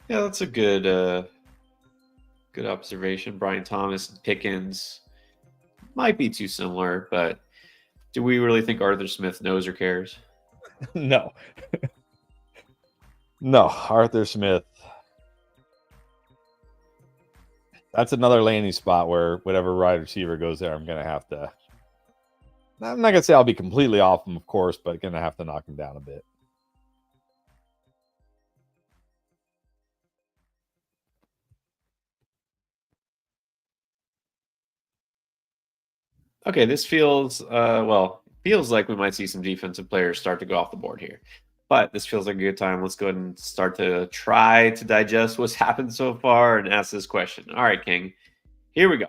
Yeah, that's a good observation. Brian Thomas and Pickens might be too similar, but do we really think Arthur Smith knows or cares? No. No, Arthur Smith. That's another landing spot where whatever wide receiver goes there, I'm going to have to. I'm not going to say I'll be completely off him, of course, but going to have to knock him down a bit. Okay, this feels feels like we might see some defensive players start to go off the board here. But this feels like a good time. Let's go ahead and start to try to digest what's happened so far and ask this question. All right, King, here we go.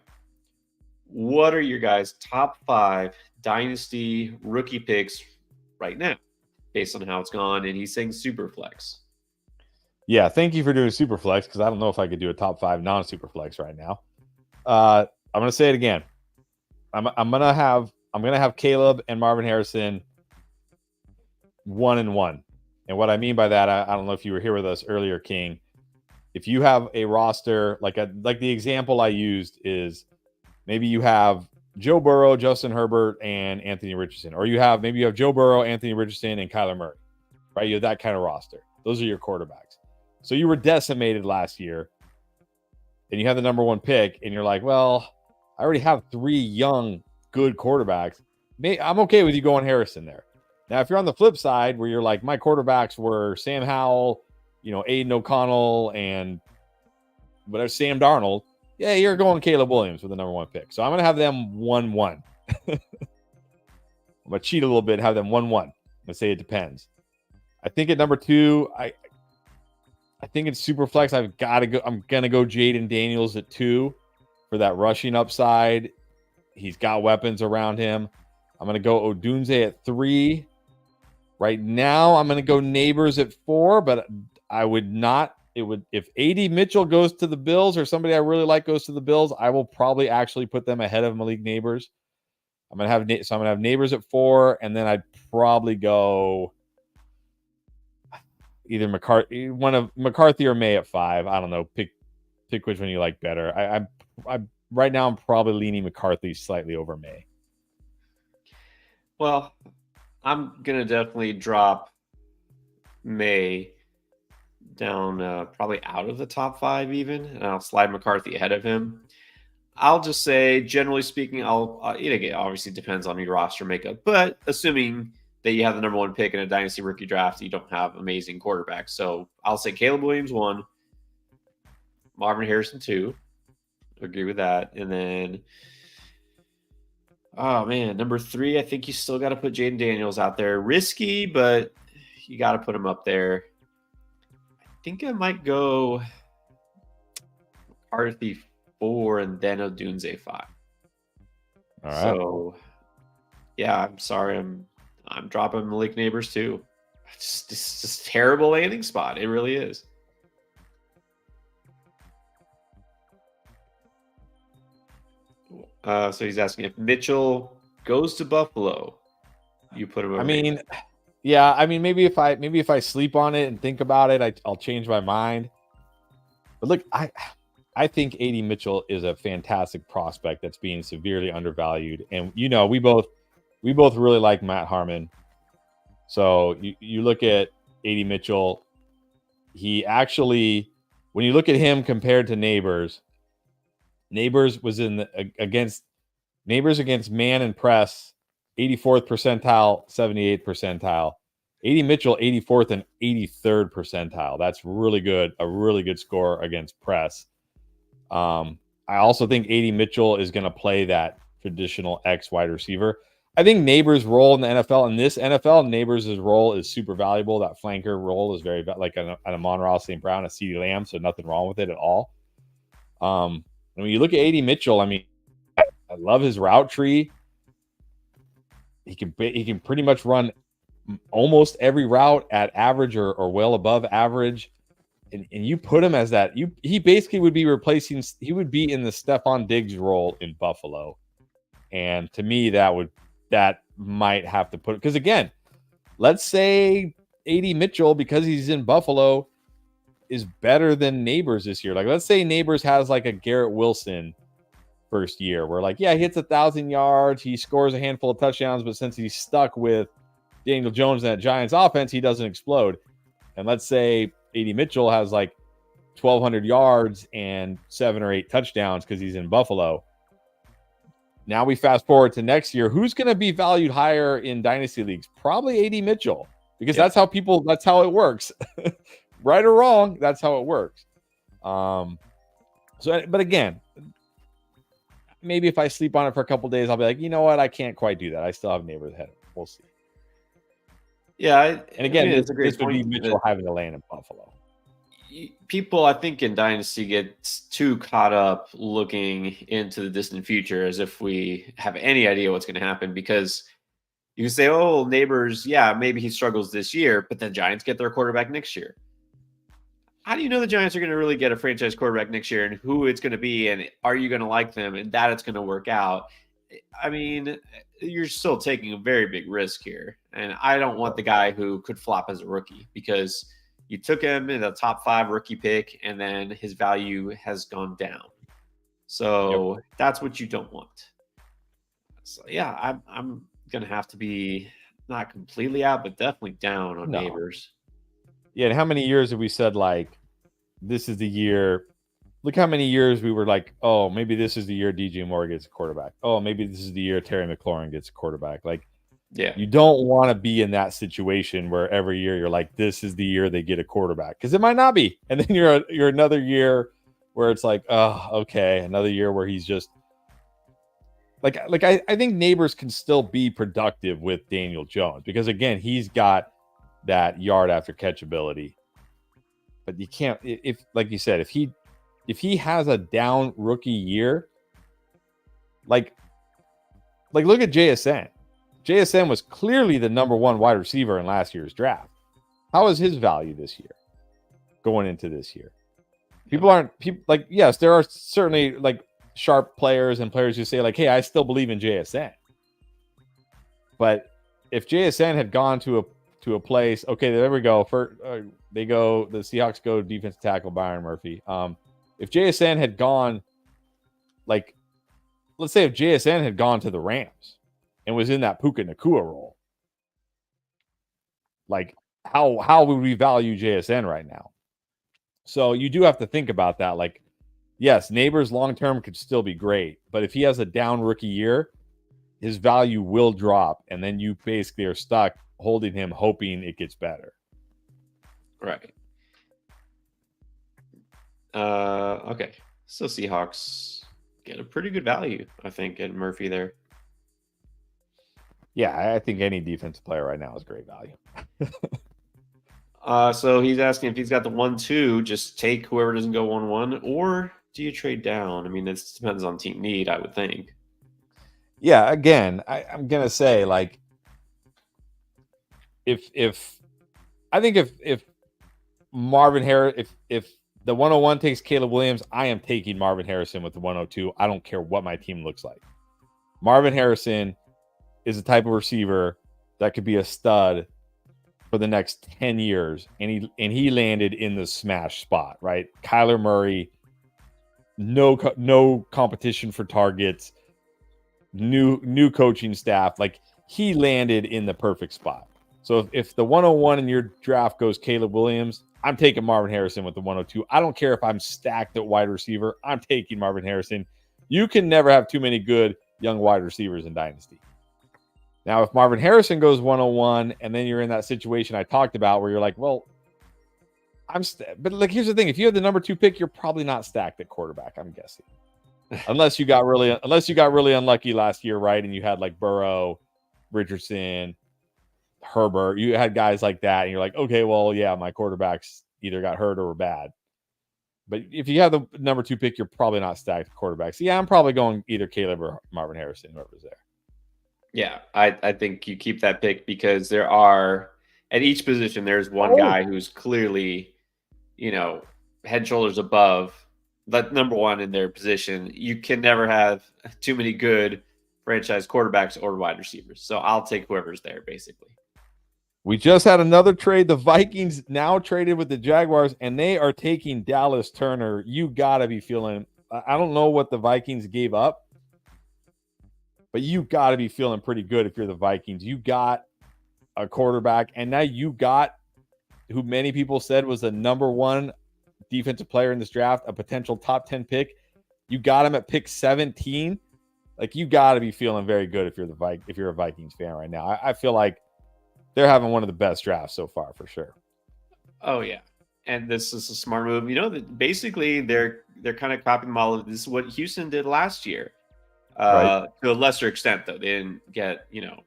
What are your guys' top 5 dynasty rookie picks right now, based on how it's gone? And he's saying super flex. Yeah, thank you for doing super flex, because I don't know if I could do a top 5 non-super flex right now. I'm going to say it again. I'm gonna have Caleb and Marvin Harrison 1-1. And what I mean by that, I don't know if you were here with us earlier, King. If you have a roster like the example I used is maybe you have Joe Burrow, Justin Herbert, and Anthony Richardson, or you have Joe Burrow, Anthony Richardson, and Kyler Murray, right? You have that kind of roster. Those are your quarterbacks. So you were decimated last year, and you have the number 1 pick, and you're like, well, I already have 3 young, good quarterbacks. I'm okay with you going Harrison there. Now, if you're on the flip side where you're like, my quarterbacks were Sam Howell, Aiden O'Connell, and whatever, Sam Darnold, yeah, you're going Caleb Williams with the number 1 pick. So I'm going to have them 1-1. I'm going to cheat a little bit and have them 1-1. I'm going to say it depends. I think at number 2, I think it's super flex. I'm going to go Jayden Daniels at 2 for that rushing upside. He's got weapons around him. I'm going to go Odunze at 3. Right now, I'm going to go Nabers at 4, but I would not. If AD Mitchell goes to the Bills or somebody I really like goes to the Bills, I will probably actually put them ahead of Malik Nabers. I'm going to have Nabers at 4, and then I'd probably go either McCarthy or Maye at 5. I don't know. Pick which one you like better. I right now I'm probably leaning McCarthy slightly over Maye. Well, I'm gonna definitely drop Maye down probably out of the top 5 even, and I'll slide McCarthy ahead of him. I'll just say, generally speaking, it obviously depends on your roster makeup, but assuming that you have the number 1 pick in a dynasty rookie draft, you don't have amazing quarterbacks. So I'll say Caleb Williams 1, Marvin Harrison 2. Agree with that. And then, oh man, number 3, I think you still got to put Jayden Daniels out there. Risky, but you got to put him up there. I think I might go McCarthy 4 and then Odunze 5. All right. So, yeah, I'm sorry. I'm dropping Malik Nabers too. It's just terrible landing spot. It really is. So he's asking if Mitchell goes to Buffalo, you put him over. Maybe if I sleep on it and think about it, I'll change my mind. But look, I think AD Mitchell is a fantastic prospect that's being severely undervalued, and we both really like Matt Harmon. So you look at AD Mitchell, he actually, when you look at him compared to Nabers was against man and press, 84th percentile, 78th percentile. AD Mitchell, 84th and 83rd percentile. That's really good. A really good score against press. I also think AD Mitchell is going to play that traditional X wide receiver. I think Nabers' role in the NFL, in this NFL, Nabers' role is super valuable. That flanker role is very like an Amon-Ra St. Brown, a CeeDee Lamb, so nothing wrong with it at all. When you look at AD Mitchell, I love his route tree. He can pretty much run almost every route at average or well above average. And you put him as that. He basically would be replacing. He would be in the Stephon Diggs role in Buffalo. And to me, that might have to put, because again, let's say AD Mitchell, because he's in Buffalo, is better than Nabers this year. Like, let's say Nabers has like a Garrett Wilson first year where he hits 1,000 yards, he scores a handful of touchdowns, but since he's stuck with Daniel Jones and that Giants offense, he doesn't explode. And let's say AD Mitchell has 1,200 yards and 7 or 8 touchdowns because he's in Buffalo. Now we fast forward to next year. Who's going to be valued higher in dynasty leagues? Probably AD Mitchell, because that's how it works. Right or wrong, that's how it works. But again, maybe if I sleep on it for a couple days, I'll be like, you know what? I can't quite do that. I still have Nabers ahead. We'll see. Yeah. This would be Mitchell having to land in Buffalo. People, I think, in Dynasty get too caught up looking into the distant future as if we have any idea what's going to happen, because you can say, oh, Nabers, yeah, maybe he struggles this year, but the Giants get their quarterback next year. How do you know the Giants are going to really get a franchise quarterback next year, and who it's going to be, and are you going to like them, and that it's going to work out? I mean, you're still taking a very big risk here. And I don't want the guy who could flop as a rookie because you took him in a top 5 rookie pick and then his value has gone down. So that's what you don't want. So yeah, I'm gonna have to be not completely out, but definitely down on Nabers. Yeah, and how many years have we said like this is the year? Look how many years we were like, oh, maybe this is the year DJ Moore gets a quarterback. Oh, maybe this is the year Terry McLaurin gets a quarterback. Like, yeah, you don't want to be in that situation where every year you're like, this is the year they get a quarterback, because it might not be, and then you're another year where it's like, oh, okay, another year where he's just like I think Nabers can still be productive with Daniel Jones because again he's got that yard after catch ability, but you can't if like you said if he has a down rookie year, like look at JSN. JSN was clearly the number 1 wide receiver in last year's draft. How is his value this year going into this year? People like, yes, there are certainly like sharp players and players who say like, hey, I still believe in JSN. But if JSN had gone to a place, okay, there we go. The Seahawks go defensive tackle Byron Murphy. If JSN had gone, like, let's say if JSN had gone to the Rams and was in that Puka Nacua role, like how would we value JSN right now? So you do have to think about that. Like, yes, Nabers long-term could still be great, but if he has a down rookie year, his value will drop, and then you basically are stuck holding him, hoping it gets better. Right. Okay. So Seahawks get a pretty good value, I think, in Murphy there. Yeah, I think any defensive player right now is great value. So he's asking if he's got the 1-2, just take whoever doesn't go 1-1, or do you trade down? I mean, this depends on team need, I would think. Yeah, again, I'm gonna say like if Marvin Harris, if the 101 takes Caleb Williams, I am taking Marvin Harrison with the 102. I don't care what my team looks like. Marvin Harrison is the type of receiver that could be a stud for the next 10 years, and he landed in the smash spot, right? Kyler Murray, no competition for targets, new coaching staff, like he landed in the perfect spot. So if the 101 in your draft goes Caleb Williams, I'm taking Marvin Harrison with the 102. I don't care if I'm stacked at wide receiver. I'm taking Marvin Harrison. You can never have too many good young wide receivers in Dynasty. Now, if Marvin Harrison goes 101, and then you're in that situation I talked about where you're like, well, but like, here's the thing. If you have the number 2 pick, you're probably not stacked at quarterback, I'm guessing. unless you got really unlucky last year, right? And you had like Burrow, Richardson, Herbert. You had guys like that, and you're like, okay, well, yeah, my quarterbacks either got hurt or were bad. But if you have the number 2 pick, you're probably not stacked at quarterbacks. So yeah, I'm probably going either Caleb or Marvin Harrison, whoever's there. Yeah, I think you keep that pick because there are, at each position, there's one guy who's clearly, head and shoulders above that number 1 in their position. You can never have too many good franchise quarterbacks or wide receivers. So I'll take whoever's there, basically. We just had another trade. The Vikings now traded with the Jaguars, and they are taking Dallas Turner. You got to be feeling – I don't know what the Vikings gave up, but you got to be feeling pretty good if you're the Vikings. You got a quarterback, and now you got who many people said was the number 1 defensive player in this draft, a potential top 10 pick. You got him at pick 17. Like, you got to be feeling very good if you're a Vikings fan right now. I feel like they're having one of the best drafts so far, for sure. Oh yeah, and this is a smart move. That basically they're kind of copying the model. This is what Houston did last year. Right. To a lesser extent, though, they didn't get a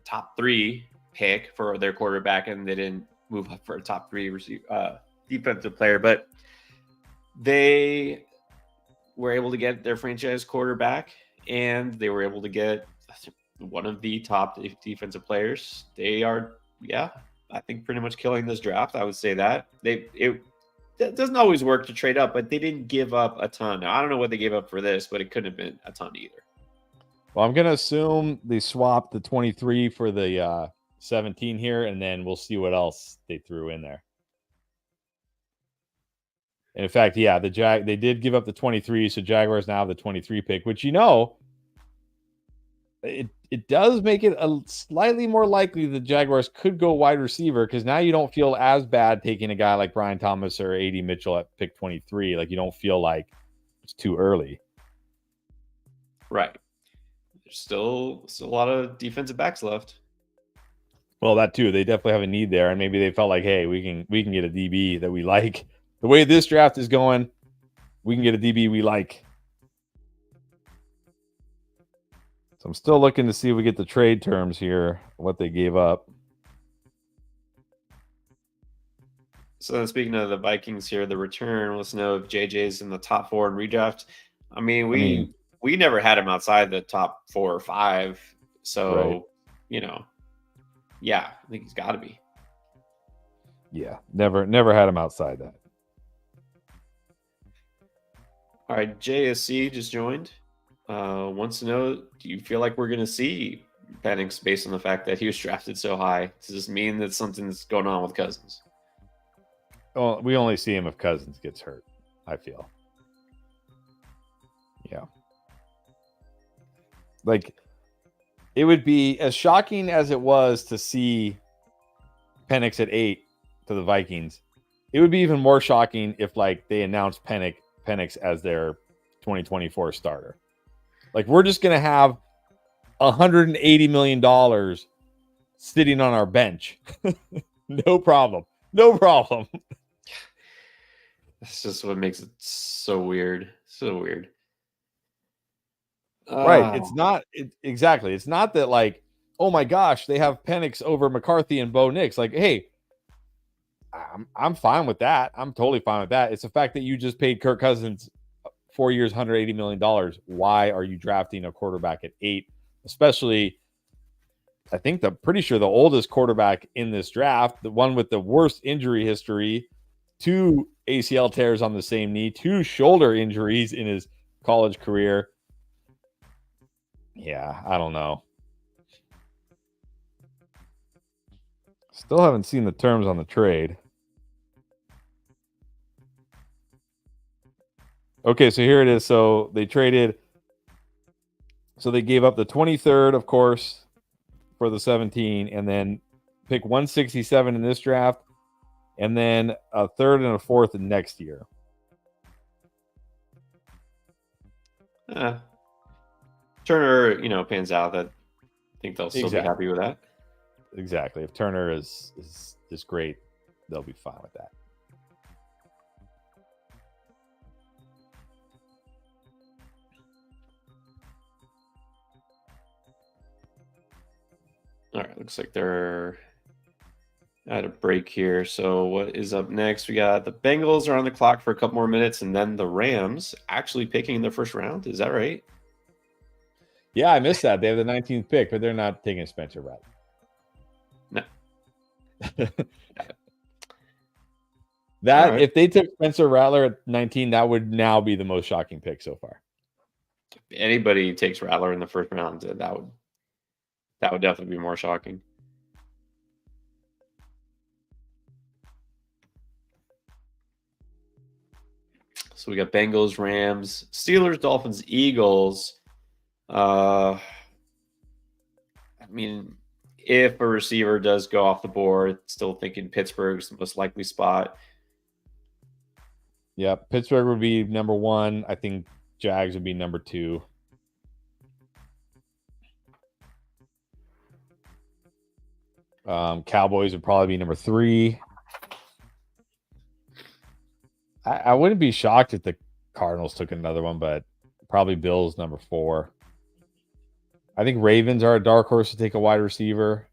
top 3 pick for their quarterback, and they didn't move up for a top 3 defensive player, but they were able to get their franchise quarterback, and they were able to get one of the top defensive players. They are, I think, pretty much killing this draft. I would say that it doesn't always work to trade up, but they didn't give up a ton. Now, I don't know what they gave up for this, but it couldn't have been a ton either. Well, I'm going to assume they swapped the 23 for the 17 here, and then we'll see what else they threw in there. And in fact, yeah, they did give up the 23, so Jaguars now have the 23 pick, which it does make it a slightly more likely the Jaguars could go wide receiver, because now you don't feel as bad taking a guy like Brian Thomas or A.D. Mitchell at pick 23. Like, you don't feel like it's too early. Right. There's still a lot of defensive backs left. Well, that too. They definitely have a need there, and maybe they felt like, hey, we can get a DB that we like. The way this draft is going, we can get a DB we like. So I'm still looking to see if we get the trade terms here, what they gave up. So then, speaking of the Vikings here, the return, let's know if JJ's in the top 4 in redraft. I mean, we never had him outside the top 4 or 5. So, right. Yeah, I think he's got to be. Yeah, never had him outside that. All right, JSC just joined. Wants to know, do you feel like we're going to see Penix based on the fact that he was drafted so high? Does this mean that something's going on with Cousins? Well, we only see him if Cousins gets hurt, I feel. Yeah. Like, it would be as shocking as it was to see Penix at 8 to the Vikings. It would be even more shocking if, like, they announced Penix as their 2024 starter. Like, we're just going to have $180 million sitting on our bench. No problem. No problem. That's just what makes it so weird. So weird. Right. It's not exactly. It's not that, like, oh my gosh, they have Penix over McCarthy and Bo Nix. Like, hey, I'm fine with that. I'm totally fine with that. It's the fact that you just paid Kirk Cousins 4 years, $180 million. Why are you drafting a quarterback at 8? Especially, I think pretty sure the oldest quarterback in this draft, the one with the worst injury history, 2 ACL tears on the same knee, 2 shoulder injuries in his college career. Yeah, I don't know. Still haven't seen the terms on the trade. Okay, so here it is. So they traded. So they gave up the 23rd, of course, for the 17, and then pick 167 in this draft, and then a 3rd and a 4th next year. Turner, pans out. That I think they'll still be happy with that. Exactly. If Turner is great, they'll be fine with that. All right, looks like they're at a break here. So what is up next? We got the Bengals are on the clock for a couple more minutes, and then the Rams actually picking in their first round. Is that right? Yeah, I missed that. They have the 19th pick, but they're not taking Spencer Rattler. No. That, right. If they took Spencer Rattler at 19, that would now be the most shocking pick so far. If anybody takes Rattler in the first round, that would definitely be more shocking. So we got Bengals, Rams, Steelers, Dolphins, Eagles. I mean, if a receiver does go off the board, still thinking Pittsburgh's the most likely spot. Yeah, Pittsburgh would be number 1. I think Jags would be number 2. Cowboys would probably be number 3. I wouldn't be shocked if the Cardinals took another one, but probably Bills number 4. I think Ravens are a dark horse to take a wide receiver.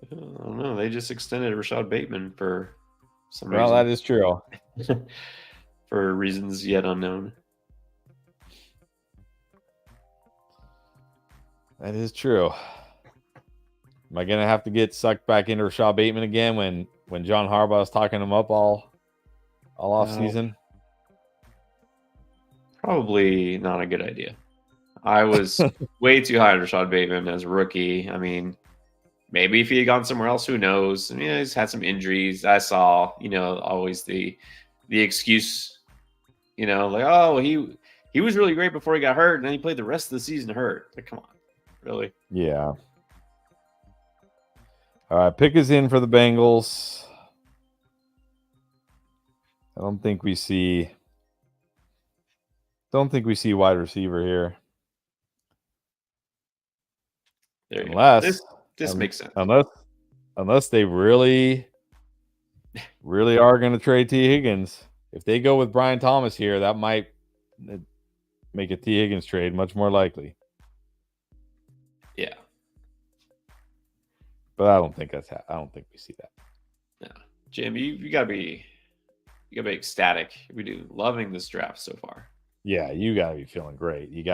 I don't know. They just extended Rashad Bateman for some reason. Well, that is true. For reasons yet unknown. That is true. Am I going to have to get sucked back into Rashad Bateman again when John Harbaugh is talking him up all off season? Probably not a good idea. I was way too high on Rashad Bateman as a rookie. I mean, maybe if he had gone somewhere else, who knows? I mean, he's had some injuries. I saw, always the excuse, like, oh, he was really great before he got hurt, and then he played the rest of the season hurt. Like, come on, really? Yeah. All right, pick is in for the Bengals. I don't think we see wide receiver here. There you unless go. This makes sense. Unless they really are going to trade T. Higgins. If they go with Brian Thomas here, that might make a T. Higgins trade much more likely. Yeah. But I don't think we see that. No. Jim, you gotta be ecstatic. We do loving this draft so far. Yeah, you gotta be feeling great. You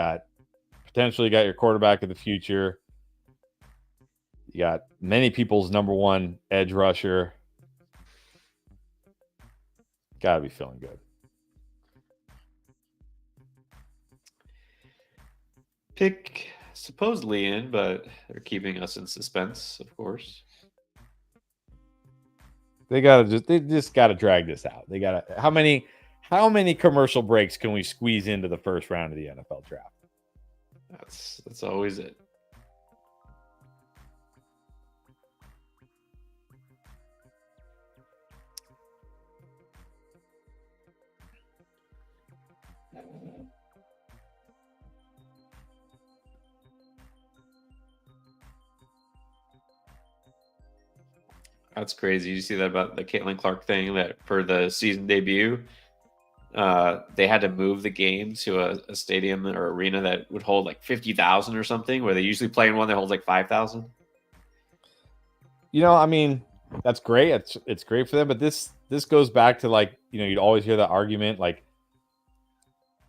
potentially got your quarterback of the future. You got many people's number one edge rusher. Gotta be feeling good. Pick supposedly in, but they're keeping us in suspense, of course. They just gotta drag this out. They gotta how many commercial breaks can we squeeze into the first round of the NFL draft? That's always it. That's crazy. You see that about the Caitlin Clark thing, that for the season debut, they had to move the game to a stadium or arena that would hold like 50,000 or something, where they usually play in one that holds like 5,000. I mean, that's great. It's great for them, but this goes back to, like, you'd always hear that argument, like,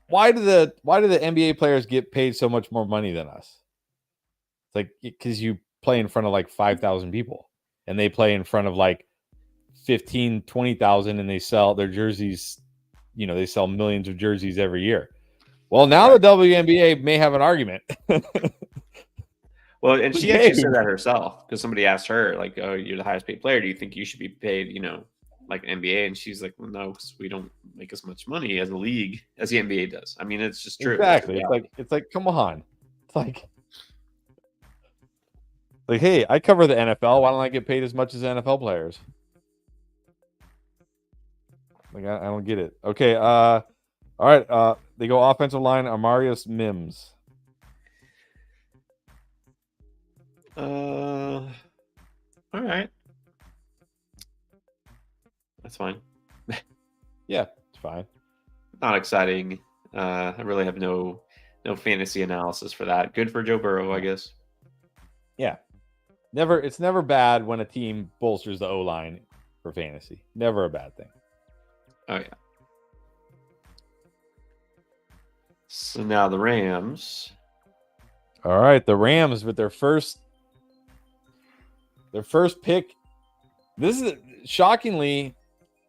why do the NBA players get paid so much more money than us? It's like, because you play in front of like 5,000 people, and they play in front of like 15, 20,000, and they sell their jerseys. They sell millions of jerseys every year. Well, now the WNBA may have an argument. Well, and she actually said that herself, because somebody asked her, like, oh, you're the highest paid player. Do you think you should be paid, like an NBA? And she's like, well, no, because we don't make as much money as a league as the NBA does. I mean, it's just true. Exactly. It's like, come on. It's like, hey, I cover the NFL. Why don't I get paid as much as NFL players? Like, I don't get it. Okay. All right. They go offensive line, Amarius Mims. All right. That's fine. Yeah, it's fine. Not exciting. I really have no fantasy analysis for that. Good for Joe Burrow, I guess. Yeah. It's never bad when a team bolsters the O-line for fantasy. Never a bad thing. Oh, yeah. So now the Rams. All right, the Rams with their first pick. This is shockingly,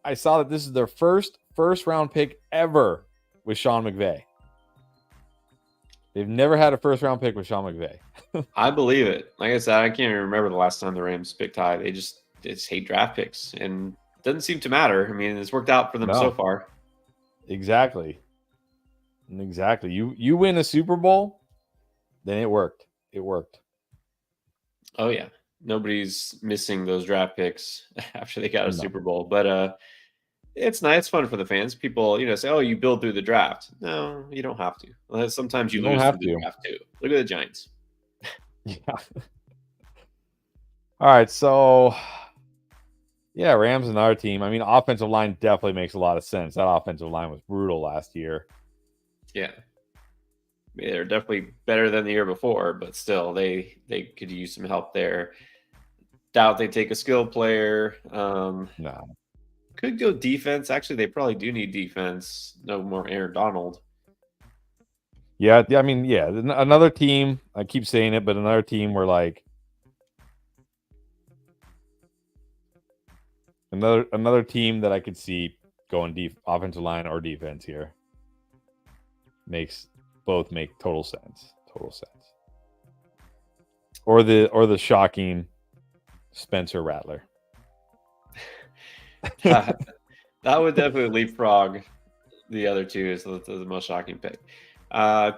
I saw that this is their first round pick ever with Sean McVay. They've never had a first round pick with Sean McVay. I believe it. Like I said, I can't even remember the last time the Rams picked high. They just hate draft picks, and it doesn't seem to matter. I mean, it's worked out for them so far. Exactly. You win a Super Bowl, then it worked. It worked. Oh yeah. Nobody's missing those draft picks after they got a Super Bowl. But it's nice, it's fun for the fans. People, say, oh, you build through the draft. No, you don't have to. Sometimes you lose through the draft too. Look at the Giants. Yeah. All right, so yeah, Rams and our team. I mean, offensive line definitely makes a lot of sense. That offensive line was brutal last year. Yeah. They're definitely better than the year before, but still, they could use some help there. Doubt they take a skilled player. No. Could go defense. Actually, they probably do need defense. No more Aaron Donald. Yeah, I mean, yeah. Another team, I keep saying it, but another team where, like, another team that I could see going offensive line or defense here both make total sense. total sense. Or the shocking Spencer Rattler. That would definitely leapfrog the other two as the most shocking pick.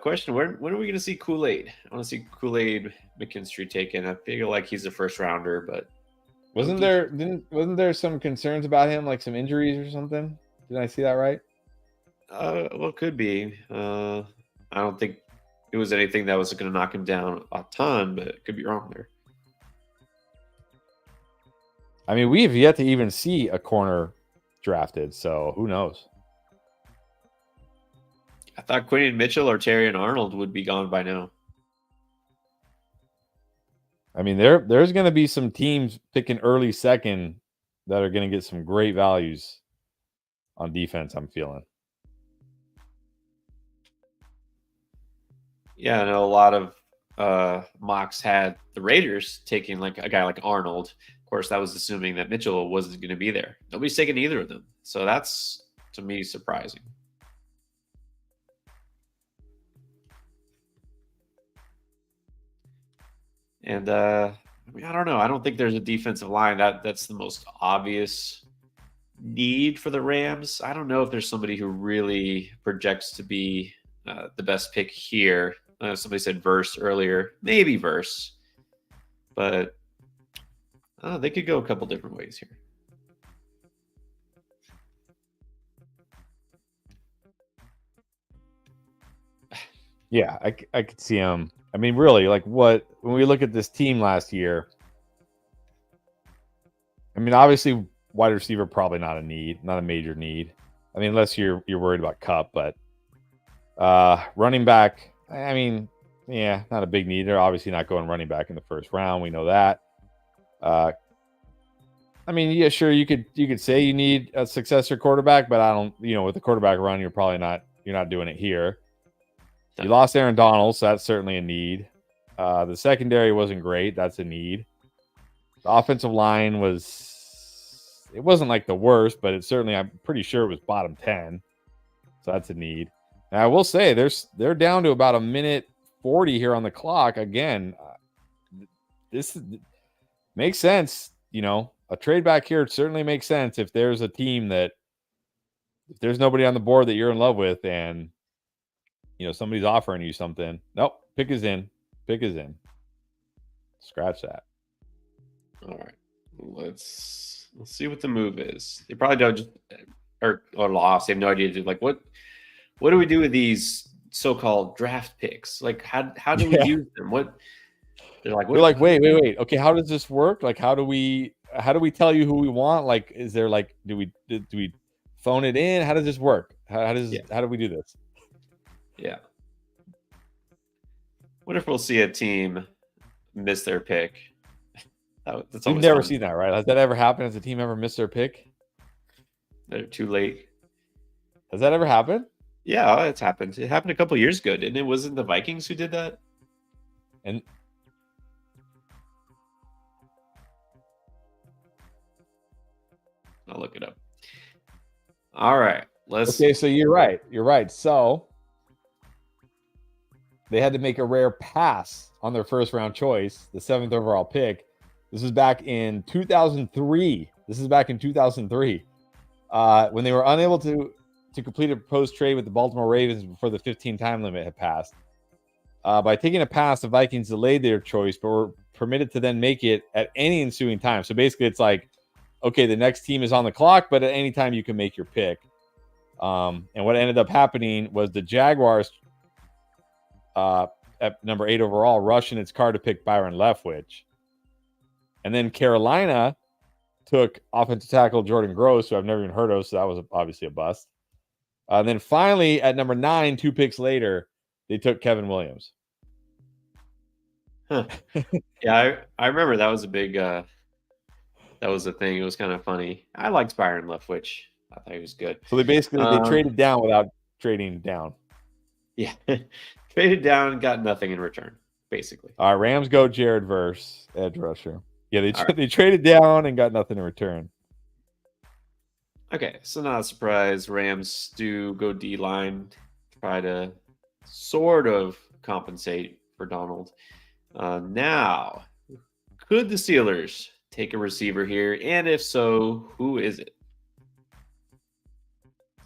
Question: when are we going to see Kool-Aid? I want to see Kool-Aid McKinstry taken. I feel like he's a first rounder, but wasn't there some concerns about him, like some injuries or something? Did I see that right? Well, it could be. I don't think it was anything that was going to knock him down a ton, but it could be wrong there. I mean, we have yet to even see a corner drafted, so who knows? I thought Quinion Mitchell or Terry and Arnold would be gone by now. I mean, there's going to be some teams picking early second that are going to get some great values on defense, I'm feeling. Yeah, I know a lot of mocks had the Raiders taking like a guy like Arnold. Of course, that was assuming that Mitchell wasn't going to be there. Nobody's taking either of them. So that's, to me, surprising. And I mean, I don't know. I don't think there's a defensive line that's the most obvious need for the Rams. I don't know if there's somebody who really projects to be the best pick here. Somebody said Verse earlier, maybe Verse, but they could go a couple different ways here. Yeah, I could see him. I mean, really, like when we look at this team last year, I mean, obviously wide receiver probably not a major need. I mean, unless you're worried about Cup, but running back, I mean, yeah, not a big need. They're obviously not going running back in the first round. We know that. I mean, yeah, sure, you could say you need a successor quarterback, but I don't, with the quarterback run, you're not doing it here. You lost Aaron Donald, so that's certainly a need. The secondary wasn't great. That's a need. The offensive line wasn't like the worst, but I'm pretty sure it was bottom 10. So that's a need. And I will say they're down to about a minute 40 here on the clock. Again, this makes sense. A trade back here certainly makes sense if there's a team if there's nobody on the board that you're in love with and somebody's offering you something. Nope. Pick is in. Scratch that. All right. Let's see what the move is. They probably don't or lost. They have no idea. Like, what do we do with these so-called draft picks? Like, how do we use them? They're like, wait. Okay, how does this work? Like, how do we tell you who we want? Like, is there like, do we phone it in? How does this work? How do we do this? Yeah. What if we'll see a team miss their pick? That's You've never seen that, right? Has that ever happened? Has a team ever missed their pick? They're too late. Has that ever happened? Yeah, it's happened. It happened a couple years ago, didn't it? Wasn't the Vikings who did that? And I'll look it up. All right. Okay, so you're right. So they had to make a rare pass on their first round choice, the 7th overall pick. This is back in 2003. When they were unable to complete a proposed trade with the Baltimore Ravens before the 15-time limit had passed. By taking a pass, the Vikings delayed their choice, but were permitted to then make it at any ensuing time. So basically, it's like, okay, the next team is on the clock, but at any time you can make your pick. And what ended up happening was the Jaguars, at number 8 overall, rushed in its car to pick Byron Leftwich. And then Carolina took offensive tackle Jordan Gross, who I've never even heard of, so that was obviously a bust. Then finally, at number 9, 2 picks later, they took Kevin Williams. Huh. Yeah, I remember that was a big that was a thing. It was kind of funny. I liked Byron Leftwich. I thought he was good. So they traded down without trading down. Yeah. Traded down and got nothing in return, basically. All right, Rams go Jared Verse, edge rusher. Yeah, they traded down and got nothing in return. Okay, so not a surprise. Rams do go D-line, try to sort of compensate for Donald. Now, could the Steelers take a receiver here? And if so, who is it?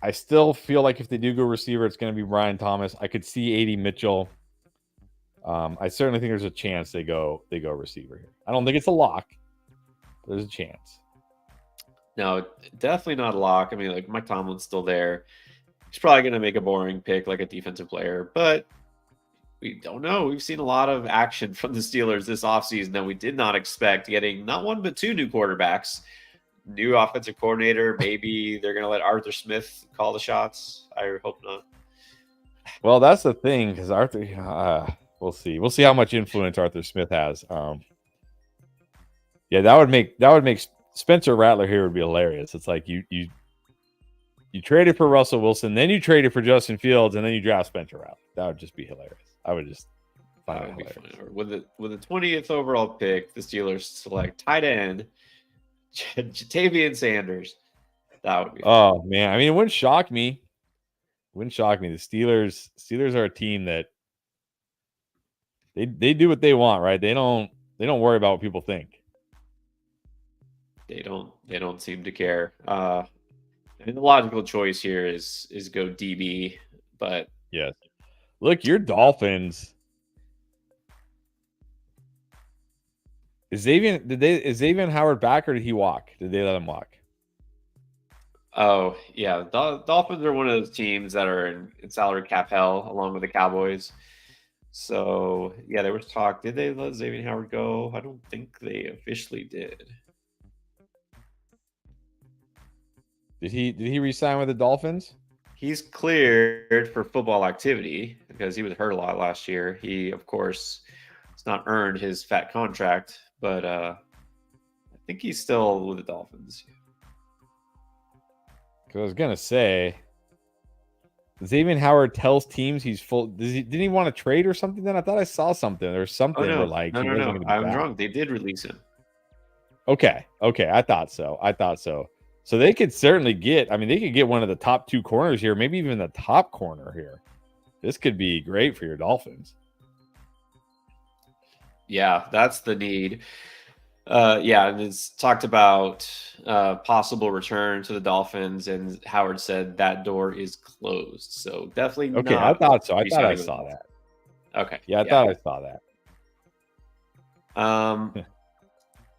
I still feel like if they do go receiver, it's going to be Brian Thomas. I could see A.D. Mitchell. I certainly think there's a chance they go receiver here. I don't think it's a lock. But there's a chance. No, definitely not a lock. I mean, like Mike Tomlin's still there. He's probably going to make a boring pick like a defensive player, but we don't know. We've seen a lot of action from the Steelers this offseason that we did not expect, getting not one but two new quarterbacks. New offensive coordinator. Maybe they're going to let Arthur Smith call the shots. I hope not. Well, that's the thing, because Arthur, we'll see. We'll see how much influence Arthur Smith has. Yeah, that would make Spencer Rattler here would be hilarious. It's like you traded for Russell Wilson, then you traded for Justin Fields, and then you draft Spencer Rattler. That would just be hilarious. I would just find it hilarious. With the 20th overall pick, the Steelers select tight end Jatavian Sanders. That would be fun. Oh man, I mean, it wouldn't shock me. The Steelers are a team that they do what they want, right? They don't worry about what people think. They don't seem to care. I mean, the logical choice here is go DB, but yes. Look, your Dolphins. Is Xavier Howard back, or did he walk? Did they let him walk? Oh yeah, the Dolphins are one of those teams that are in salary cap hell, along with the Cowboys. So yeah, there was talk. Did they let Xavier Howard go? I don't think they officially did. Did he re-sign with the Dolphins? He's cleared for football activity because he was hurt a lot last year. He, of course, has not earned his fat contract, but I think he's still with the Dolphins. Because I was gonna say, Xavier Howard tells teams he's full. Didn't he want to trade or something? Then I thought I saw something. There's something no. where like no. I'm drunk. They did release him. Okay. I thought so. So they could certainly get. I mean, they could get one of the top two corners here, maybe even the top corner here. This could be great for your Dolphins. Yeah, that's the need. Yeah, and it's talked about possible return to the Dolphins, and Howard said that door is closed. So definitely okay. not. I thought so. I thought I saw that. Okay. Yeah, I thought I saw that.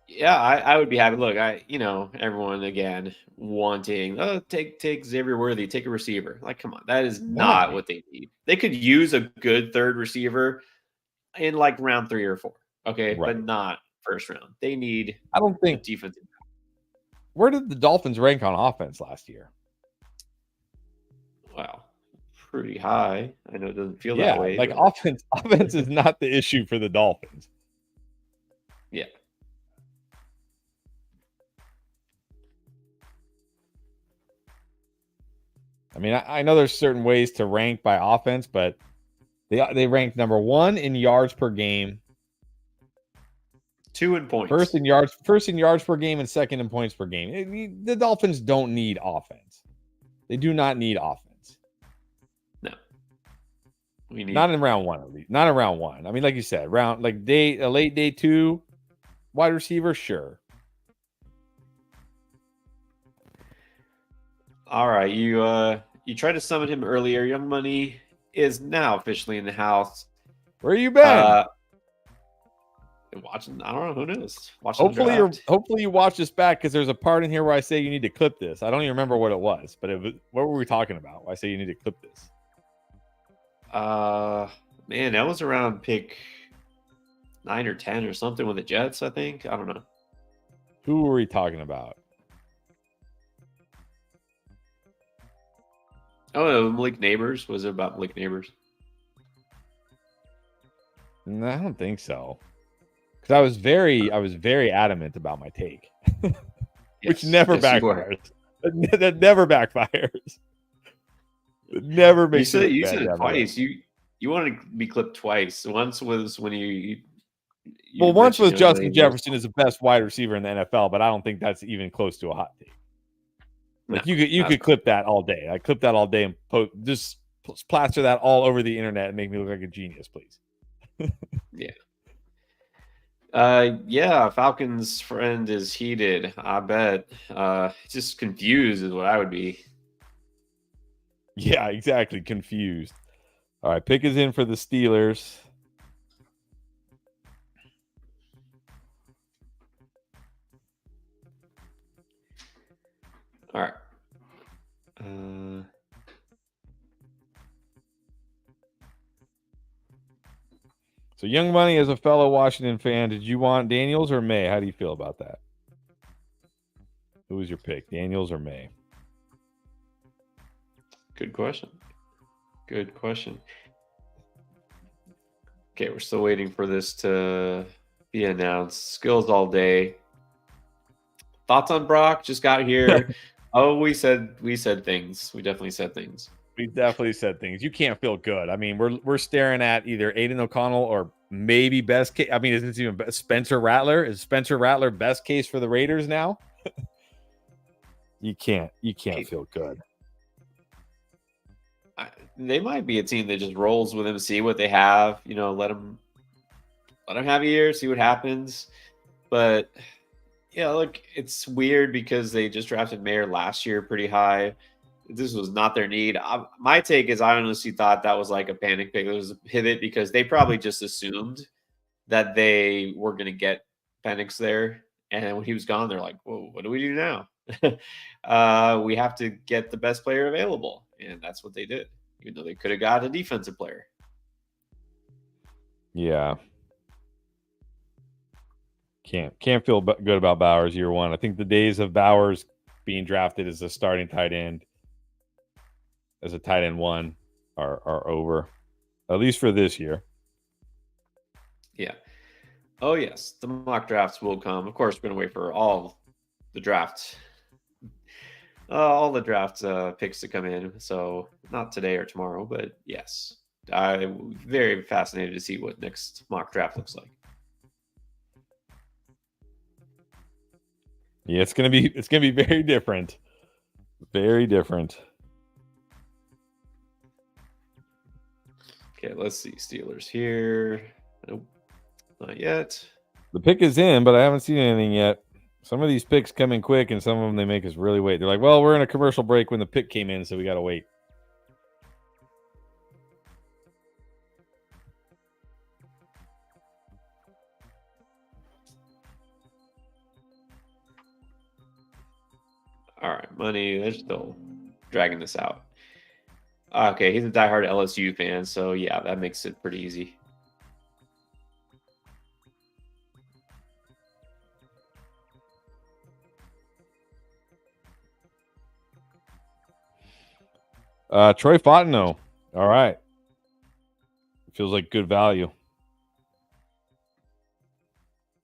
Yeah, I would be happy. Look, everyone again wanting take Xavier Worthy, take a receiver. Like, come on, that is not what they need. They could use a good third receiver in like round 3 or 4. Okay, right. But not first round. They need. I don't think defensive. Where did the Dolphins rank on offense last year? Wow, pretty high. I know it doesn't feel that way. Like offense is not the issue for the Dolphins. Yeah. I mean, I know there's certain ways to rank by offense, but they ranked number 1 in yards per game, 2 in points, first in yards per game, and second in points per game. The Dolphins don't need offense. They do not need offense. No, not in round 1 at least. Not in round 1. I mean, like you said, a late day 2 wide receiver, sure. All right, you tried to summon him earlier. Young Money is now officially in the house. Where you been? Watching. I don't know. Who knows? Hopefully you watch this back, because there's a part in here where I say you need to clip this. I don't even remember what it was, but what were we talking about? I say you need to clip this. Man, that was around pick 9 or 10 or something with the Jets. I think. I don't know. Who were we talking about? Oh, Malik Nabers. Was it about Malik Nabers? No, I don't think so. Because I was very adamant about my take, which never backfires. That never backfires. It never makes. You said it twice. You wanted to be clipped twice. Once was when you once was Justin Jefferson is the best wide receiver in the NFL, but I don't think that's even close to a hot take. Like you could clip that all day. I clip that all day and just plaster that all over the internet and make me look like a genius, please. Yeah. Falcons friend is heated. I bet. Just confused is what I would be. Yeah, exactly. Confused. All right, pick is in for the Steelers. All right. So, Young Money, as a fellow Washington fan, did you want Daniels or Maye? How do you feel about that? Who was your pick, Daniels or Maye? Good question. Good question. Okay, we're still waiting for this to be announced. Skills all day. Thoughts on Brock? Just got here. Oh, we said things. We definitely said things. We definitely said things. You can't feel good. I mean, we're staring at either Aiden O'Connell or maybe best case. I mean, isn't it even Spencer Rattler? Is Spencer Rattler best case for the Raiders now? You can't feel good. They might be a team that just rolls with him, see what they have. Let them have a year, see what happens. But yeah, look, it's weird because they just drafted Mayer last year pretty high. This was not their need. My take is I honestly thought that was like a panic pick. It was a pivot because they probably just assumed that they were going to get Penix there. And when he was gone, they're like, whoa, what do we do now? We have to get the best player available. And that's what they did, even though they could have got a defensive player. Yeah. Can't feel good about Bowers year one. I think the days of Bowers being drafted as a starting tight end, as a tight end one, are over, at least for this year. Yeah. Oh, yes. The mock drafts will come. Of course, we're going to wait for all the drafts. All the draft picks to come in. So not today or tomorrow, but yes. I'm very fascinated to see what next mock draft looks like. Yeah, it's gonna be very different. Very different. Okay, let's see. Steelers here. Nope. Not yet. The pick is in, but I haven't seen anything yet. Some of these picks come in quick, and some of them they make us really wait. They're like, well, we're in a commercial break when the pick came in, so we got to wait. All right, money. They're still dragging this out. Okay, he's a diehard LSU fan, so yeah, that makes it pretty easy. Troy Fontenot. All right. Feels like good value.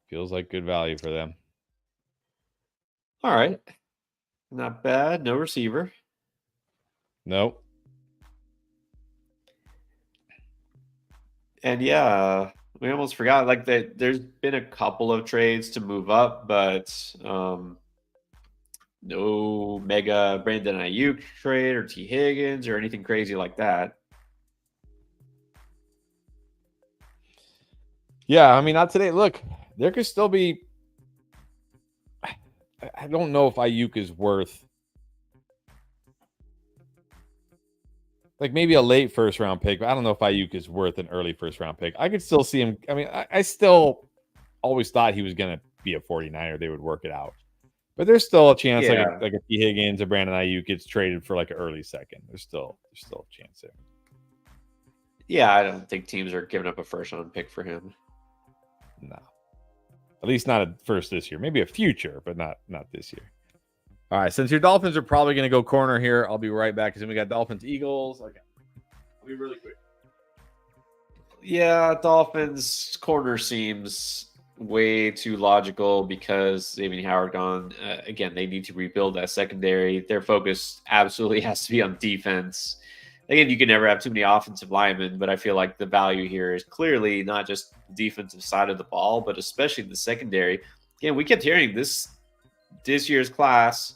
Feels like good value for them. All right. Not bad. No receiver. Nope. And yeah, we almost forgot. Like there's been a couple of trades to move up, but no mega Brandon Ayuk trade or T Higgins or anything crazy like that. Yeah, I mean, not today. Look, there could still be. I don't know if Ayuk is worth like maybe a late first round pick, but I don't know if Ayuk is worth an early first round pick. I could still see him. I mean, I still always thought he was going to be a 49er. They would work it out. But there's still a chance like a T Higgins or Brandon Ayuk gets traded for like an early second. There's still a chance there. Yeah, I don't think teams are giving up a first round pick for him. No. At least not a first this year. Maybe a future, but not this year. All right. Since your Dolphins are probably going to go corner here, I'll be right back because then we got Dolphins, Eagles. Okay. I'll be really quick. Yeah, Dolphins corner seems way too logical because Xavier Howard gone. Again, they need to rebuild that secondary. Their focus absolutely has to be on defense. Again, you can never have too many offensive linemen, but I feel like the value here is clearly not just the defensive side of the ball, but especially the secondary. Again, we kept hearing this year's class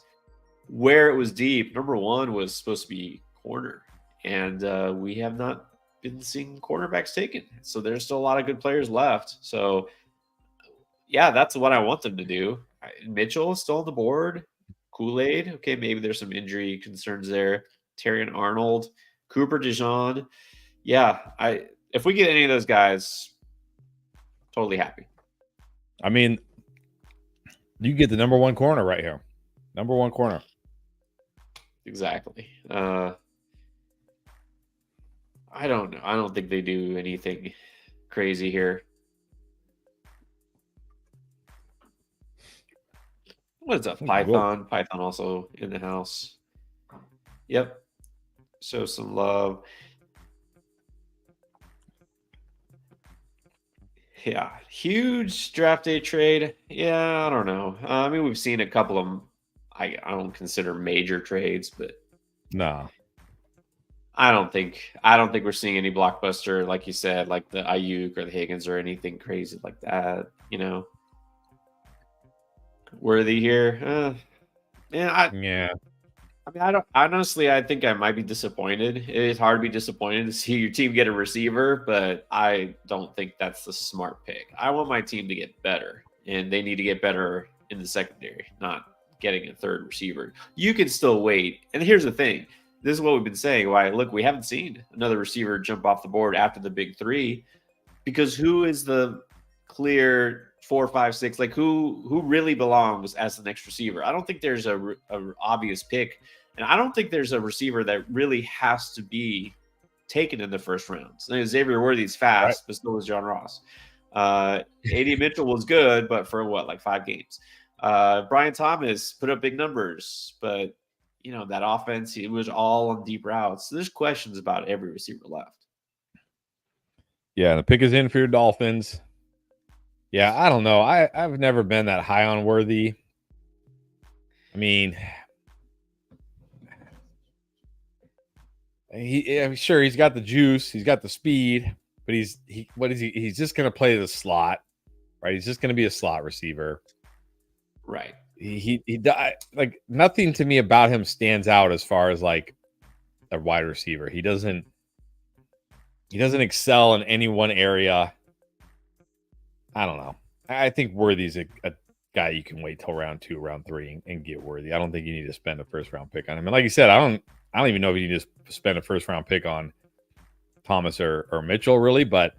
where it was deep. Number one was supposed to be corner, and we have not been seeing quarterbacks taken. So there's still a lot of good players left. So yeah, that's what I want them to do. Mitchell is still on the board. Kool-Aid. Okay, maybe there's some injury concerns there. Terrion Arnold, Cooper DeJean. Yeah, if we get any of those guys, totally happy. I mean, you get the number one corner right here. Number one corner. Exactly. I don't know. I don't think they do anything crazy here. What is up, Python? Python also in the house. Yep. Show some love. Yeah. Huge draft day trade. Yeah, I don't know. I mean, we've seen a couple of them. I don't consider major trades, but no. I don't think we're seeing any blockbuster, like you said, like the Ayuk or the Higgins or anything crazy like that, you know. Worthy here. I mean, I think I might be disappointed. It is hard to be disappointed to see your team get a receiver, but I don't think that's the smart pick. I want my team to get better, and they need to get better in the secondary, not getting a third receiver. You can still wait. And here's the thing. This is what we've been saying. Why, look, we haven't seen another receiver jump off the board after the big three, because who is the clear 4, 5, 6? Like who really belongs as the next receiver? I don't think there's a obvious pick, and I don't think there's a receiver that really has to be taken in the first round. So Xavier Worthy's fast, right, but so is John Ross. AD Mitchell was good, but for what, like 5 games. Brian Thomas put up big numbers, but you know, that offense, it was all on deep routes. So there's questions about every receiver left. Yeah, the pick is in for your Dolphins. Yeah, I don't know. I've never been that high on Worthy. I mean, sure, he's got the juice, he's got the speed, but he's just going to play the slot, right? He's just going to be a slot receiver. Right. He like, nothing to me about him stands out as far as like a wide receiver. He doesn't excel in any one area. I don't know. I think Worthy's a guy you can wait till round 2, round 3 and get Worthy. I don't think you need to spend a first round pick on him. And like you said, I don't even know if you need to spend a first round pick on Thomas or Mitchell, really. But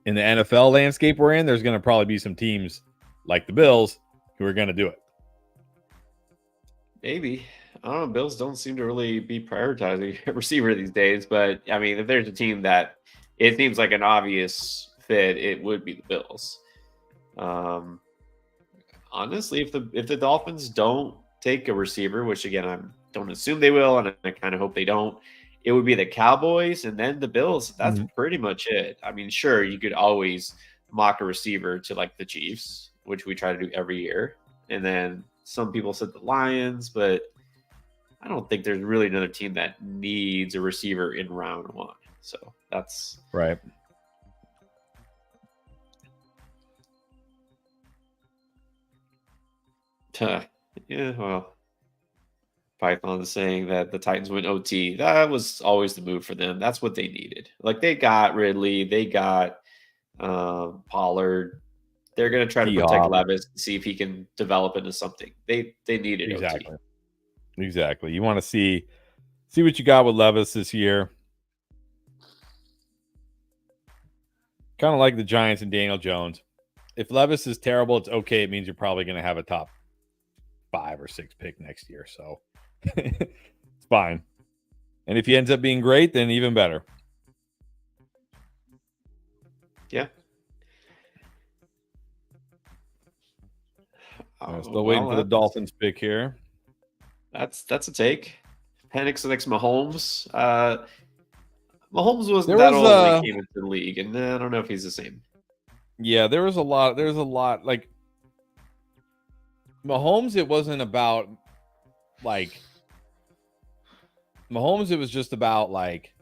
in the NFL landscape we're in, there's going to probably be some teams like the Bills who are going to do it. Maybe. I don't know. Bills don't seem to really be prioritizing a receiver these days. But, I mean, if there's a team that it seems like an obvious fit, it would be the Bills. Honestly, if the Dolphins don't take a receiver, which, again, I don't assume they will, and I kind of hope they don't, it would be the Cowboys and then the Bills. That's pretty much it. I mean, sure, you could always mock a receiver to, like, the Chiefs, which we try to do every year. And then some people said the Lions, but I don't think there's really another team that needs a receiver in round 1. So that's right. Yeah, well, Python is saying that the Titans went OT. That was always the move for them. That's what they needed. Like, they got Ridley, they got Pollard. They're going to try to protect Levis and see if he can develop into something. They needed exactly. OT. Exactly. You want to see what you got with Levis this year. Kind of like the Giants and Daniel Jones. If Levis is terrible, it's okay. It means you're probably going to have a top 5 or 6 pick next year. So it's fine. And if he ends up being great, then even better. Yeah. Still waiting for the Dolphins pick here. That's a take. Penix next Mahomes. Mahomes wasn't that old when he came into the league, and I don't know if he's the same. Yeah, there's a lot. Like Mahomes, it wasn't about like Mahomes. It was just about like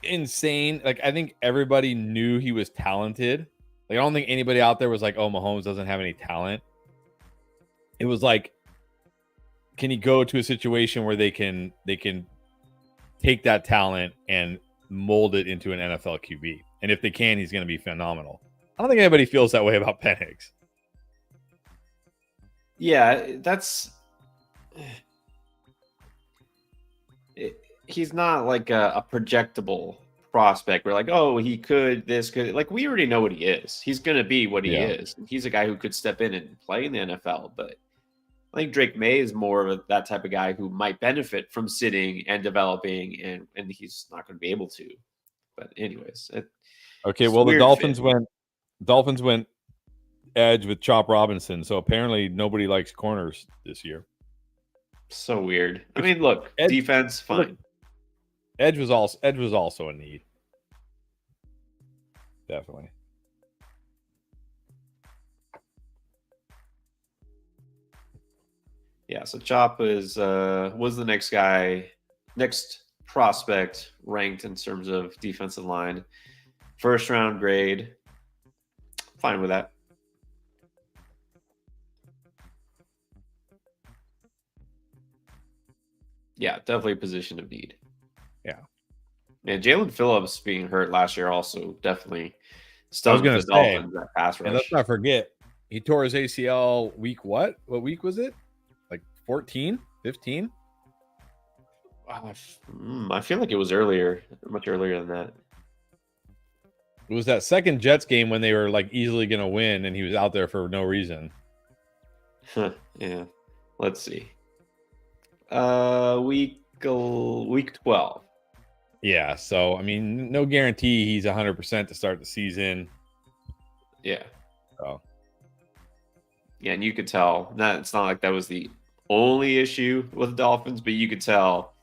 insane. Like, I think everybody knew he was talented. Like, I don't think anybody out there was like, "Oh, Mahomes doesn't have any talent." It was like, can he go to a situation where they can take that talent and mold it into an NFL QB. And if they can, he's going to be phenomenal. I don't think anybody feels that way about Penix. Yeah, he's not like a projectable prospect. We're like, oh, he could, this could, like, we already know what he is. He's going to be what he is. He's a guy who could step in and play in the NFL. But I think Drake Maye is more of that type of guy who might benefit from sitting and developing, and he's not going to be able to. But anyways, okay. Well, the Dolphins went edge with Chop Robinson, so apparently nobody likes corners this year. So weird. I mean, look, defense fine. Look, edge was also a need. Definitely. Yeah, so Chop was the next prospect ranked in terms of defensive line. First round grade. Fine with that. Yeah, definitely a position of need. Yeah. And Jalen Phillips being hurt last year also definitely stung the Dolphins that pass rush. And let's not forget, he tore his ACL week what? What week was it? Like 14, 15? I feel like it was earlier, much earlier than that. It was that second Jets game when they were like easily going to win, and he was out there for no reason. Yeah. Let's see. Week 12. Yeah, so I mean, no guarantee he's 100% to start the season. Yeah. Oh. Yeah, and you could tell that it's not like that was the only issue with the Dolphins, but you could tell,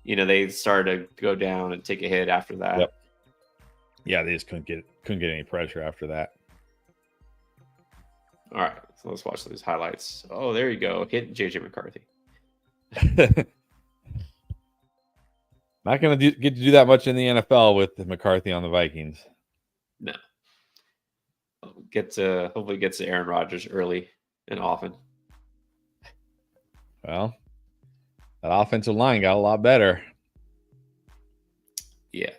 they started to go down and take a hit after that. Yep. Yeah, they just couldn't get any pressure after that. All right, so let's watch these highlights. Oh, there you go. Hit JJ McCarthy. Not going to get to do that much in the NFL with McCarthy on the Vikings. No. Hopefully gets to Aaron Rodgers early and often. Well, that offensive line got a lot better. Yeah.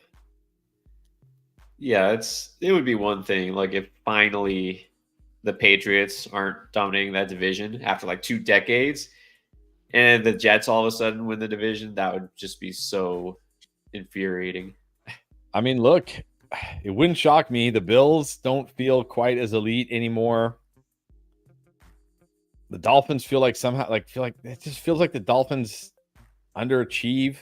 Yeah, it would be one thing, like if finally the Patriots aren't dominating that division after like 2 decades, and the Jets all of a sudden win the division. That would just be so infuriating. I mean, look, it wouldn't shock me. The Bills don't feel quite as elite anymore. The Dolphins feel like it just feels like the Dolphins underachieve.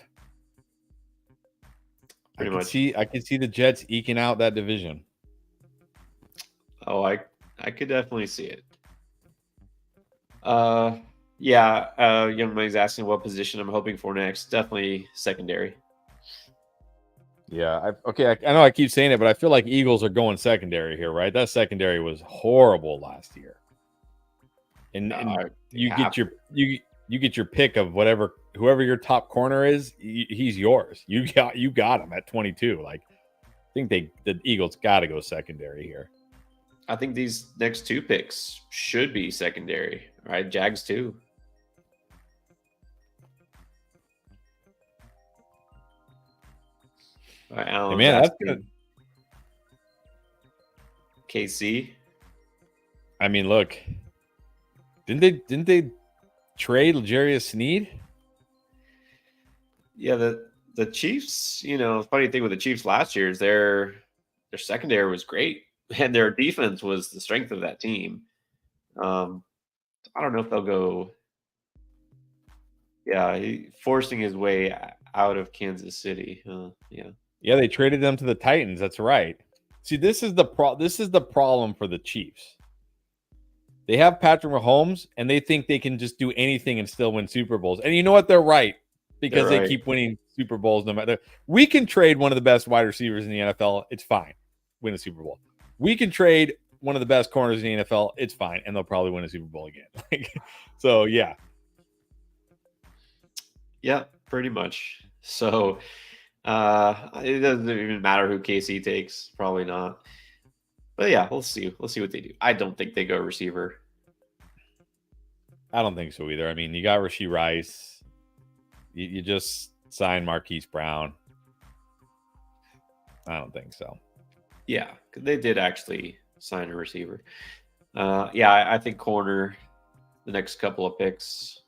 I can see the Jets eking out that division. Oh, I could definitely see it. Yeah, young man's asking what position I'm hoping for next. Definitely secondary. Yeah, I know I keep saying it, but I feel like Eagles are going secondary here, right? That secondary was horrible last year, and you get your pick of whoever your top corner is. He's yours. You got him at 22. Like, I think the Eagles got to go secondary here. I think these next 2 picks should be secondary, right? Jags too. All right, Alan, hey man, that's good. KC. I mean, look, didn't they trade L'Jarius Sneed? Yeah, the Chiefs. Funny thing with the Chiefs last year is their secondary was great, and their defense was the strength of that team. I don't know if they'll go. Yeah, forcing his way out of Kansas City. Yeah, they traded them to the Titans. That's right. See, this is the problem for the Chiefs. They have Patrick Mahomes, and they think they can just do anything and still win Super Bowls. And you know what? They're right, because they keep winning Super Bowls no matter. We can trade one of the best wide receivers in the NFL. It's fine. Win a Super Bowl. We can trade one of the best corners in the NFL. It's fine, and they'll probably win a Super Bowl again. So, yeah. Yeah, pretty much. So, it doesn't even matter who KC takes. Probably not. But yeah, we'll see. We'll see what they do. I don't think they go receiver. I don't think so either. I mean, you got Rashee Rice. You just sign Marquise Brown. I don't think so. Yeah, they did actually sign a receiver. Yeah, I think corner, the next couple of picks,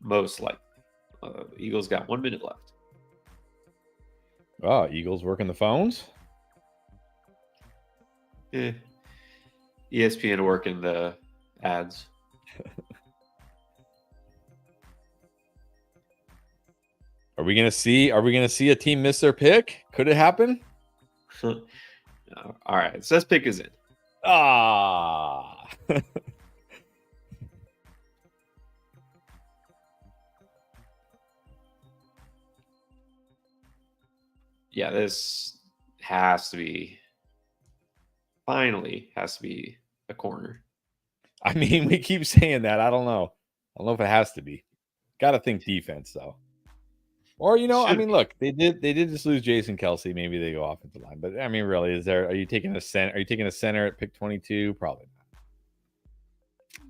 most likely. Eagles got 1 minute left. Oh, Eagles working the phones? ESPN working the ads. Are we gonna see a team miss their pick? Could it happen? All right, so this pick is in. Ah. Yeah, this has to be a corner. I mean, we keep saying that. I don't know if it has to be. Got to think defense though. Or I mean, look, they did just lose Jason Kelsey. Maybe they go offensive line, but I mean, really, are you taking a center? Are you taking a center at pick 22? Probably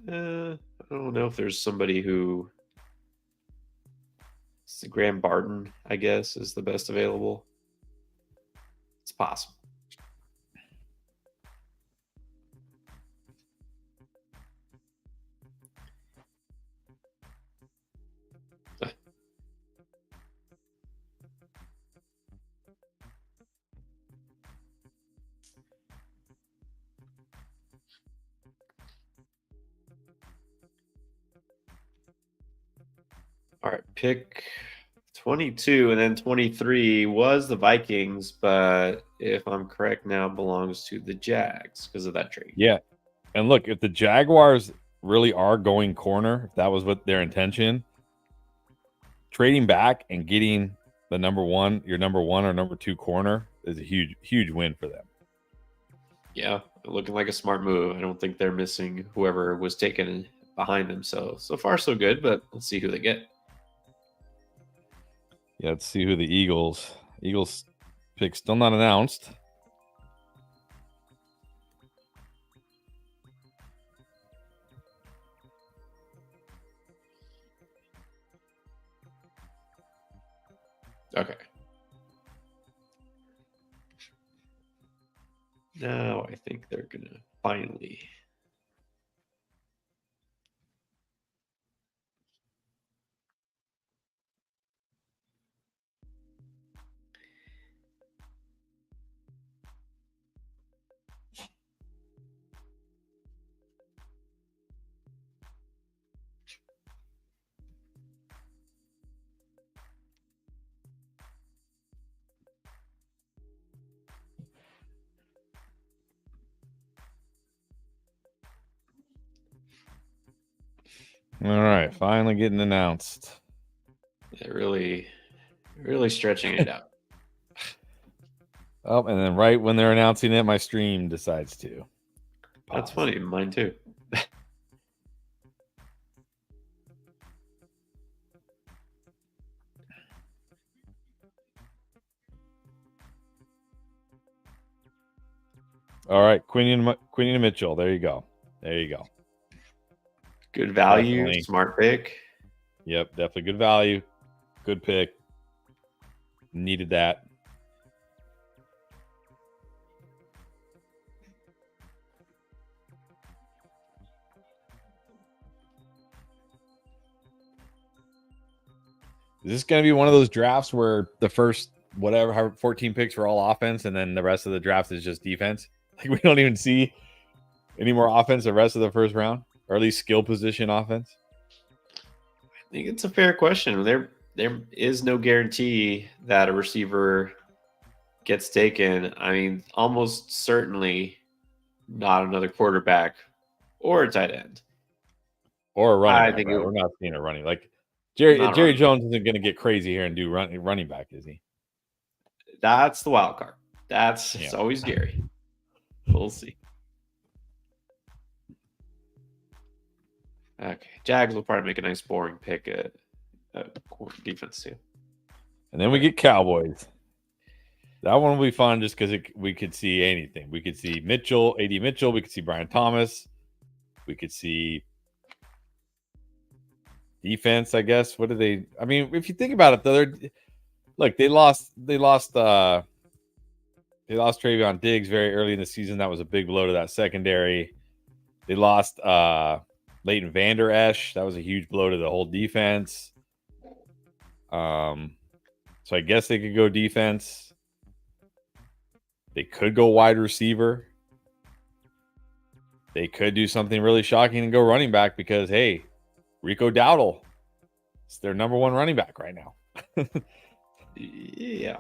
not. I don't know if there's somebody who. Graham Barton, I guess, is the best available. It's possible. All right, pick 22 and then 23 was the Vikings, but if I'm correct now, belongs to the Jags because of that trade. Yeah. And look, if the Jaguars really are going corner, if that was what their intention, trading back and getting your number one or number 2 corner is a huge win for them. Yeah, looking like a smart move. I don't think they're missing whoever was taken behind them. So far so good, but let's see who they get. Yeah, let's see who the Eagles pick still not announced. Okay. Now I think they're going to finally. All right, finally getting announced. They're really stretching it out. Oh, and then right when they're announcing it, my stream decides to pause. That's funny. Mine too. All right, Quinion Mitchell. There you go. Good value, Definitely. Smart pick. Yep, definitely good value. Good pick. Needed that. Is this going to be one of those drafts where the first 14 picks were all offense and then the rest of the draft is just defense? Like we don't even see any more offense the rest of the first round, or at least skill position offense? I think it's a fair question. There is no guarantee that a receiver gets taken. I mean, almost certainly not another quarterback or a tight end. Or a running back. We're not seeing a running. Like Jerry Jones isn't going to get crazy here and do running back, is he? That's the wild card. It's always Gary. We'll see. Okay, Jags will probably make a nice boring pick at defense too. And then we get Cowboys. That one will be fun just because we could see anything. We could see Mitchell, A.D. Mitchell. We could see Brian Thomas. We could see Defense, I guess. What do they? I mean, if you think about it, though, they lost Travion Diggs very early in the season. That was a big blow to that secondary. They lost Leighton Vander Esch. That was a huge blow to the whole defense. So I guess they could go defense. They could go wide receiver. They could do something really shocking and go running back because, hey, Rico Dowdle is their number one running back right now. Yeah.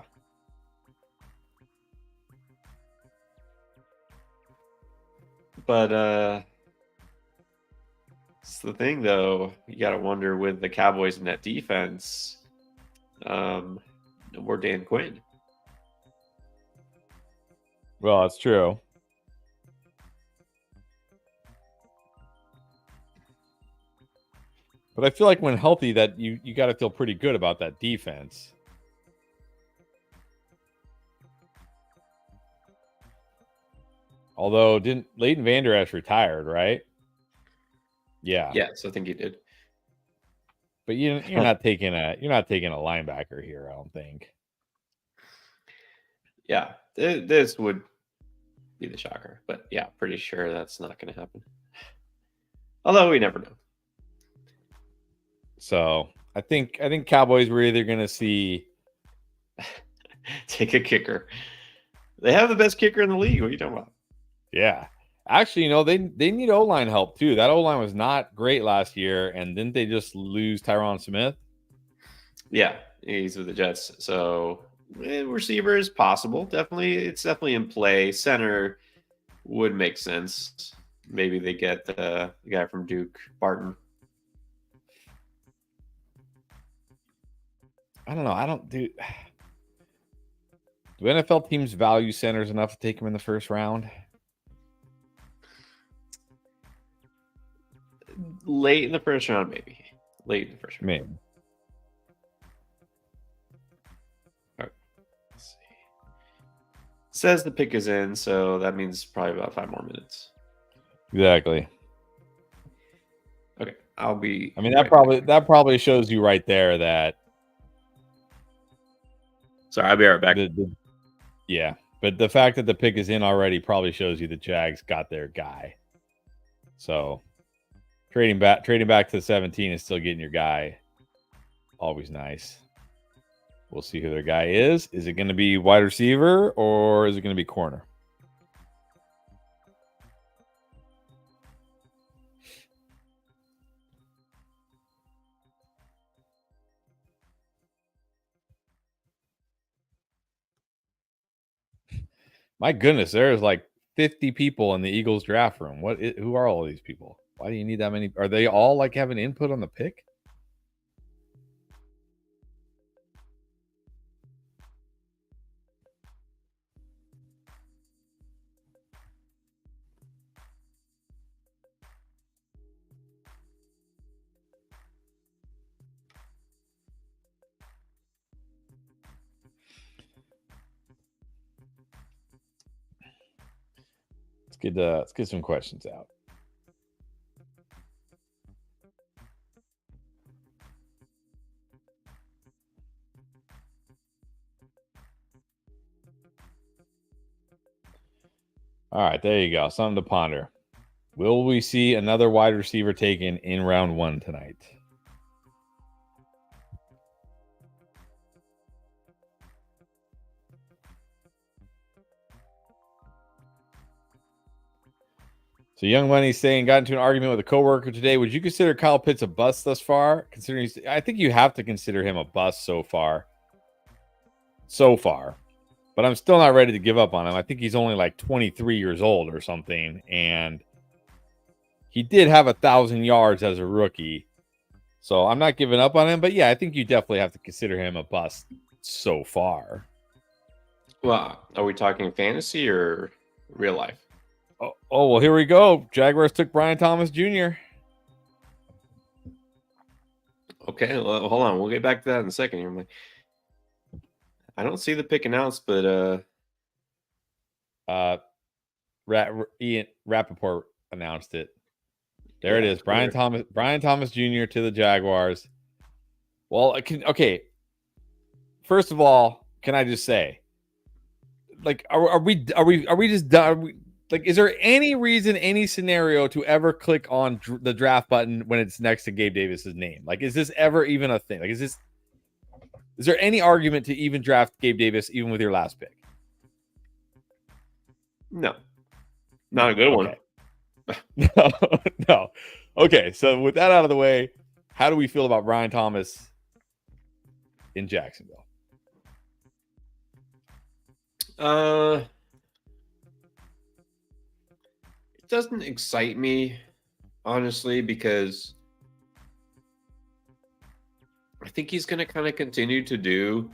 But it's the thing, though. You got to wonder with the Cowboys in that defense, no more Dan Quinn. Well, that's true. But I feel like when healthy, that you got to feel pretty good about that defense. Although, didn't Leighton Vander Esch retired, right? Yeah. Yes, I think he did. But you're not taking a linebacker here, I don't think. Yeah, this would be the shocker. But yeah, pretty sure that's not going to happen. Although we never know. So I think Cowboys were either going to see take a kicker. They have the best kicker in the league. What are you talking about? Yeah. Actually, they need O-line help too. That O-line was not great last year, and didn't they just lose Tyron Smith? Yeah, he's with the Jets. So receiver is possible. It's definitely in play. Center would make sense. Maybe they get the guy from Duke, Barton. I don't know. Do NFL teams value centers enough to take him in the first round? Late in the first round, maybe. Late in the first round. Maybe. All right. Let's see. Says the pick is in, so that means probably about 5 more minutes. Exactly. Okay, I'll be. I mean, that probably shows you right there that. Sorry, I'll be right back. Yeah, but the fact that the pick is in already probably shows you the Jags got their guy. So trading back to the 17 is still getting your guy. Always nice. We'll see who their guy is. Is it going to be wide receiver or is it going to be corner? My goodness, there's like 50 people in the Eagles draft room. Who are all these people? Why do you need that many? Are they all like having input on the pick? Let's get some questions out. All right, there you go. Something to ponder. Will we see another wide receiver taken in round 1 tonight? So Young Money's saying, got into an argument with a coworker today. Would you consider Kyle Pitts a bust thus far? Considering I think you have to consider him a bust so far. But I'm still not ready to give up on him. I think he's only like 23 years old or something. And he did have 1,000 yards as a rookie. So I'm not giving up on him. But yeah, I think you definitely have to consider him a bust so far. Well, are we talking fantasy or real life? Oh, well, here we go. Jaguars took Brian Thomas Jr. Okay, well, hold on. We'll get back to that in a second. I don't see the pick announced, but Ian Rappaport announced it. There it is. Brian Thomas Jr. to the Jaguars. Well, okay. First of all, can I just say, like, are we just done? Like, is there any reason, any scenario to ever click on the draft button when it's next to Gabe Davis's name? Like, is this ever even a thing? Like, is there any argument to even draft Gabe Davis even with your last pick? No, not a good one. No. Okay, so with that out of the way, how do we feel about Brian Thomas in Jacksonville? It doesn't excite me, honestly, because I think he's going to kind of continue to do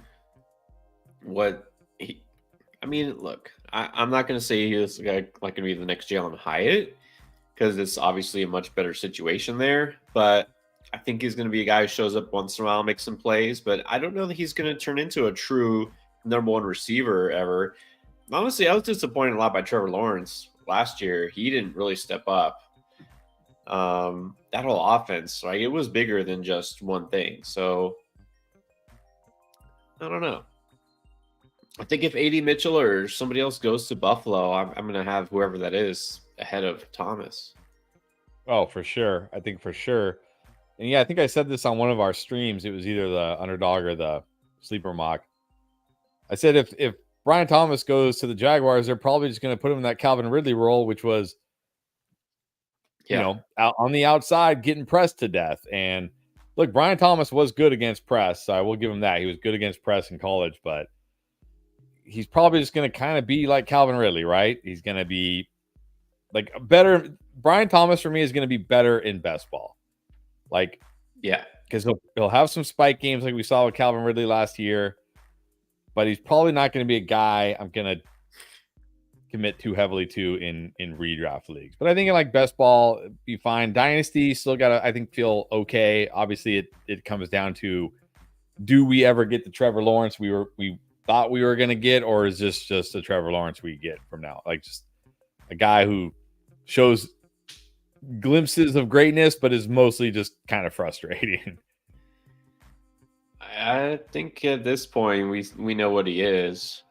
what he. I mean, look, I'm not going to say he's like going to be the next Jalen Hyatt, because it's obviously a much better situation there. But I think he's going to be a guy who shows up once in a while, makes some plays. But I don't know that he's going to turn into a true number one receiver ever. Honestly, I was disappointed a lot by Trevor Lawrence last year. He didn't really step up. That whole offense, like, it was bigger than just one thing. So I don't know. I think if A.D. Mitchell or somebody else goes to Buffalo, I'm going to have whoever that is ahead of Thomas. Oh, for sure. I think for sure. And yeah, I think I said this on one of our streams. It was either the Underdog or the Sleeper Mock. I said if Brian Thomas goes to the Jaguars, they're probably just going to put him in that Calvin Ridley role, which was, out on the outside getting pressed to death. And look, Brian Thomas was good against press, so I will give him that. He was good against press in college, but he's probably just going to kind of be like Calvin Ridley, right? He's going to be like better. Brian Thomas for me is going to be better in best ball. Like, yeah, because he'll have some spike games like we saw with Calvin Ridley last year, but he's probably not going to be a guy I'm going to commit too heavily to in redraft leagues. But I think in like best ball, be fine. Dynasty still got to, I think, feel okay. Obviously, it comes down to, do we ever get the Trevor Lawrence we thought we were going to get, or is this just a Trevor Lawrence we get from now? Like, just a guy who shows glimpses of greatness, but is mostly just kind of frustrating. I think at this point we know what he is.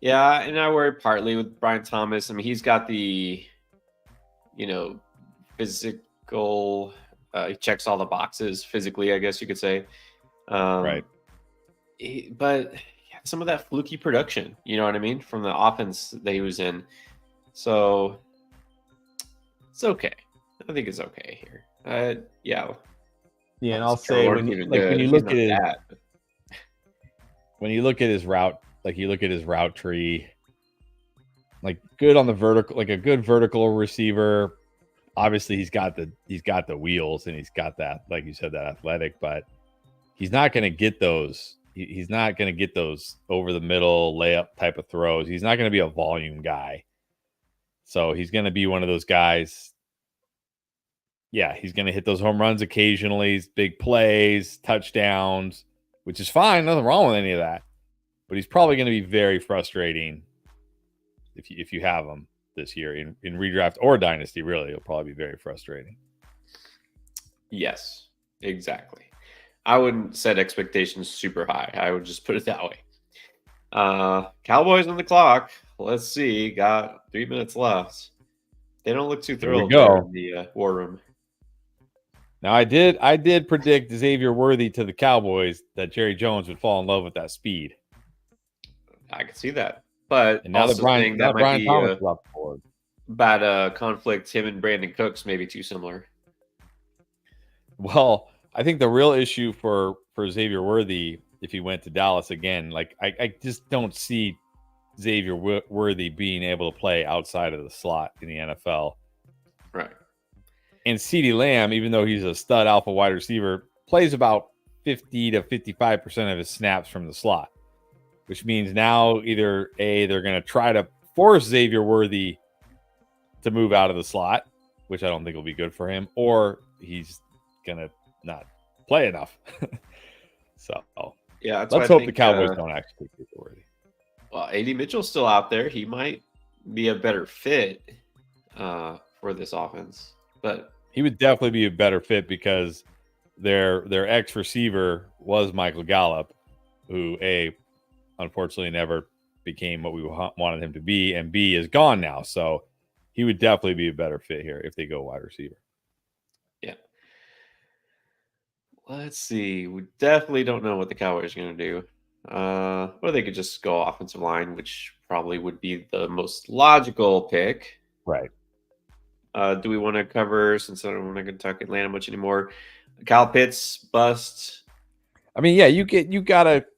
Yeah, and I worry partly with Brian Thomas. I mean, he's got the, physical. He checks all the boxes physically, I guess you could say. Right. But some of that fluky production, you know what I mean, from the offense that he was in. So it's okay. I think it's okay here. Yeah. Yeah, and I'll say when you look at his route, like you look at his route tree, like good on the vertical, like a good vertical receiver. Obviously, he's got the wheels and he's got that, like you said, that athletic, but he's not going to get those. He's not going to get those over the middle layup type of throws. He's not going to be a volume guy. So he's going to be one of those guys. Yeah, he's going to hit those home runs occasionally, big plays, touchdowns, which is fine. Nothing wrong with any of that. But he's probably going to be very frustrating if you have him this year in redraft or dynasty. Really, it'll probably be very frustrating. Yes, exactly. I wouldn't set expectations super high. I would just put it that way. Cowboys on the clock. Let's see. Got 3 minutes left. They don't look too thrilled there in the war room. Now, I did predict Xavier Worthy to the Cowboys, that Jerry Jones would fall in love with that speed. I can see that. But and now also that Brian Thomas left forward. Bad conflict, him and Brandon Cooks may be too similar. Well, I think the real issue for Xavier Worthy, if he went to Dallas again, like I just don't see Xavier Worthy being able to play outside of the slot in the NFL. Right. And CeeDee Lamb, even though he's a stud alpha wide receiver, plays about 50 to 55% of his snaps from the slot, which means now either A, they're going to try to force Xavier Worthy to move out of the slot, which I don't think will be good for him, or he's going to not play enough. So, yeah, let's hope the Cowboys don't actually take Xavier Worthy. Well, A.D. Mitchell's still out there. He might be a better fit for this offense. But he would definitely be a better fit because their ex receiver was Michael Gallup, who unfortunately never became what we wanted him to be, and B is gone now. So he would definitely be a better fit here if they go wide receiver. Yeah. Let's see. We definitely don't know what the Cowboys are going to do. Or they could just go offensive line, which probably would be the most logical pick. Right. Do we want to cover, since I don't want to talk Atlanta much anymore, Kyle Pitts bust? I mean, yeah,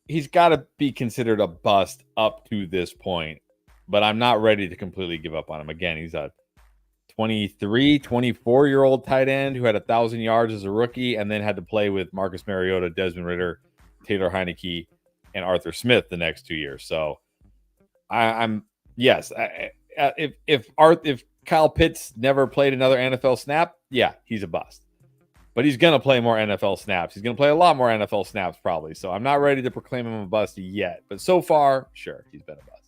he's gotta be considered a bust up to this point, but I'm not ready to completely give up on him. Again, he's a 23, 24-year-old tight end who had 1,000 yards as a rookie and then had to play with Marcus Mariota, Desmond Ridder, Taylor Heineke, and Arthur Smith the next 2 years. So if Kyle Pitts never played another NFL snap, yeah, he's a bust. But he's going to play more NFL snaps. He's going to play a lot more NFL snaps probably. So I'm not ready to proclaim him a bust yet. But so far, sure, he's been a bust.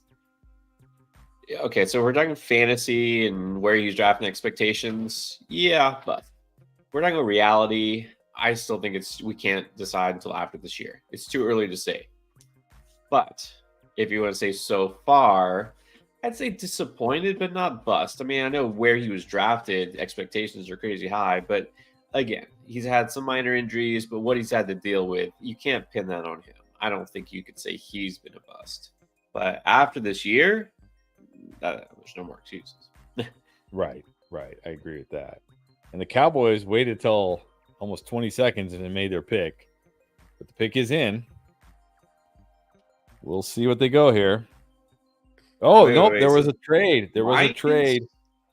Okay, so we're talking fantasy and where he's drafting expectations. Yeah, but we're talking about reality. I still think we can't decide until after this year. It's too early to say. But if you want to say so far, I'd say disappointed, but not bust. I mean, I know where he was drafted, expectations are crazy high, but again, he's had some minor injuries, but what he's had to deal with, you can't pin that on him. I don't think you could say he's been a bust. But after this year, there's no more excuses. Right. I agree with that. And the Cowboys waited till almost 20 seconds and then made their pick. But the pick is in. We'll see what they go here. Oh, nope, there was a trade. There was a trade.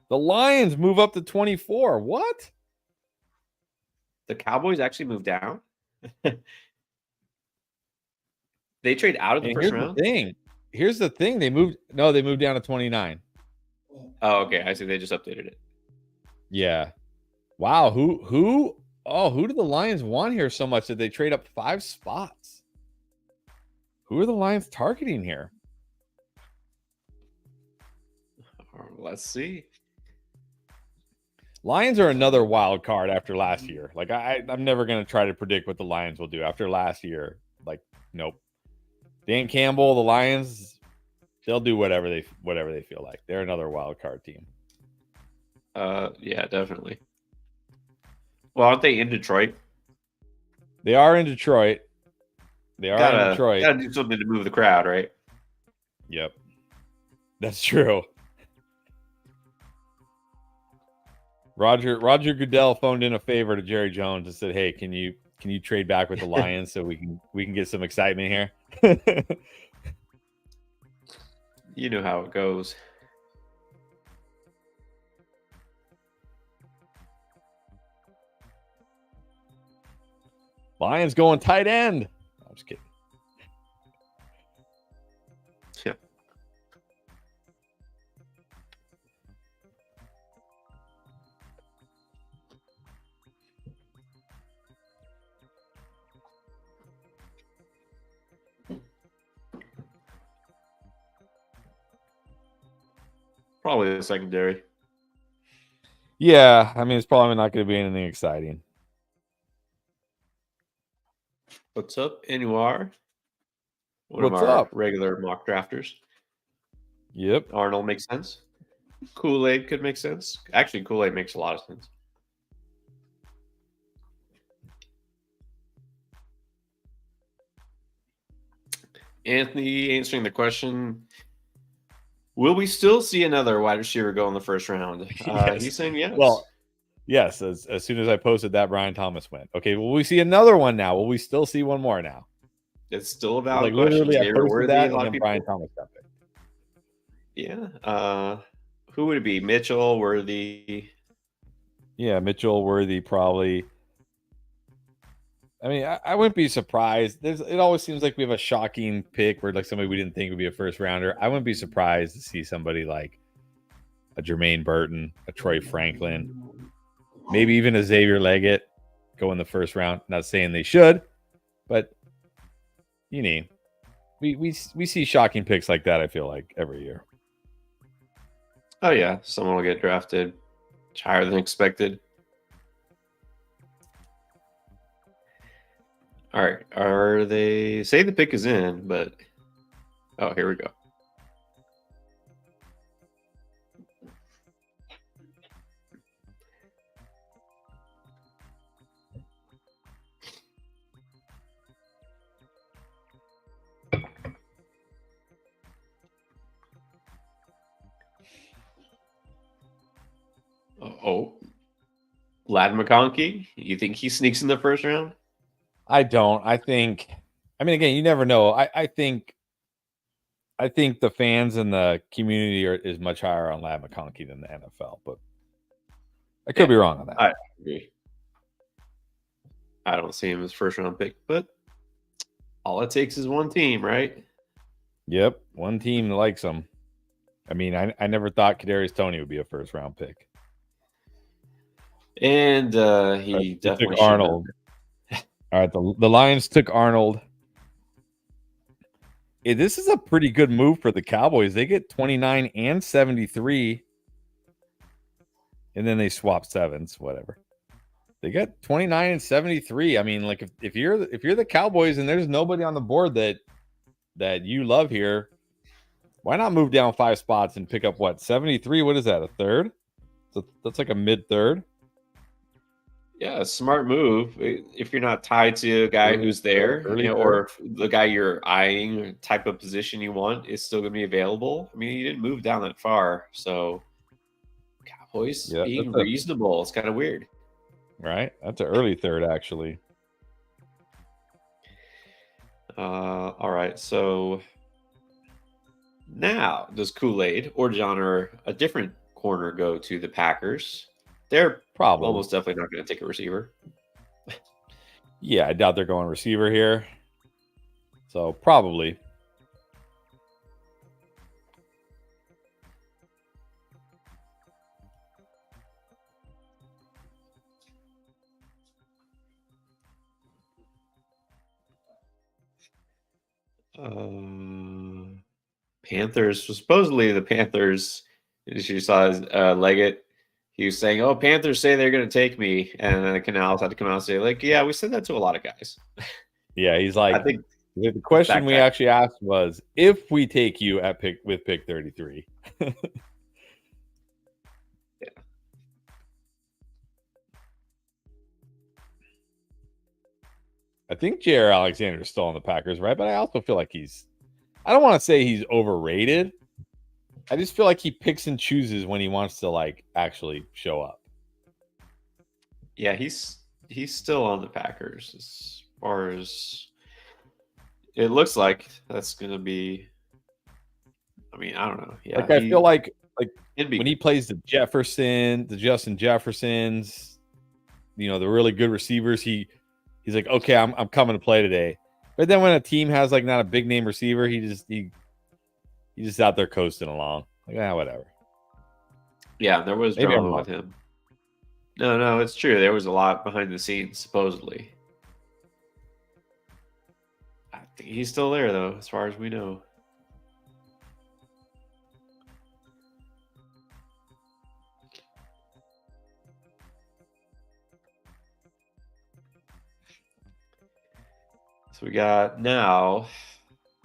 The Lions move up to 24. What? The Cowboys actually moved down? They trade out of the first round? Here's the thing. They moved down to 29. Oh, okay. I see. They just updated it. Yeah. Wow. Who did the Lions want here so much that they trade up 5 spots? Who are the Lions targeting here? Let's see. Lions are another wild card after last year. Like I'm never going to try to predict what the Lions will do after last year. Like, nope. Dan Campbell, the Lions, they'll do whatever they feel like. They're another wild card team. Yeah, definitely. Well, aren't they in Detroit? They are in Detroit. Gotta do something to move the crowd, right? Yep. That's true. Roger Goodell phoned in a favor to Jerry Jones and said, "Hey, can you trade back with the Lions so we can get some excitement here?" You know how it goes. Lions going tight end. I'm just kidding. Yeah. Probably the secondary. Yeah, I mean, it's probably not going to be anything exciting. What's up, Anwar? What's up? Regular mock drafters. Yep. Arnold makes sense. Kool-Aid could make sense. Actually, Kool-Aid makes a lot of sense. Anthony answering the question, will we still see another wide receiver go in the first round? Yes. He's saying yes. Well, yes. As soon as I posted that, Brian Thomas went. Okay, will we see another one now? Will we still see one more now? It's still a valid question. Literally, I posted that, and then Brian Thomas got picked. Yeah. Who would it be? Mitchell, Worthy? Yeah, Mitchell, Worthy, probably. I mean, I wouldn't be surprised. It always seems like we have a shocking pick where like somebody we didn't think would be a first rounder. I wouldn't be surprised to see somebody like a Jermaine Burton, a Troy Franklin, maybe even a Xavier Leggett go in the first round. Not saying they should, but you know, we see shocking picks like that. I feel like every year. Oh yeah, someone will get drafted It's higher than expected. All right. Are they say the pick is in, but oh, here we go. Oh, Lad McConkey. You think he sneaks in the first round? I don't. I mean, again, you never know. I think the fans and the community is much higher on Lad McConkey than the NFL, but I could be wrong on that. I agree. I don't see him as first round pick, but all it takes is one team, right? Yep, one team that likes him. I mean, I never thought Kadarius Toney would be a first round pick, and he definitely took Arnold. All right, the Lions took Arnold. This is a pretty good move for the Cowboys. They get 29 and 73, and then they swap sevens, whatever. They got 29 and 73. I mean, like if you're the Cowboys and there's nobody on the board that you love here, why not move down 5 spots and pick up what 73? What is that? A third? So that's like a mid third. Yeah, smart move. If you're not tied to a guy who's there, or if the guy you're eyeing, or type of position you want is still going to be available. I mean, you didn't move down that far, so Cowboys being reasonable. It's kind of weird, right? That's an early third, actually. All right, so now does Kool-Aid or John or a different corner go to the Packers? They're probably almost definitely not going to take a receiver. Yeah, I doubt they're going receiver here. So probably. Panthers. Supposedly the Panthers. As you saw Leggett. He was saying, "Oh, Panthers say they're going to take me," and then the Canals had to come out and say, "Like, yeah, we said that to a lot of guys." Yeah, he's like, I think the question we actually asked was, "If we take you at pick 33." Yeah. I think J.R. Alexander is still on the Packers, right? But I also feel like I don't want to say he's overrated. I just feel like he picks and chooses when he wants to like actually show up. Yeah, he's still on the Packers as far as it looks like. That's gonna be. I mean, I don't know. Yeah, like I feel like when he plays the Justin Jeffersons, the really good receivers, he's like, okay, I'm coming to play today. But then when a team has like not a big name receiver, he's just out there coasting along. Like, whatever. Yeah, there was drama with him. No, it's true. There was a lot behind the scenes, supposedly. I think he's still there, though, as far as we know. So we got now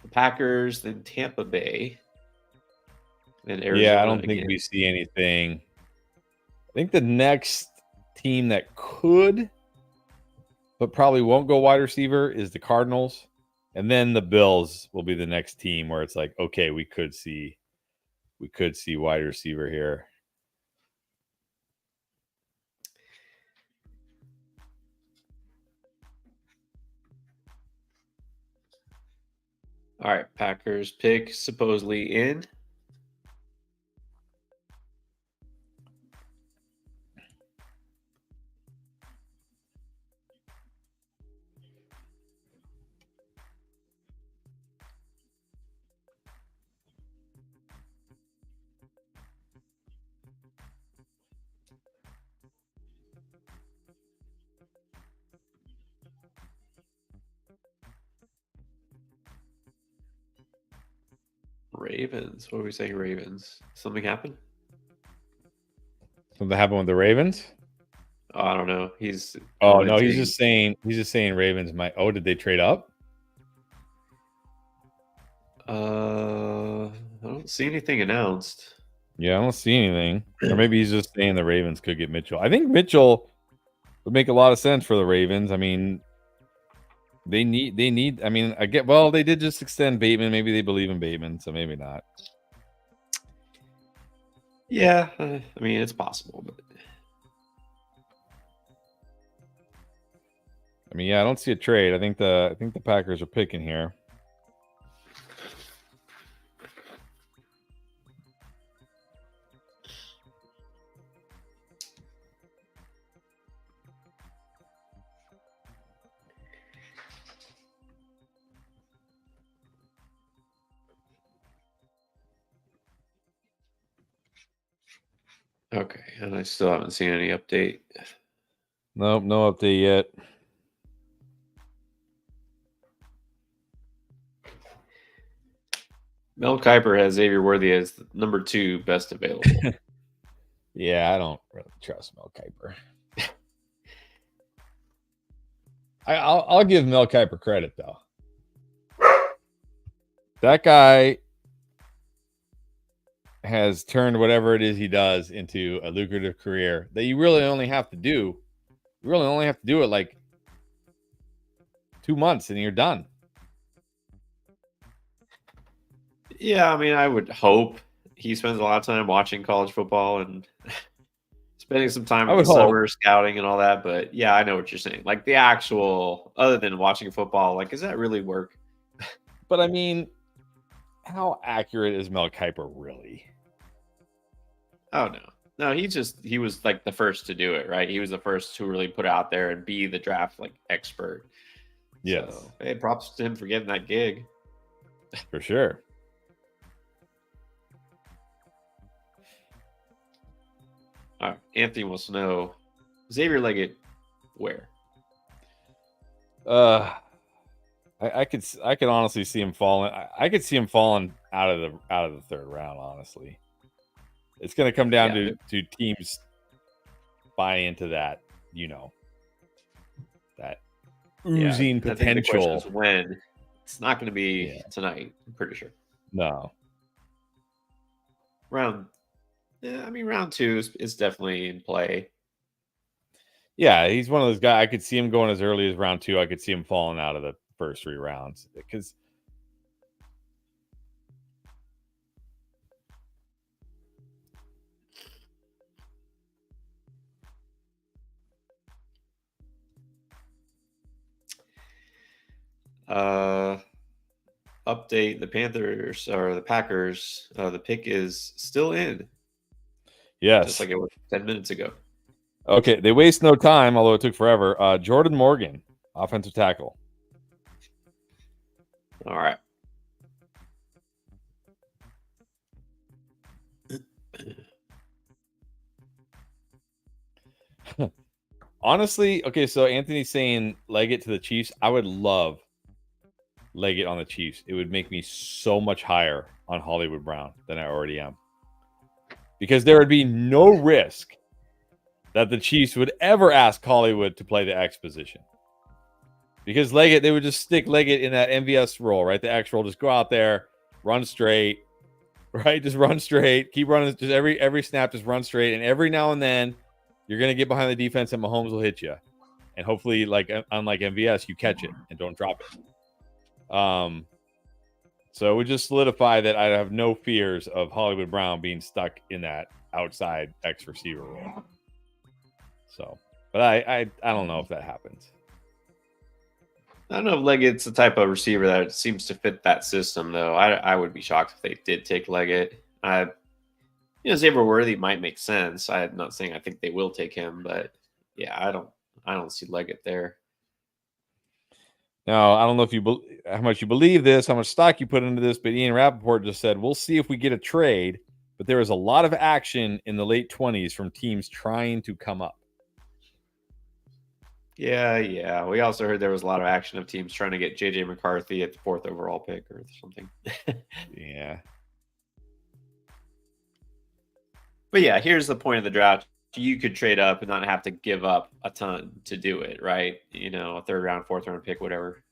the Packers, then Tampa Bay, then Arizona. Yeah, I don't think we see anything. I think the next team that could, but probably won't go wide receiver is the Cardinals. And then the Bills will be the next team where it's like, okay, we could see wide receiver here. All right, Packers pick supposedly in. Ravens. What are we saying, Ravens? Something happened? Something happened with the Ravens? Oh, I don't know. He's no, he's just saying Ravens might. Oh, did they trade up? I don't see anything announced. Yeah, I don't see anything. Or maybe he's just saying the Ravens could get Mitchell. I think Mitchell would make a lot of sense for the Ravens. I mean, they need. I mean, they did just extend Bateman. Maybe they believe in Bateman, so maybe not. Yeah, I mean, it's possible, but I mean, yeah, I don't see a trade. I think the Packers are picking here. okay. And I still haven't seen any update. Nope, no update yet. Mel Kiper has Xavier Worthy as the number 2 best available. Yeah, I don't really trust Mel Kiper. I'll give Mel Kiper credit though. That guy has turned whatever it is he does into a lucrative career that you really only have to do. You really only have to do it like 2 months and you're done. Yeah, I mean, I would hope he spends a lot of time watching college football and spending some time in the summer scouting and all that. But yeah, I know what you're saying. Like the actual, other than watching football, like, does that really work? But I mean, how accurate is Mel Kiper really? Oh no, he was like the first to do it, right? He was the first to really put out there and be the draft like expert. Yes. So, hey, props to him for getting that gig. For sure. All right, Anthony wants to know Xavier Leggett where? I could honestly see him falling. I could see him falling out of the third round. Honestly, it's going to come down to teams buy into that. You know, that oozing potential. I think the question is when. It's not going to be tonight. I'm pretty sure. No. Round 2 is definitely in play. Yeah, he's one of those guys. I could see him going as early as round 2. I could see him falling out of the first 3 rounds because update the Panthers or the Packers. The pick is still in. Yes, just like it was 10 minutes ago. Okay, they waste no time, although it took forever. Jordan Morgan, offensive tackle. All right. Honestly, okay, so Anthony's saying Leggett to the Chiefs. I would love Leggett on the Chiefs. It would make me so much higher on Hollywood Brown than I already am. Because there would be no risk that the Chiefs would ever ask Hollywood to play the X position. Because Leggett, they would just stick Leggett in that MVS role, right? The X role, just go out there, run straight, right? Just run straight, keep running, just every snap, just run straight. And every now and then, you're going to get behind the defense and Mahomes will hit you. And hopefully, like unlike MVS, you catch it and don't drop it. So it would just solidify that I have no fears of Hollywood Brown being stuck in that outside X receiver role. So, but I don't know if that happens. I don't know if Leggett's the type of receiver that seems to fit that system, though. I would be shocked if they did take Leggett. Xavier Worthy might make sense. I'm not saying I think they will take him, but yeah, I don't see Leggett there. Now, I don't know if how much you believe this, how much stock you put into this, but Ian Rappaport just said, we'll see if we get a trade, but there is a lot of action in the late 20s from teams trying to come up. Yeah. We also heard there was a lot of action of teams trying to get J.J. McCarthy at the 4th overall pick or something. Yeah. But yeah, here's the point of the draft. you could trade up and not have to give up a ton to do it, right? You know, a third round, fourth round pick, whatever.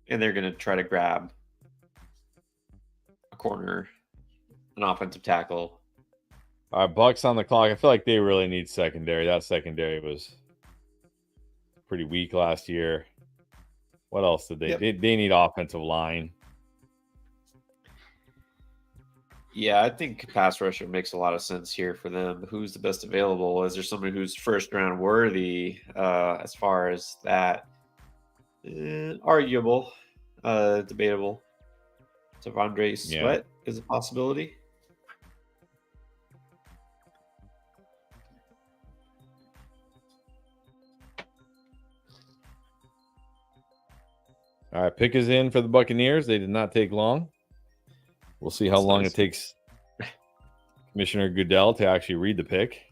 And they're going to try to grab a corner, an offensive tackle. All right, Bucks on the clock. I feel like they really need secondary. That secondary was pretty weak last year. What else did they? Yep. They need offensive line. Yeah, I think pass rusher makes a lot of sense here for them. Who's the best available? Is there somebody who's first round worthy as far as that? Arguable, debatable. Devondre Sweat is a possibility. All right, pick is in for the Buccaneers. They did not take long. We'll see how long it takes Commissioner Goodell to actually read the pick.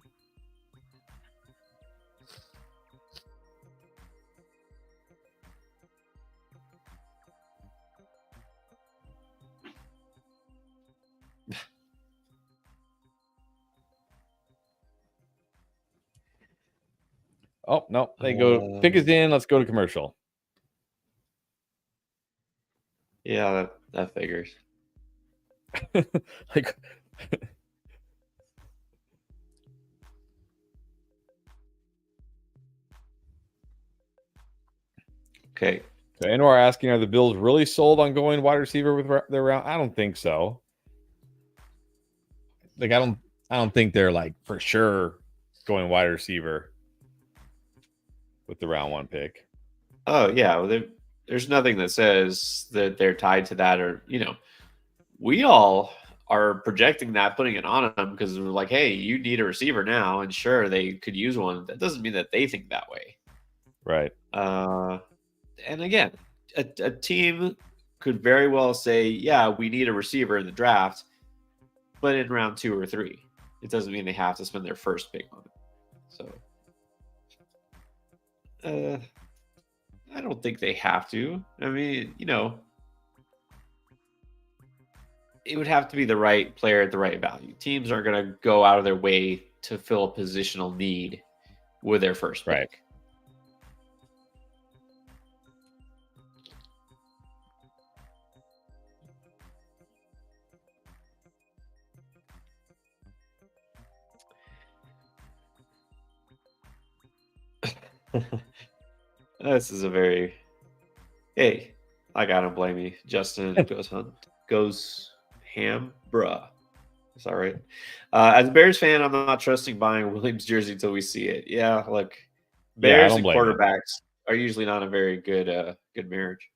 Oh, no. They go. Pick is in. Let's go to commercial. Yeah, that figures. Like, okay. So Anwar asking, are the Bills really sold on going wide receiver with their round? I don't think so. Like, I don't think they're like for sure going wide receiver with the round one pick. Oh yeah, well, there's nothing that says that they're tied to that, or we all are projecting that, putting it on them because we're like, hey, you need a receiver now, and sure, they could use one. That doesn't mean that they think that way, right? And again, a team could very well say, yeah, we need a receiver in the draft, but in round 2 or 3, it doesn't mean they have to spend their first pick on it. So, I don't think they have to. I mean, it would have to be the right player at the right value. Teams aren't going to go out of their way to fill a positional need with their first pick. Right. This is a very I don't blame you. Justin goes ham, bruh. Is that right? As a Bears fan, I'm not trusting buying Williams jersey until we see it. Yeah, look, Bears and quarterbacks are usually not a very good marriage.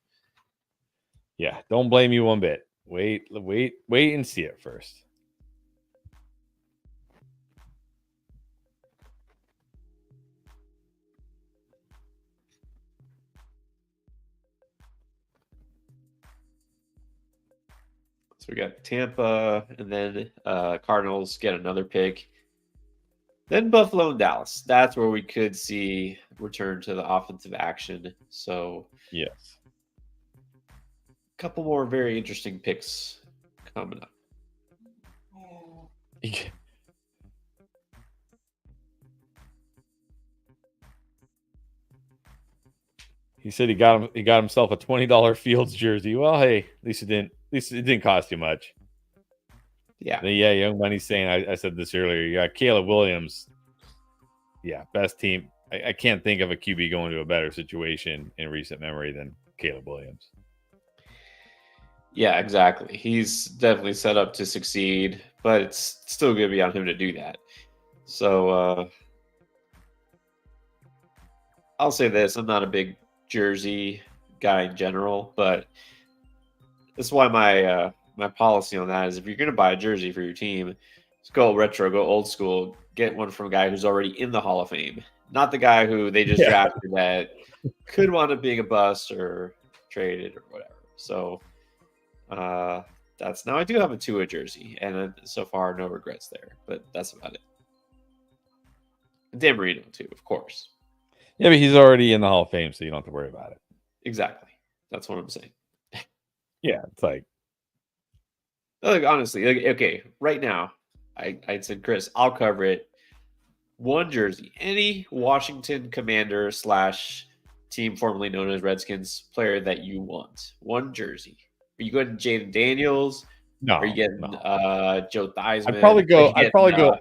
Yeah, don't blame you one bit. Wait and see it first. So we got Tampa, and then Cardinals get another pick. Then Buffalo and Dallas. That's where we could see return to the offensive action. So yes, a couple more very interesting picks coming up. He said he got himself a $20 Fields jersey. Well, hey, at least it didn't cost you much. Yeah. Yeah, Young Money's saying, I said this earlier. Yeah, Caleb Williams. Yeah, best team. I can't think of a QB going to a better situation in recent memory than Caleb Williams. Yeah, exactly. He's definitely set up to succeed, but it's still going to be on him to do that. So I'll say this. I'm not a big jersey guy in general, but that's why my policy on that is if you're going to buy a jersey for your team, just go retro, go old school, get one from a guy who's already in the Hall of Fame, not the guy who they just drafted that could wind up being a bust or traded or whatever. So that's now I do have a Tua jersey, and so far no regrets there, but that's about it. Dan Marino too, of course. Yeah, but he's already in the Hall of Fame, so you don't have to worry about it. Exactly. That's what I'm saying. Yeah, it's like honestly, okay, right now, I said, Chris, I'll cover it. One jersey, any Washington Commander / team formerly known as Redskins player that you want. One jersey. Are you going Jayden Daniels? Are you getting Joe Theismann? I'd probably go.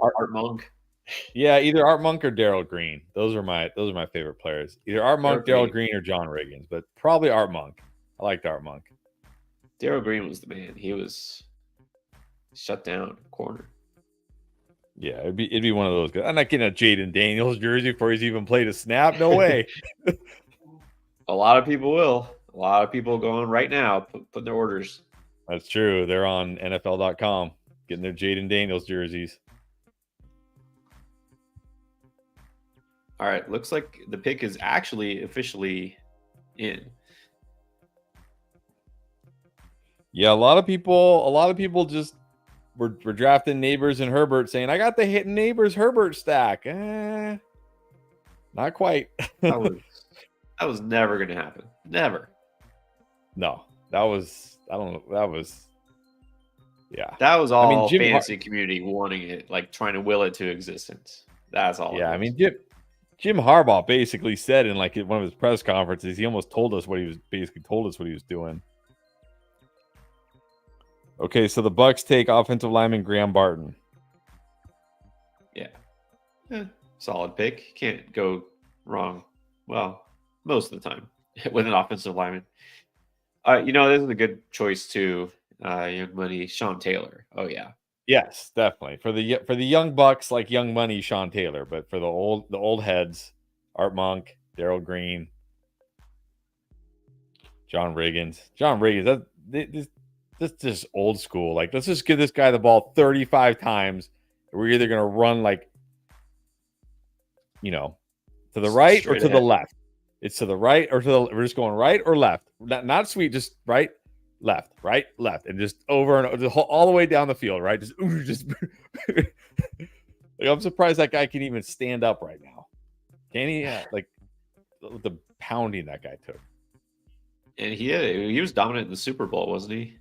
Art Monk. Yeah, either Art Monk or Daryl Green. Those are my favorite players. Either Art Monk, Daryl Green, or John Riggins, but probably Art Monk. I liked Art Monk. Daryl Green was the man. He was shut down corner. Yeah, it'd be one of those guys. I'm not getting a Jayden Daniels jersey before he's even played a snap. No way. A lot of people will. A lot of people going right now, putting their orders. That's true. They're on NFL.com getting their Jayden Daniels jerseys. All right, looks like the pick is actually officially in. Yeah, a lot of people just were drafting Nabers and Herbert, saying, "I got the hit Nabers Herbert stack." Not quite. That was never going to happen. Never. No, that was. I don't know. That was. Yeah, that was all fantasy community wanting it, like trying to will it to existence. That's all. Yeah, I mean, Jim Harbaugh basically said in like one of his press conferences, he almost told us what he was doing. Okay, so the Bucs take offensive lineman Graham Barton. Yeah. Solid pick. Can't go wrong. Well, most of the time with an offensive lineman. This is a good choice too. Young money, Sean Taylor. Oh yeah. Yes, definitely. For the young bucks, like young money, Sean Taylor, but for the old heads, Art Monk, Daryl Green, John Riggins. That's just old school. Like, let's just give this guy the ball 35 times. We're either gonna run to the right or to the left. It's to the right or to the. We're just going right or left. Not sweet, just right. Left, right, left, and just over and over, all the way down the field, right? Just like, I'm surprised that guy can even stand up right now. Can he? Like the pounding that guy took. And he was dominant in the Super Bowl, wasn't he?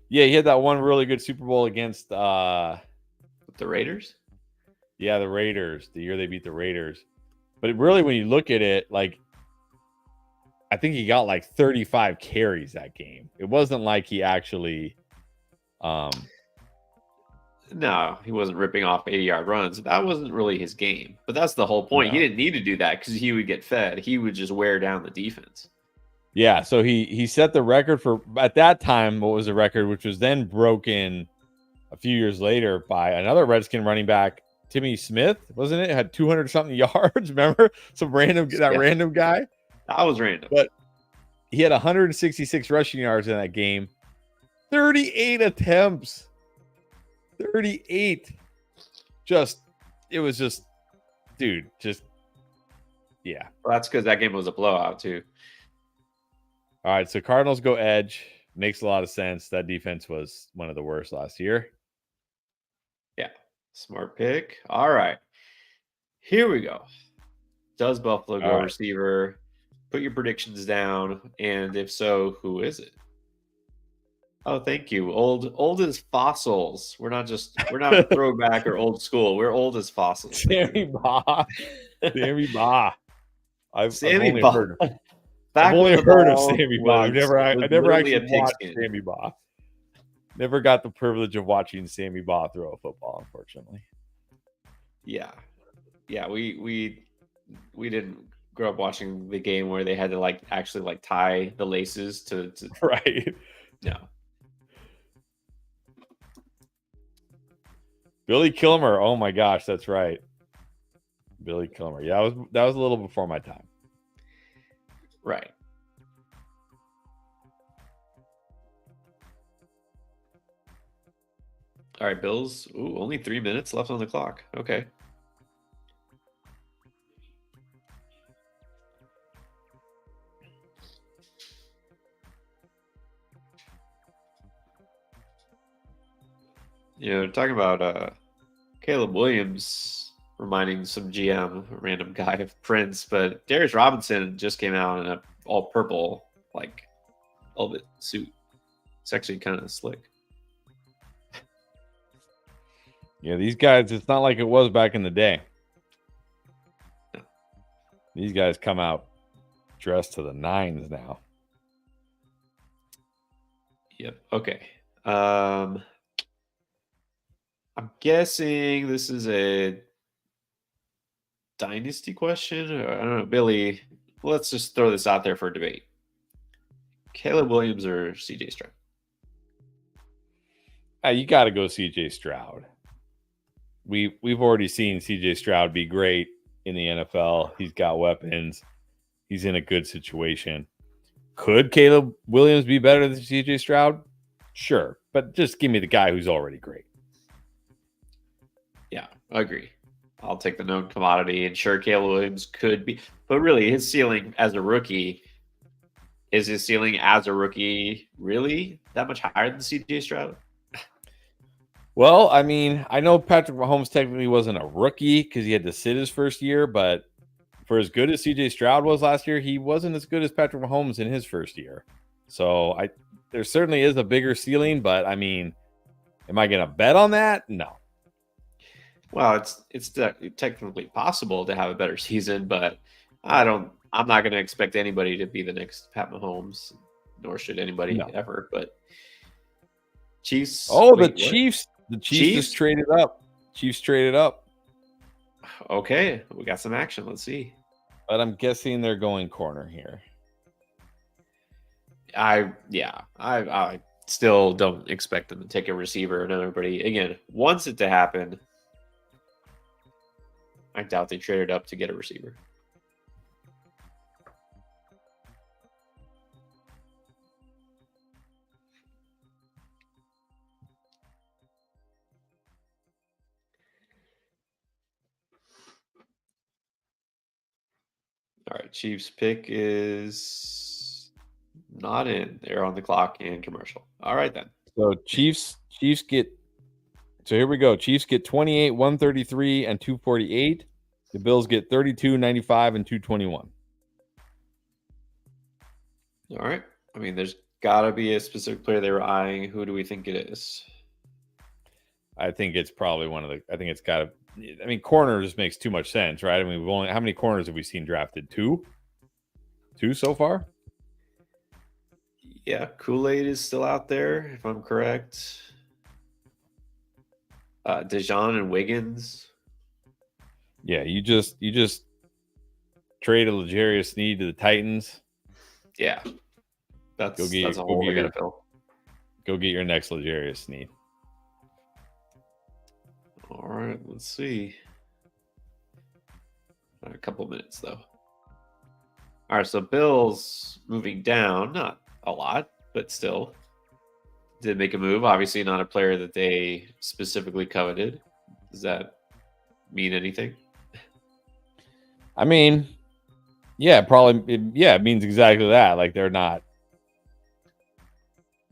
Yeah, he had that one really good Super Bowl against the Raiders. Yeah, the Raiders. The year they beat the Raiders. But really, when you look at it, like, I think he got like 35 carries that game. It wasn't like he actually No, he wasn't ripping off 80-yard runs. That wasn't really his game. But that's the whole point. No. He didn't need to do that because he would get fed. He would just wear down the defense. Yeah, so he set the record for, at that time, what was the record, which was then broken a few years later by another Redskin running back, Timmy Smith, wasn't it? Had 200-something yards, remember? Random guy. That was random. But he had 166 rushing yards in that game. 38 attempts. 38. It was just, dude, yeah. Well, that's because that game was a blowout, too. All right, so Cardinals go edge. Makes a lot of sense. That defense was one of the worst last year. Yeah, smart pick. All right. Here we go. Does Buffalo go receiver? Put your predictions down, and if so, who is it? Oh, thank you. Old as fossils. We're not throwback or old school. We're old as fossils. Sammy Baugh. Sammy Baugh. I've only heard of Sammy Baugh. I never actually watched Sammy Baugh. Never got the privilege of watching Sammy Baugh throw a football, unfortunately. Yeah. We didn't grow up watching the game where they had to actually tie the laces to right. No. Billy Kilmer. Oh my gosh, that's right. Billy Kilmer. Yeah, that was a little before my time. Right. All right, Bills. Ooh, only 3 minutes left on the clock. Okay. Talking about Caleb Williams reminding some GM, a random guy of Prince, but Darius Robinson just came out in a all purple, velvet suit. It's actually kind of slick. Yeah, these guys, it's not like it was back in the day. These guys come out dressed to the nines now. Yep. Okay. I'm guessing this is a dynasty question. I don't know, Billy. Let's just throw this out there for debate. Caleb Williams or CJ Stroud? You got to go CJ Stroud. We've already seen CJ Stroud be great in the NFL. He's got weapons. He's in a good situation. Could Caleb Williams be better than CJ Stroud? Sure, but just give me the guy who's already great. Yeah, I agree. I'll take the known commodity. And sure, Caleb Williams could be, but really his ceiling as a rookie, is his ceiling as a rookie really that much higher than CJ Stroud? Well, I mean, I know Patrick Mahomes technically wasn't a rookie because he had to sit his first year, but for as good as CJ Stroud was last year, he wasn't as good as Patrick Mahomes in his first year. So there certainly is a bigger ceiling, but I mean, am I going to bet on that? No. Well, it's technically possible to have a better season, but I'm not going to expect anybody to be the next Pat Mahomes, nor should anybody ever. But Chiefs. Oh, the Chiefs. The Chiefs just traded up. Chiefs traded up. Okay, we got some action. Let's see. But I'm guessing they're going corner here. I still don't expect them to take a receiver and everybody. Again, wants it to happen. I doubt they traded up to get a receiver. All right, Chiefs pick is not in. They're on the clock and commercial. All right, then. So Chiefs get. So here we go. Chiefs get 28, 133, and 248. The Bills get 32, 95, and 221. All right. I mean, there's got to be a specific player they were eyeing. Who do we think it is? I think it's probably one of the. I think it's got to. I mean, corner just makes too much sense, right? I mean, how many corners have we seen drafted? Two so far. Yeah, Kool-Aid is still out there, if I'm correct. Dejon and Wiggins. Yeah, you just trade a L'Jarius Sneed to the Titans. Yeah, that's a hole they gotta fill. Go get your next L'Jarius Sneed. All right, let's see. A couple minutes though. All right, so Bills moving down, not a lot, but still did make a move. Obviously, not a player that they specifically coveted. Does that mean anything? I mean, yeah, probably. It means exactly that. Like they're not.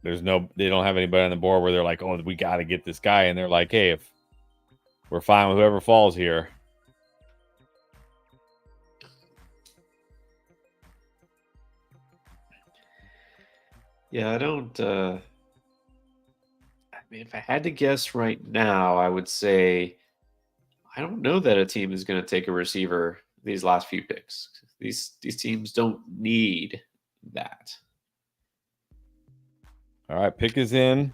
They don't have anybody on the board where they're like, oh, we got to get this guy, and they're like, hey, if we're fine with whoever falls here. Yeah, I don't. I mean, if I had to guess right now, I would say I don't know that a team is going to take a receiver these last few picks. These teams don't need that. All right, pick is in.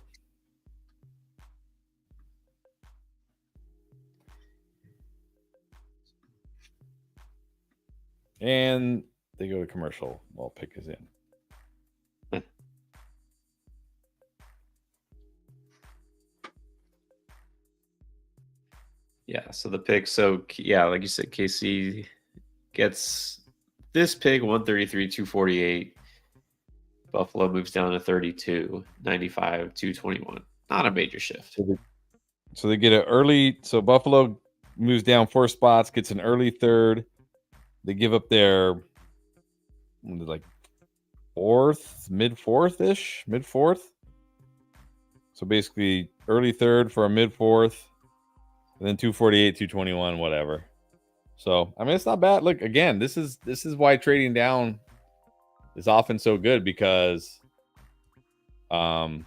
And they go to commercial while pick is in. Yeah, so the pick. So, yeah, like you said, KC gets this pick, 133, 248. Buffalo moves down to 32, 95, 221. Not a major shift. So they get an early. So Buffalo moves down 4 spots, gets an early third. They give up their like mid fourth. So basically early third for a mid fourth, and then 248, 221, whatever. So I mean, it's not bad. Look, again, this is why trading down is often so good, because if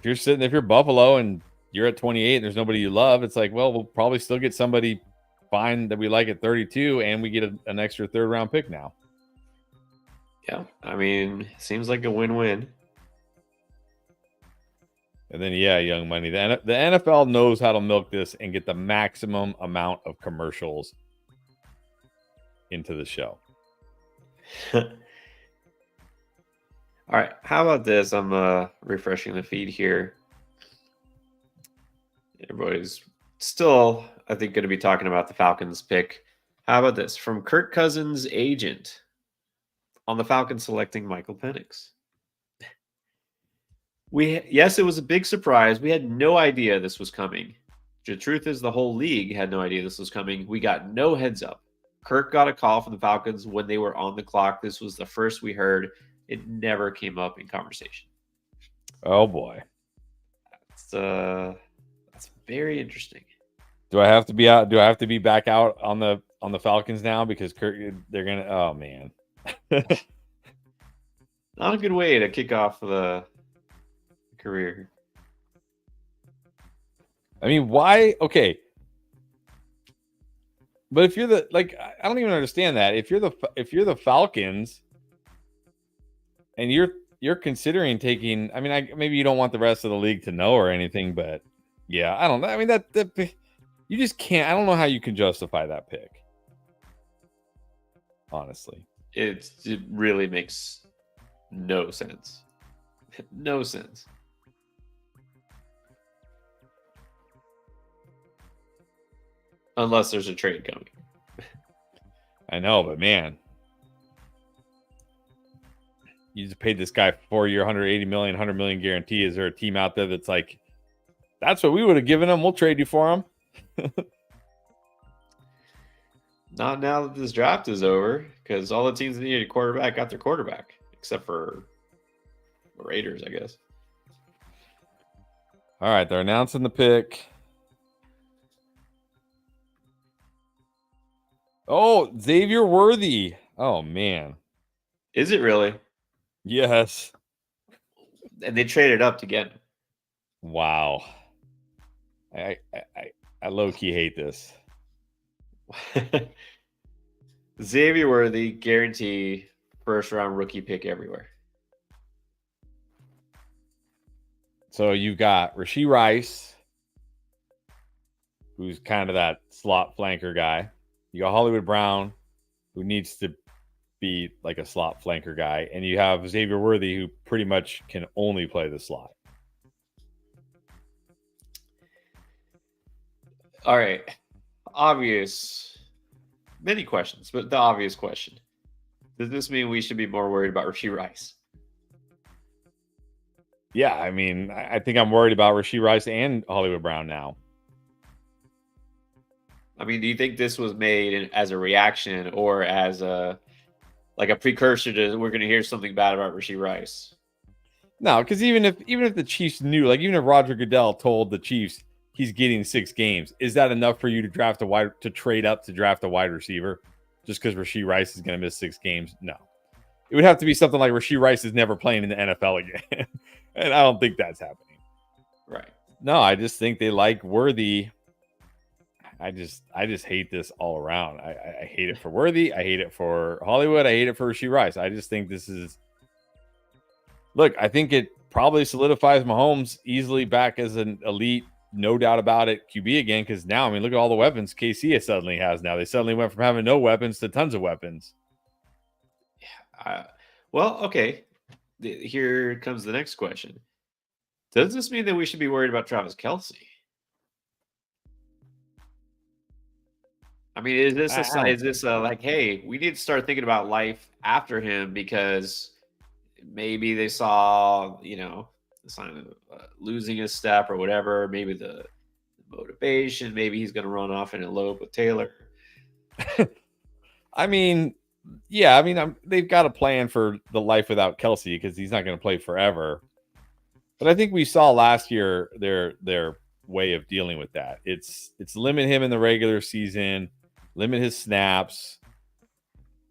you're Buffalo and you're at 28 and there's nobody you love, it's like, well, we'll probably still get somebody fine that we like at 32, and we get an extra third-round pick now. Yeah, I mean, seems like a win-win. And then, yeah, Young Money. The NFL knows how to milk this and get the maximum amount of commercials into the show. All right, how about this? I'm refreshing the feed here. Everybody's still, I think, going to be talking about the Falcons pick. How about this? From Kirk Cousins' agent on the Falcons selecting Michael Penix. Yes, it was a big surprise. We had no idea this was coming. The truth is the whole league had no idea this was coming. We got no heads up. Kirk got a call from the Falcons when they were on the clock. This was the first we heard. It never came up in conversation. Oh boy. That's very interesting. Do I have to be out? Do I have to be back out on the Falcons now because Kirk? They're gonna. Oh man. Not a good way to kick off the career. I mean, why? Okay. But if you're I don't even understand that. If you're the Falcons and you're considering taking, I mean, maybe you don't want the rest of the league to know or anything, but yeah, I don't know. I mean, that you just can't. I don't know how you can justify that pick. Honestly, it really makes no sense. No sense. Unless there's a trade coming. I know, but man, you just paid this guy 4-year, $180 million, $100 million guarantee. Is there a team out there that's like, that's what we would have given him? We'll trade you for him. Not now that this draft is over, because all the teams that needed a quarterback got their quarterback, except for the Raiders, I guess. All right, they're announcing the pick. Oh, Xavier Worthy. Oh, man. Is it really? Yes. And they traded up to get him. Wow. I low-key hate this. Xavier Worthy, guarantee first-round rookie pick everywhere. So you've got Rashee Rice, who's kind of that slot flanker guy. You got Hollywood Brown, who needs to be like a slot flanker guy. And you have Xavier Worthy, who pretty much can only play the slot. All right. Obvious. Many questions, but the obvious question. Does this mean we should be more worried about Rashee Rice? Yeah, I mean, I think I'm worried about Rashee Rice and Hollywood Brown now. I mean, do you think this was made as a reaction or as a precursor to we're going to hear something bad about Rashee Rice? No, because even if the Chiefs knew, like even if Roger Goodell told the Chiefs he's getting 6 games, is that enough for you to trade up to draft a wide receiver just because Rashee Rice is going to miss 6 games? No, it would have to be something like Rashee Rice is never playing in the NFL again, and I don't think that's happening. Right? No, I just think they like Worthy. I just hate this all around. I hate it for Worthy. I hate it for Hollywood. I hate it for Rashee Rice. I just think this is. Look, I think it probably solidifies Mahomes easily back as an elite, no doubt about it, QB again. Because now, I mean, look at all the weapons KC suddenly has now. They suddenly went from having no weapons to tons of weapons. Yeah. Well, okay. Here comes the next question. Does this mean that we should be worried about Travis Kelce? I mean, is this like, hey, we need to start thinking about life after him because maybe they saw, the sign of losing his step or whatever. Maybe the motivation. Maybe he's going to run off and elope with Taylor. I mean, yeah. I mean, they've got a plan for the life without Kelce because he's not going to play forever. But I think we saw last year their way of dealing with that. It's limit him in the regular season. Limit his snaps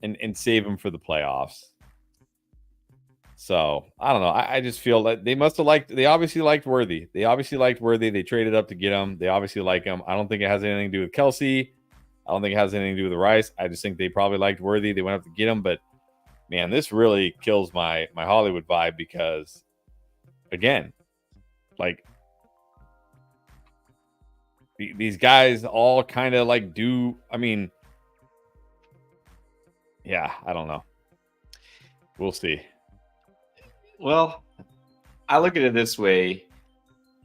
and save him for the playoffs. So I don't know. I just feel that they obviously liked Worthy. They traded up to get him. They obviously like him. I don't think it has anything to do with Kelsey. I don't think it has anything to do with Rice. I just think they probably liked Worthy. They went up to get him. But man, this really kills my Hollywood vibe because, again, like these guys all kind of like do. I mean, yeah, I don't know. We'll see. Well, I look at it this way.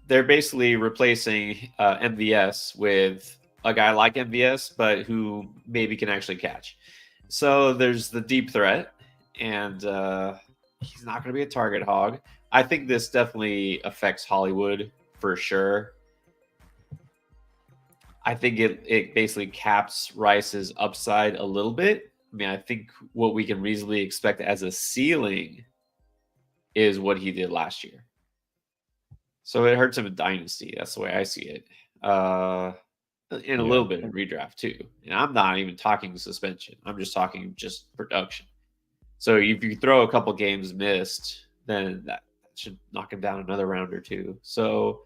They're basically replacing MVS with a guy like MVS, but who maybe can actually catch. So there's the deep threat, and he's not going to be a target hog. I think this definitely affects Hollywood for sure. I think it basically caps Rice's upside a little bit. I mean, I think what we can reasonably expect as a ceiling is what he did last year. So it hurts him in dynasty. That's the way I see it. In a little bit in redraft too. And I'm not even talking suspension. I'm just talking just production. So if you throw a couple games missed, then that should knock him down another round or two. So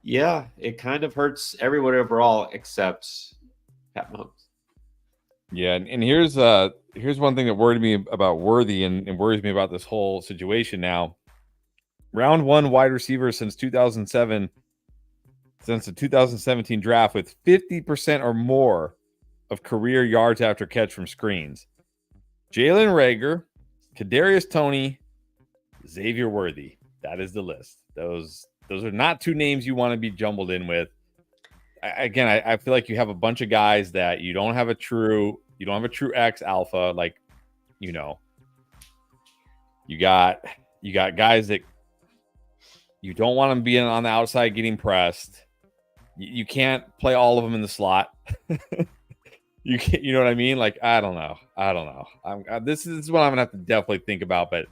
yeah, it kind of hurts everyone overall except Pat Mahomes. Yeah, and here's one thing that worried me about Worthy and worries me about this whole situation now. Round 1 wide receiver since 2007, since the 2017 draft with 50% or more of career yards after catch from screens. Jalen Reagor, Kadarius Toney, Xavier Worthy. That is the list. Those are not two names you want to be jumbled in with. Again, I feel like you have a bunch of guys that you don't have a true X alpha. Like, you got guys that you don't want them being on the outside getting pressed. You can't play all of them in the slot. You can't, you know what I mean? Like, I don't know. This is what I'm gonna have to definitely think about. But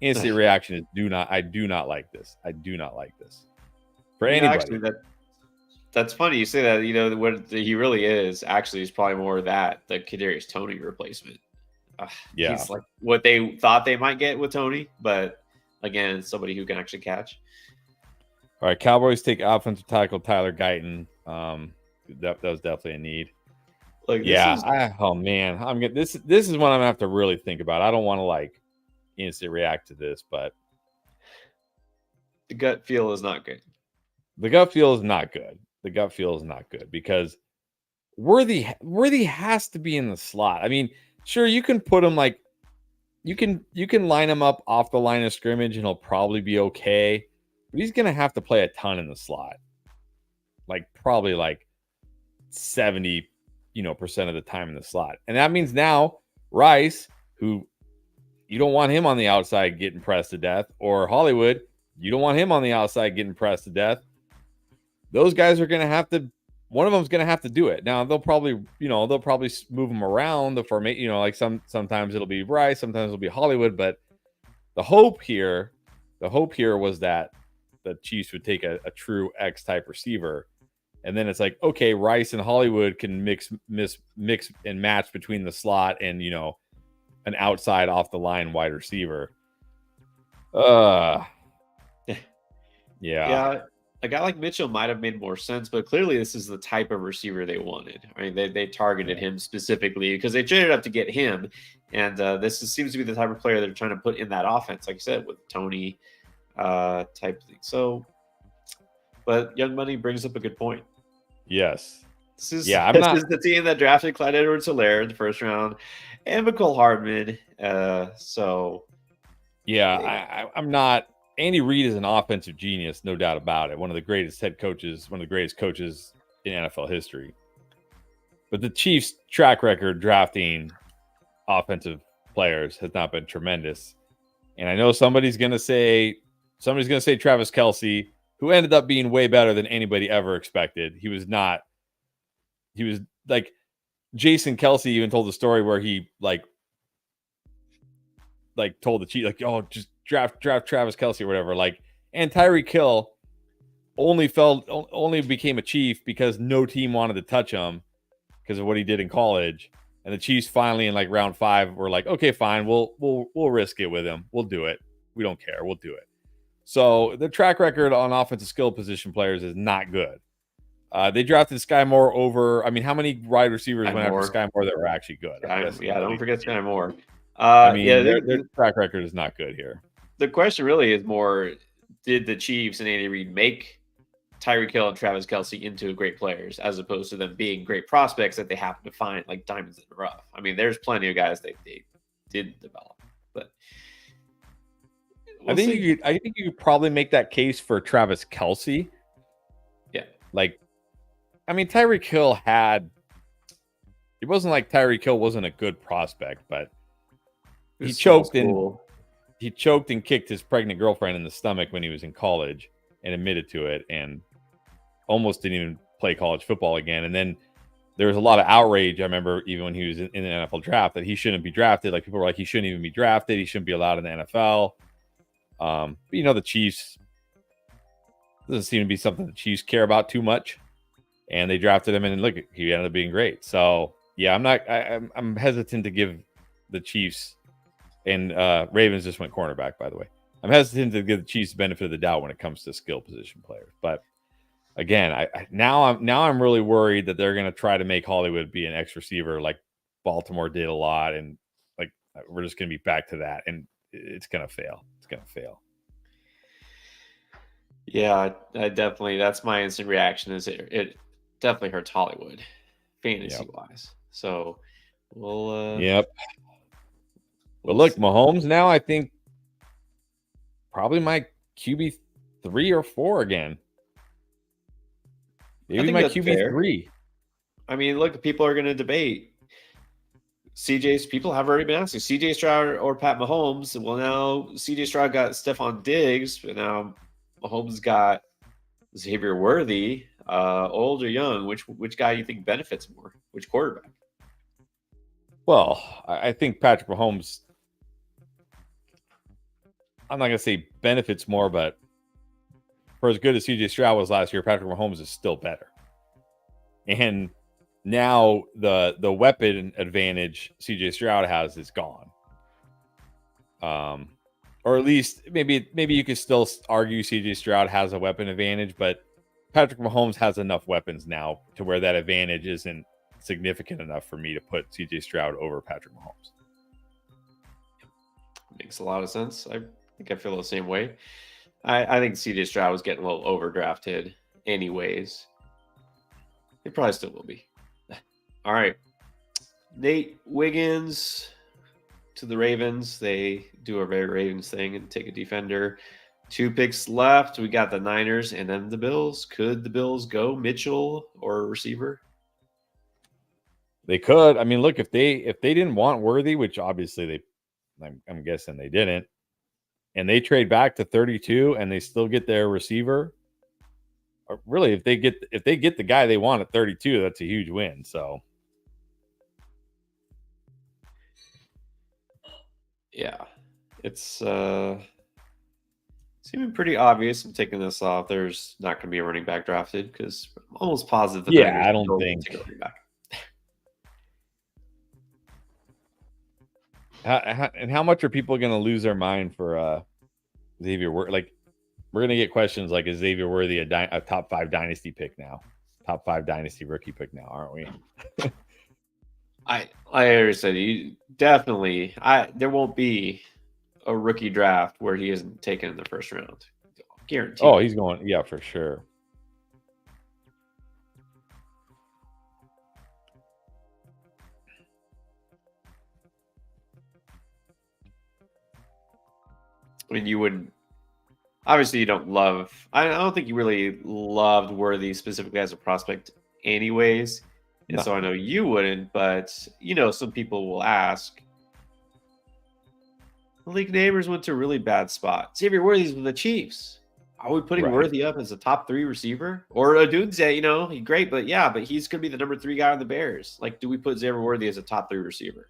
instant reaction is I do not like this. I do not like this for anybody. Actually, that's funny you say that. What he really is actually is probably more the Kadarius Toney replacement. He's like what they thought they might get with Toney, but again, somebody who can actually catch. All right, Cowboys take offensive tackle Tyler Guyton. That was definitely a need. Oh man, this is what I'm gonna have to really think about. I don't want to like instant react to this, but the gut feel is not good. The gut feel is not good because Worthy has to be in the slot. I mean, sure, you can put him like you can line him up off the line of scrimmage and he'll probably be okay. But he's gonna have to play a ton in the slot. Like probably like 70% of the time in the slot. And that means now Rice, who you don't want him on the outside getting pressed to death, or Hollywood, you don't want him on the outside getting pressed to death. Those guys are going to have to, one of them's going to have to do it. Now they'll probably move them around the formation, like sometimes it'll be Rice, sometimes it'll be Hollywood, but the hope here was that the Chiefs would take a true X type receiver. And then it's like, okay, Rice and Hollywood can mix and match between the slot and, an outside off the line wide receiver. Yeah. A guy like Mitchell might have made more sense, but clearly this is the type of receiver they wanted. I mean, they targeted him specifically because they traded up to get him. And seems to be the type of player they're trying to put in that offense, like I said, with Toney type thing. So, but Young Money brings up a good point. Yes. This is the team that drafted Clyde Edwards-Helaire in the first round and McCole Hardman. I'm not. Andy Reid is an offensive genius, no doubt about it. One of the greatest head coaches, one of the greatest coaches in NFL history. But the Chiefs' track record drafting offensive players has not been tremendous. And I know somebody's going to say Travis Kelce, who ended up being way better than anybody ever expected. He was like Jason Kelce even told the story where he like told the Chiefs, like, oh, just draft Travis Kelce or whatever. Like, and Tyreek Hill only became a Chief because no team wanted to touch him because of what he did in college. And the Chiefs finally in like round 5 were like, okay, fine, we'll risk it with him. We'll do it. We don't care. We'll do it. So the track record on offensive skill position players is not good. They drafted Sky Moore over. I mean, how many wide receivers went after Sky Moore that were actually good? Don't forget Sky Moore. I mean, their track record is not good here. The question really is more: did the Chiefs and Andy Reid make Tyreek Hill and Travis Kelce into great players, as opposed to them being great prospects that they happen to find like diamonds in the rough? I mean, there's plenty of guys they didn't develop, but I think you could probably make that case for Travis Kelce. Yeah, like, I mean, Tyreek Hill had. It wasn't like Tyreek Hill wasn't a good prospect, but he choked and kicked his pregnant girlfriend in the stomach when he was in college and admitted to it, and almost didn't even play college football again. And then there was a lot of outrage. I remember even when he was in the NFL draft that he shouldn't be drafted. Like people were like, he shouldn't even be drafted. He shouldn't be allowed in the NFL. But the Chiefs doesn't seem to be something the Chiefs care about too much. And they drafted him, and look, he ended up being great. So yeah, I'm hesitant to give the Chiefs and Ravens just went cornerback, by the way. I'm hesitant to give the Chiefs the benefit of the doubt when it comes to skill position players. But again, I'm really worried that they're going to try to make Hollywood be an X receiver like Baltimore did a lot, and like we're just going to be back to that, and it's going to fail. It's going to fail. Yeah, I definitely. That's my instant reaction. Is it definitely hurts Hollywood, fantasy wise. So we'll. Yep. But look, Mahomes now I think probably my QB 3 or 4 again. Maybe my QB 3. I mean, look, people are going to debate. People have already been asking CJ Stroud or Pat Mahomes. Well, now CJ Stroud got Stephon Diggs, but now Mahomes got Xavier Worthy. Old or young? Which guy you think benefits more? Which quarterback? Well, I think Patrick Mahomes. I'm not going to say benefits more, but for as good as CJ Stroud was last year, Patrick Mahomes is still better. And now the weapon advantage CJ Stroud has is gone. Or at least maybe you could still argue CJ Stroud has a weapon advantage, but Patrick Mahomes has enough weapons now to where that advantage isn't significant enough for me to put CJ Stroud over Patrick Mahomes. Makes a lot of sense. I think I feel the same way. I think CJ Stroud was getting a little overdrafted anyways. He probably still will be. All right. Nate Wiggins to the Ravens. They do a very Ravens thing and take a defender. 2 picks left. We got the Niners and then the Bills. Could the Bills go Mitchell or a receiver? They could. I mean, look, if they didn't want Worthy, which obviously I'm guessing they didn't, and they trade back to 32 and they still get their receiver, or really if they get the guy they want at 32, that's a huge win. So yeah, it's seeming pretty obvious. I'm taking this off. There's not going to be a running back drafted because I'm almost positive. I don't think. And how much are people going to lose their mind for Xavier Worthy? Like, we're going to get questions like, is Xavier Worthy a top 5 dynasty pick now? Top 5 dynasty rookie pick now, aren't we? I already said you definitely. There won't be a rookie draft where he isn't taken in the first round. Guaranteed. Oh, he's going. Yeah, for sure. I mean, you would obviously you don't love. I don't think you really loved Worthy specifically as a prospect, anyways. And so I know you wouldn't, but some people will ask. Malik Nabers went to a really bad spot. Xavier Worthy's with the Chiefs. Are we putting Worthy up as a top 3 receiver? Or a dude say, he's great, but he's going to be the number 3 guy on the Bears. Like, do we put Xavier Worthy as a top 3 receiver?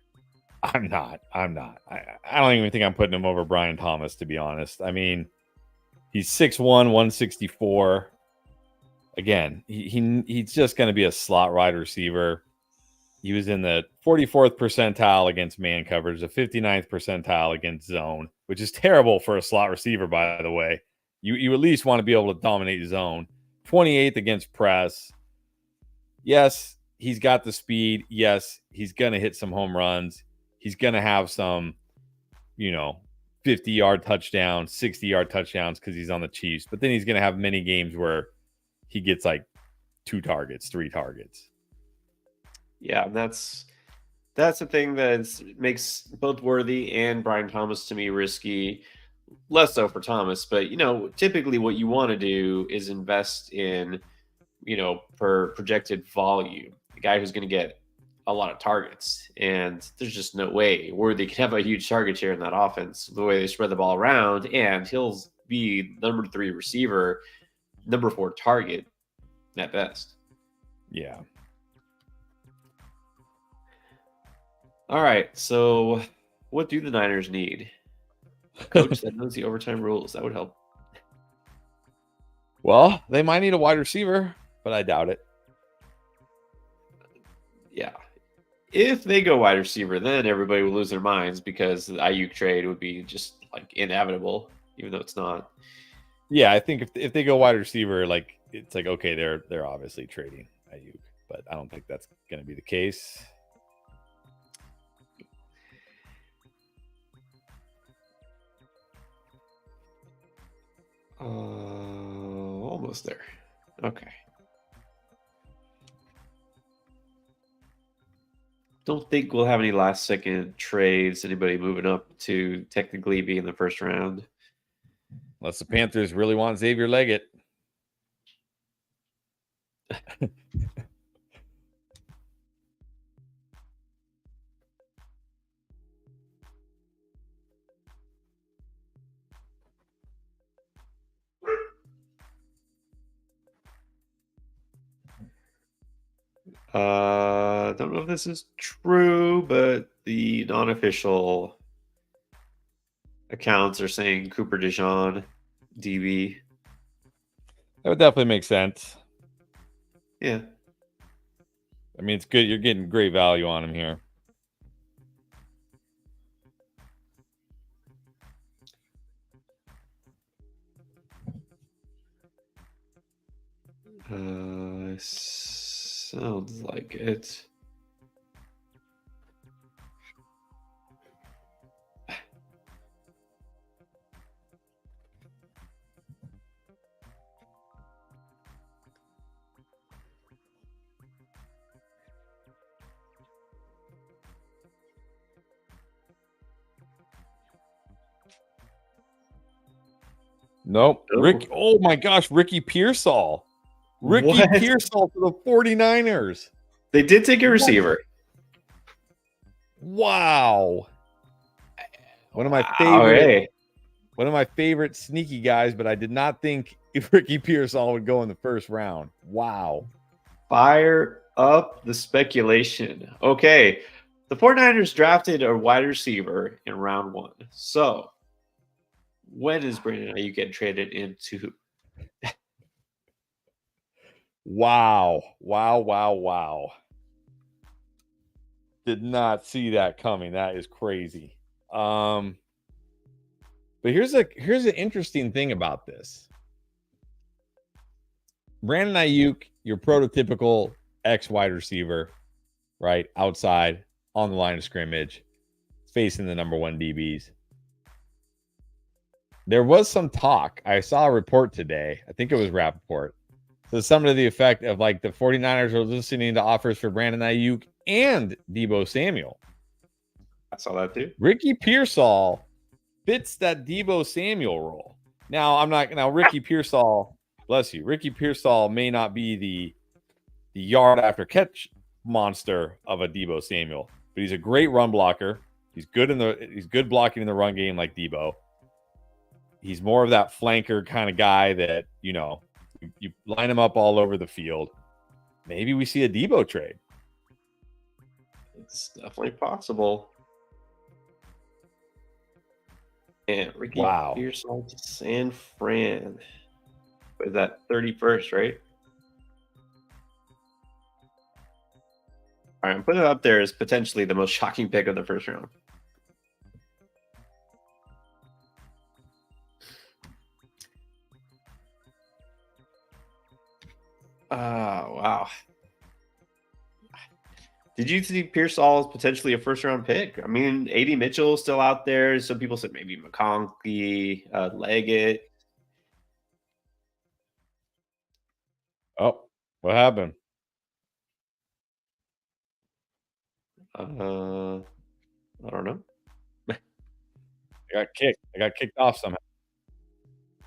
I'm not. I don't even think I'm putting him over Brian Thomas, to be honest. I mean, he's 6'1", 164. Again, he's just going to be a slot wide receiver. He was in the 44th percentile against man coverage, the 59th percentile against zone, which is terrible for a slot receiver, by the way. You at least want to be able to dominate zone. 28th against press. Yes, he's got the speed. Yes, he's going to hit some home runs. He's going to have some, 50-yard touchdowns, 60-yard touchdowns because he's on the Chiefs. But then he's going to have many games where he gets like 2 targets, 3 targets. Yeah, that's the thing that makes both Worthy and Brian Thomas to me risky. Less so for Thomas, but typically what you want to do is invest in, per projected volume, the guy who's going to get a lot of targets. And there's just no way Worthy can have a huge target share in that offense, the way they spread the ball around, and he'll be number 3 receiver, number 4 target at best. Yeah. All right, so what do the Niners need? Coach that knows the overtime rules. That would help. Well, they might need a wide receiver, but I doubt it. Yeah. If they go wide receiver, then everybody will lose their minds because the Ayuk trade would be just like inevitable, even though it's not. Yeah, I think if they go wide receiver, like it's like, okay, they're obviously trading Ayuk, but I don't think that's going to be the case. Almost there. Okay. Don't think we'll have any last second trades. Anybody moving up to technically be in the first round. Unless the Panthers really want Xavier Leggett. Don't know if this is true, but the non-official accounts are saying Cooper DeJean, DB. That would definitely make sense. Yeah. I mean, it's good. You're getting great value on him here. Sounds like it. Nope. Rick. Oh my gosh, Ricky Pearsall. Ricky Pearsall for the 49ers. They did take a receiver. Wow. One of my favorite. Hey. One of my favorite sneaky guys, but I did not think if Ricky Pearsall would go in the first round. Wow. Fire up the speculation. Okay. The 49ers drafted a wide receiver in round 1. So when is Brandon Ayuk getting traded into? Wow. Did not see that coming. That is crazy. But here's an interesting thing about this. Brandon Ayuk, your prototypical X wide receiver, right? Outside on the line of scrimmage, facing the number 1 DBs. There was some talk. I saw a report today. I think it was Rappaport. So something to the effect of like the 49ers are listening to offers for Brandon Ayuk and Deebo Samuel. I saw that too. Ricky Pearsall fits that Deebo Samuel role. Now, Ricky Pearsall, bless you. Ricky Pearsall may not be the yard after catch monster of a Deebo Samuel, but he's a great run blocker. He's good blocking in the run game like Deebo. He's more of that flanker kind of guy that, you line him up all over the field. Maybe we see a Deebo trade. It's definitely possible. And Ricky Pearsall to San Fran. With that 31st, right? All right, I'm putting it up there as potentially the most shocking pick of the first round. Wow. Did you see Pearsall as potentially a first-round pick? I mean, A.D. Mitchell is still out there. Some people said maybe McConkey, Leggett. Oh, what happened? I don't know. I got kicked. I got kicked off somehow.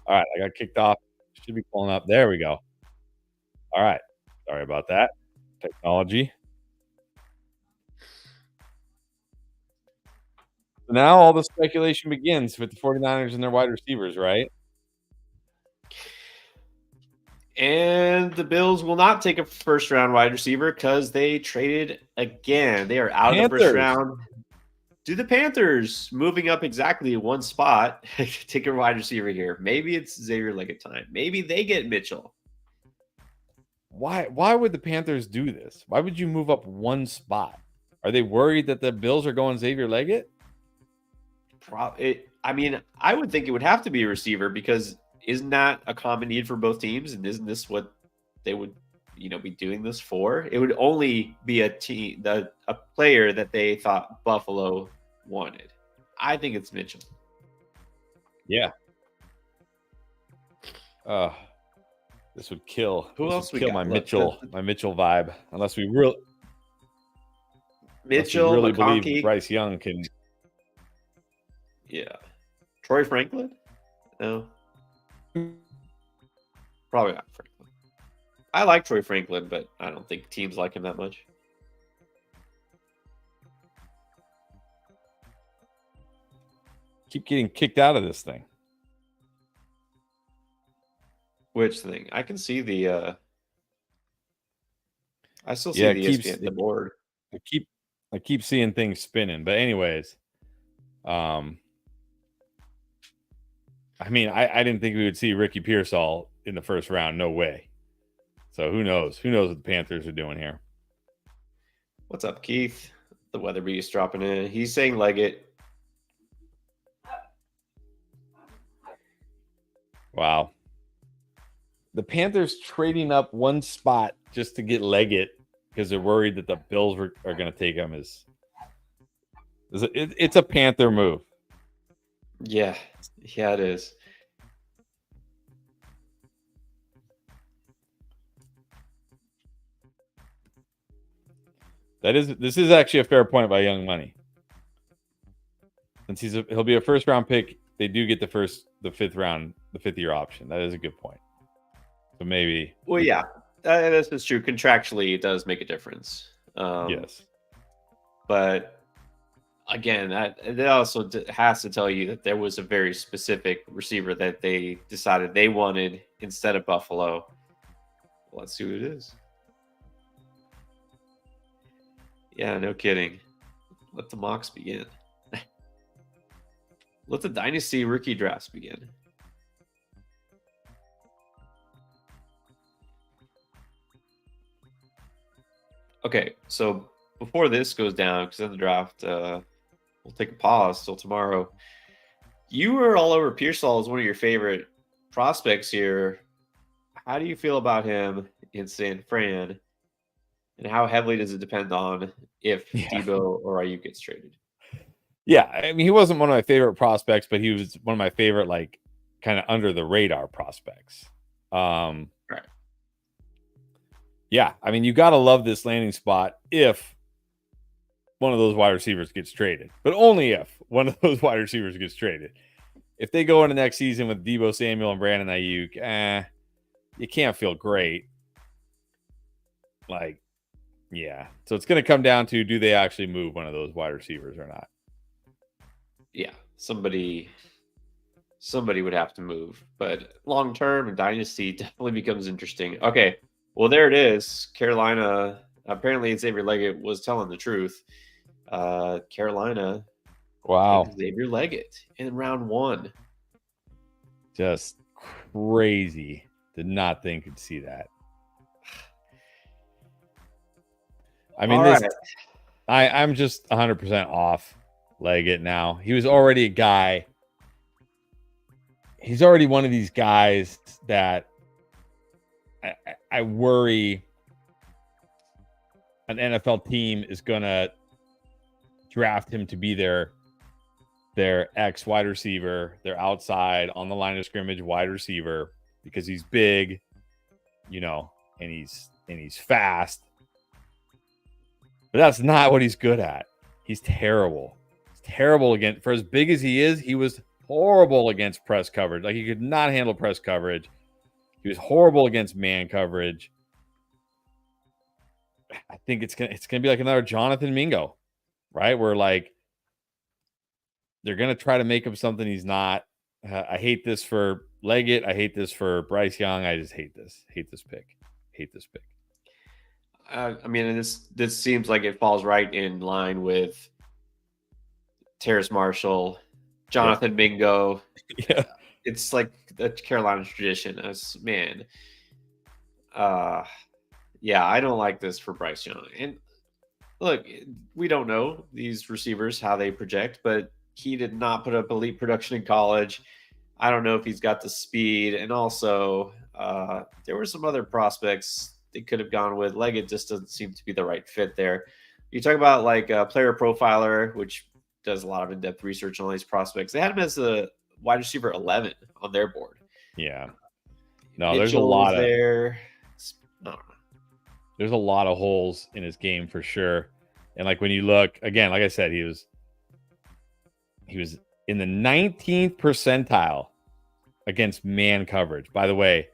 All right, I got kicked off. Should be pulling up. There we go. All right. Sorry about that. Technology. So now all the speculation begins with the 49ers and their wide receivers, right? And the Bills will not take a first-round wide receiver because they traded again. They are out of the first round. Do the Panthers, moving up exactly one spot, take a wide receiver here? Maybe it's Xavier Leggett time. Maybe they get Mitchell. Why would the Panthers do this? Why would you move up one spot? Are they worried that the Bills are going Xavier Leggett? I mean, I would think it would have to be a receiver because isn't that a common need for both teams? And isn't this what they would, be doing this for? It would only be a player that they thought Buffalo wanted. I think it's Mitchell. Yeah. This would kill. Who else would kill my Mitchell vibe? Unless we really McConkey. believe Bryce Young can. Yeah. Troy Franklin? No. Probably not Franklin. I like Troy Franklin, but I don't think teams like him that much. Keep getting kicked out of this thing. Which thing? I can see the I still see the ESPN, the board. I keep seeing things spinning. But anyways, I mean, I didn't think we would see Ricky Pearsall in the first round. No way. So who knows? Who knows what the Panthers are doing here? What's up, Keith? The Weather Beast dropping in. He's saying Leggett. Wow. The Panthers trading up one spot just to get Leggett because they're worried that the Bills are going to take him it's a Panther move. Yeah, it is. This is actually a fair point by Young Money. Since he'll be a first round pick, they do get the fifth year option. That is a good point. So maybe. Well, yeah, that's true. Contractually, it does make a difference. Yes. But again, that also has to tell you that there was a very specific receiver that they decided they wanted instead of Buffalo. Let's see who it is. Yeah, no kidding. Let the mocks begin. Let the dynasty rookie drafts begin. Okay, so before this goes down, because in the draft, we'll take a pause till tomorrow. You were all over Pearsall as one of your favorite prospects here. How do you feel about him in San Fran? And how heavily does it depend on if Debo or Ayuk gets traded? Yeah, I mean, he wasn't one of my favorite prospects, but he was one of my favorite, like, kind of under the radar prospects. Right. Yeah, I mean, you got to love this landing spot if one of those wide receivers gets traded, but only if one of those wide receivers gets traded. If they go into next season with Debo Samuel and Brandon Ayuk, you can't feel great. Like, yeah. So it's going to come down to, do they actually move one of those wide receivers or not? Yeah, somebody would have to move. But long term, dynasty definitely becomes interesting. Okay, well, there it is. Carolina, apparently Xavier Leggett was telling the truth. Carolina, wow, Xavier Leggett in round 1. Just crazy. Did not think you'd see that. I mean, All this right. I'm just 100% off Leggett now. He was already a guy. He's already one of these guys that I worry an NFL team is going to draft him to be their ex wide receiver, their outside on the line of scrimmage wide receiver, because he's big, and he's fast. But that's not what he's good at. He's terrible. He's terrible against, for as big as he is, he was horrible against press coverage. Like, he could not handle press coverage. He was horrible against man coverage. I think it's gonna be like another Jonathan Mingo, right? Where like they're gonna try to make him something he's not. I hate this for Leggett. I hate this for Bryce Young. I just hate this. Hate this pick. I mean, this seems like it falls right in line with Terrace Marshall, Jonathan Mingo. Yeah. It's like the Carolina tradition. Yeah, I don't like this for Bryce Young. And look, we don't know these receivers, how they project, but he did not put up elite production in college. I don't know if he's got the speed. And also, there were some other prospects they could have gone with. Leggett just doesn't seem to be the right fit there. You talk about like a player profiler, which does a lot of in-depth research on all these prospects. They had him as a wide receiver 11 on their board. Yeah. No, Mitchell there's a lot of there. I don't know. There's a lot of holes in his game for sure. And like when you look again, like I said, he was in the 19th percentile against man coverage. By the way,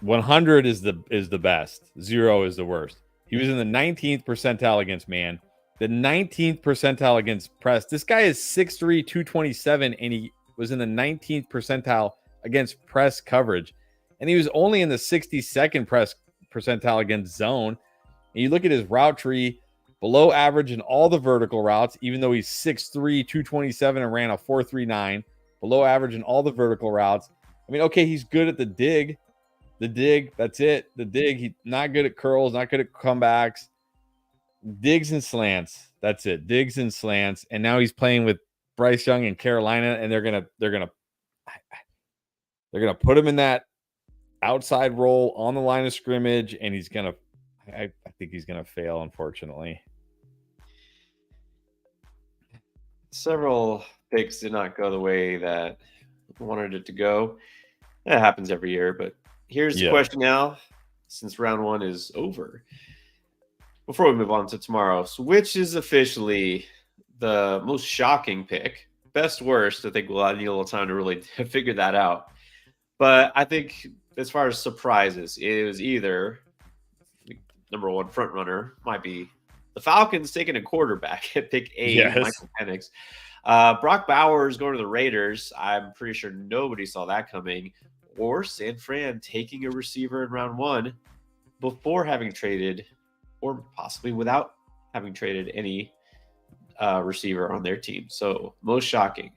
100 is the best. 0 is the worst. He was in the 19th percentile against man, the 19th percentile against press. This guy is 6'3", 227, and he was in the 19th percentile against press coverage. And he was only in the 62nd press percentile against zone. And you look at his route tree, below average in all the vertical routes, even though he's 6'3", 227 and ran a 4.39, below average in all the vertical routes. I mean, okay, he's good at the dig. That's it. The dig, he's not good at curls, not good at comebacks. Digs and slants. That's it. Digs and slants. And now he's playing with Bryce Young in Carolina, and they're gonna put him in that outside role on the line of scrimmage, and I think he's gonna fail, unfortunately. Several picks did not go the way that I wanted it to go. That happens every year, but here's the question now, since round one is over. Before we move on to tomorrow, so which is officially the most shocking pick? Best, worst, I think we'll need a little time to really figure that out. But I think as far as surprises, it was either number one front runner might be the Falcons taking a quarterback at pick 8, Michael Penix. Brock Bowers going to the Raiders. I'm pretty sure nobody saw that coming. Or San Fran taking a receiver in round 1 before having traded, or possibly without having traded any receiver on their team. So most shocking.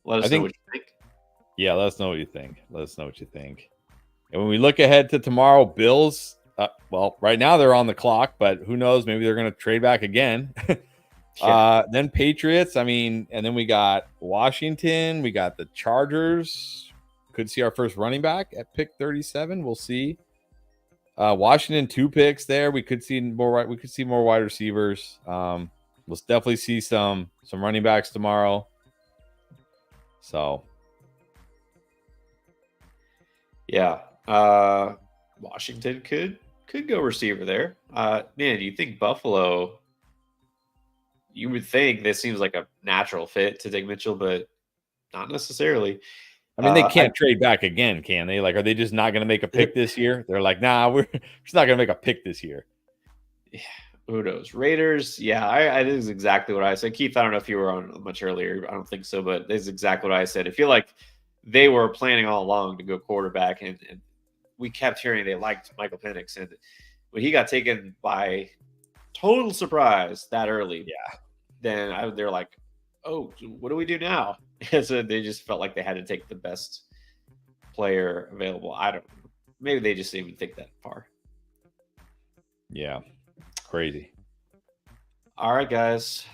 Let us know what you think. Yeah, let us know what you think. And when we look ahead to tomorrow, Bills, well, right now they're on the clock, but who knows? Maybe they're going to trade back again. Then Patriots. I mean, and then we got Washington. We got the Chargers. Could see our first running back at pick 37. We'll see. Washington 2 picks there. We could see more. We could see more wide receivers. We'll definitely see some running backs tomorrow. So, yeah, Washington could go receiver there. Man, do you think Buffalo? You would think this seems like a natural fit to take Mitchell, but not necessarily. I mean, they can't trade back again, can they? Like, are they just not going to make a pick this year? They're like, nah, we're just not going to make a pick this year. Yeah, who knows? Raiders, yeah, this is exactly what I said. Keith, I don't know if you were on much earlier. I don't think so, but this is exactly what I said. I feel like they were planning all along to go quarterback, and we kept hearing they liked Michael Penix. And when he got taken by total surprise that early, then they're like, oh, what do we do now? So they just felt like they had to take the best player available. I don't know. Maybe they just didn't even think that far. Yeah. crazy. All right, guys.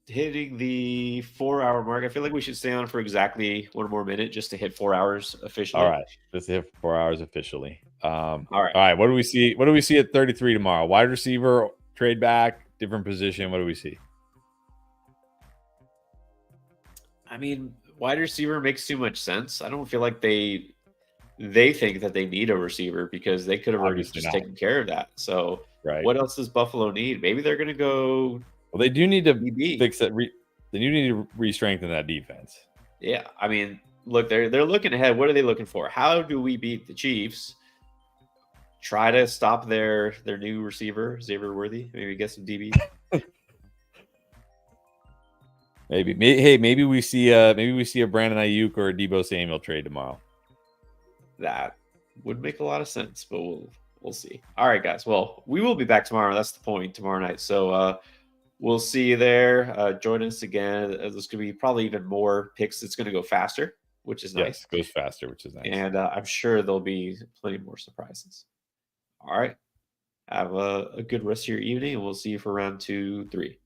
Hitting the 4-hour mark. I feel like we should stay on for exactly 1 more minute just to hit 4 hours officially. All right. Let's hit 4 hours officially. All right. All right. What do we see? What do we see at 33 tomorrow? Wide receiver, trade back, different position. What do we see? I mean, wide receiver makes too much sense. I don't feel like they think that they need a receiver because they could have already Obviously just not. taken care of that. So Right. what else does Buffalo need? Maybe they're going to go. Well, they do need to DB. fix that. They do need to re-strengthen that defense. Yeah, I mean, look, they're looking ahead. What are they looking for? How do we beat the Chiefs? Try to stop their new receiver, Xavier Worthy. Maybe get some DB. Maybe we see a Brandon Ayuk or a Deebo Samuel trade tomorrow. That would make a lot of sense, but we'll see. All right, guys. Well, we will be back tomorrow. That's the point. Tomorrow night. So we'll see you there. Join us again. There's going to be probably even more picks. It's going to go faster, which is nice. Yes, goes faster, which is nice. And I'm sure there'll be plenty more surprises. All right. Have a good rest of your evening, and we'll see you for round 2, 3.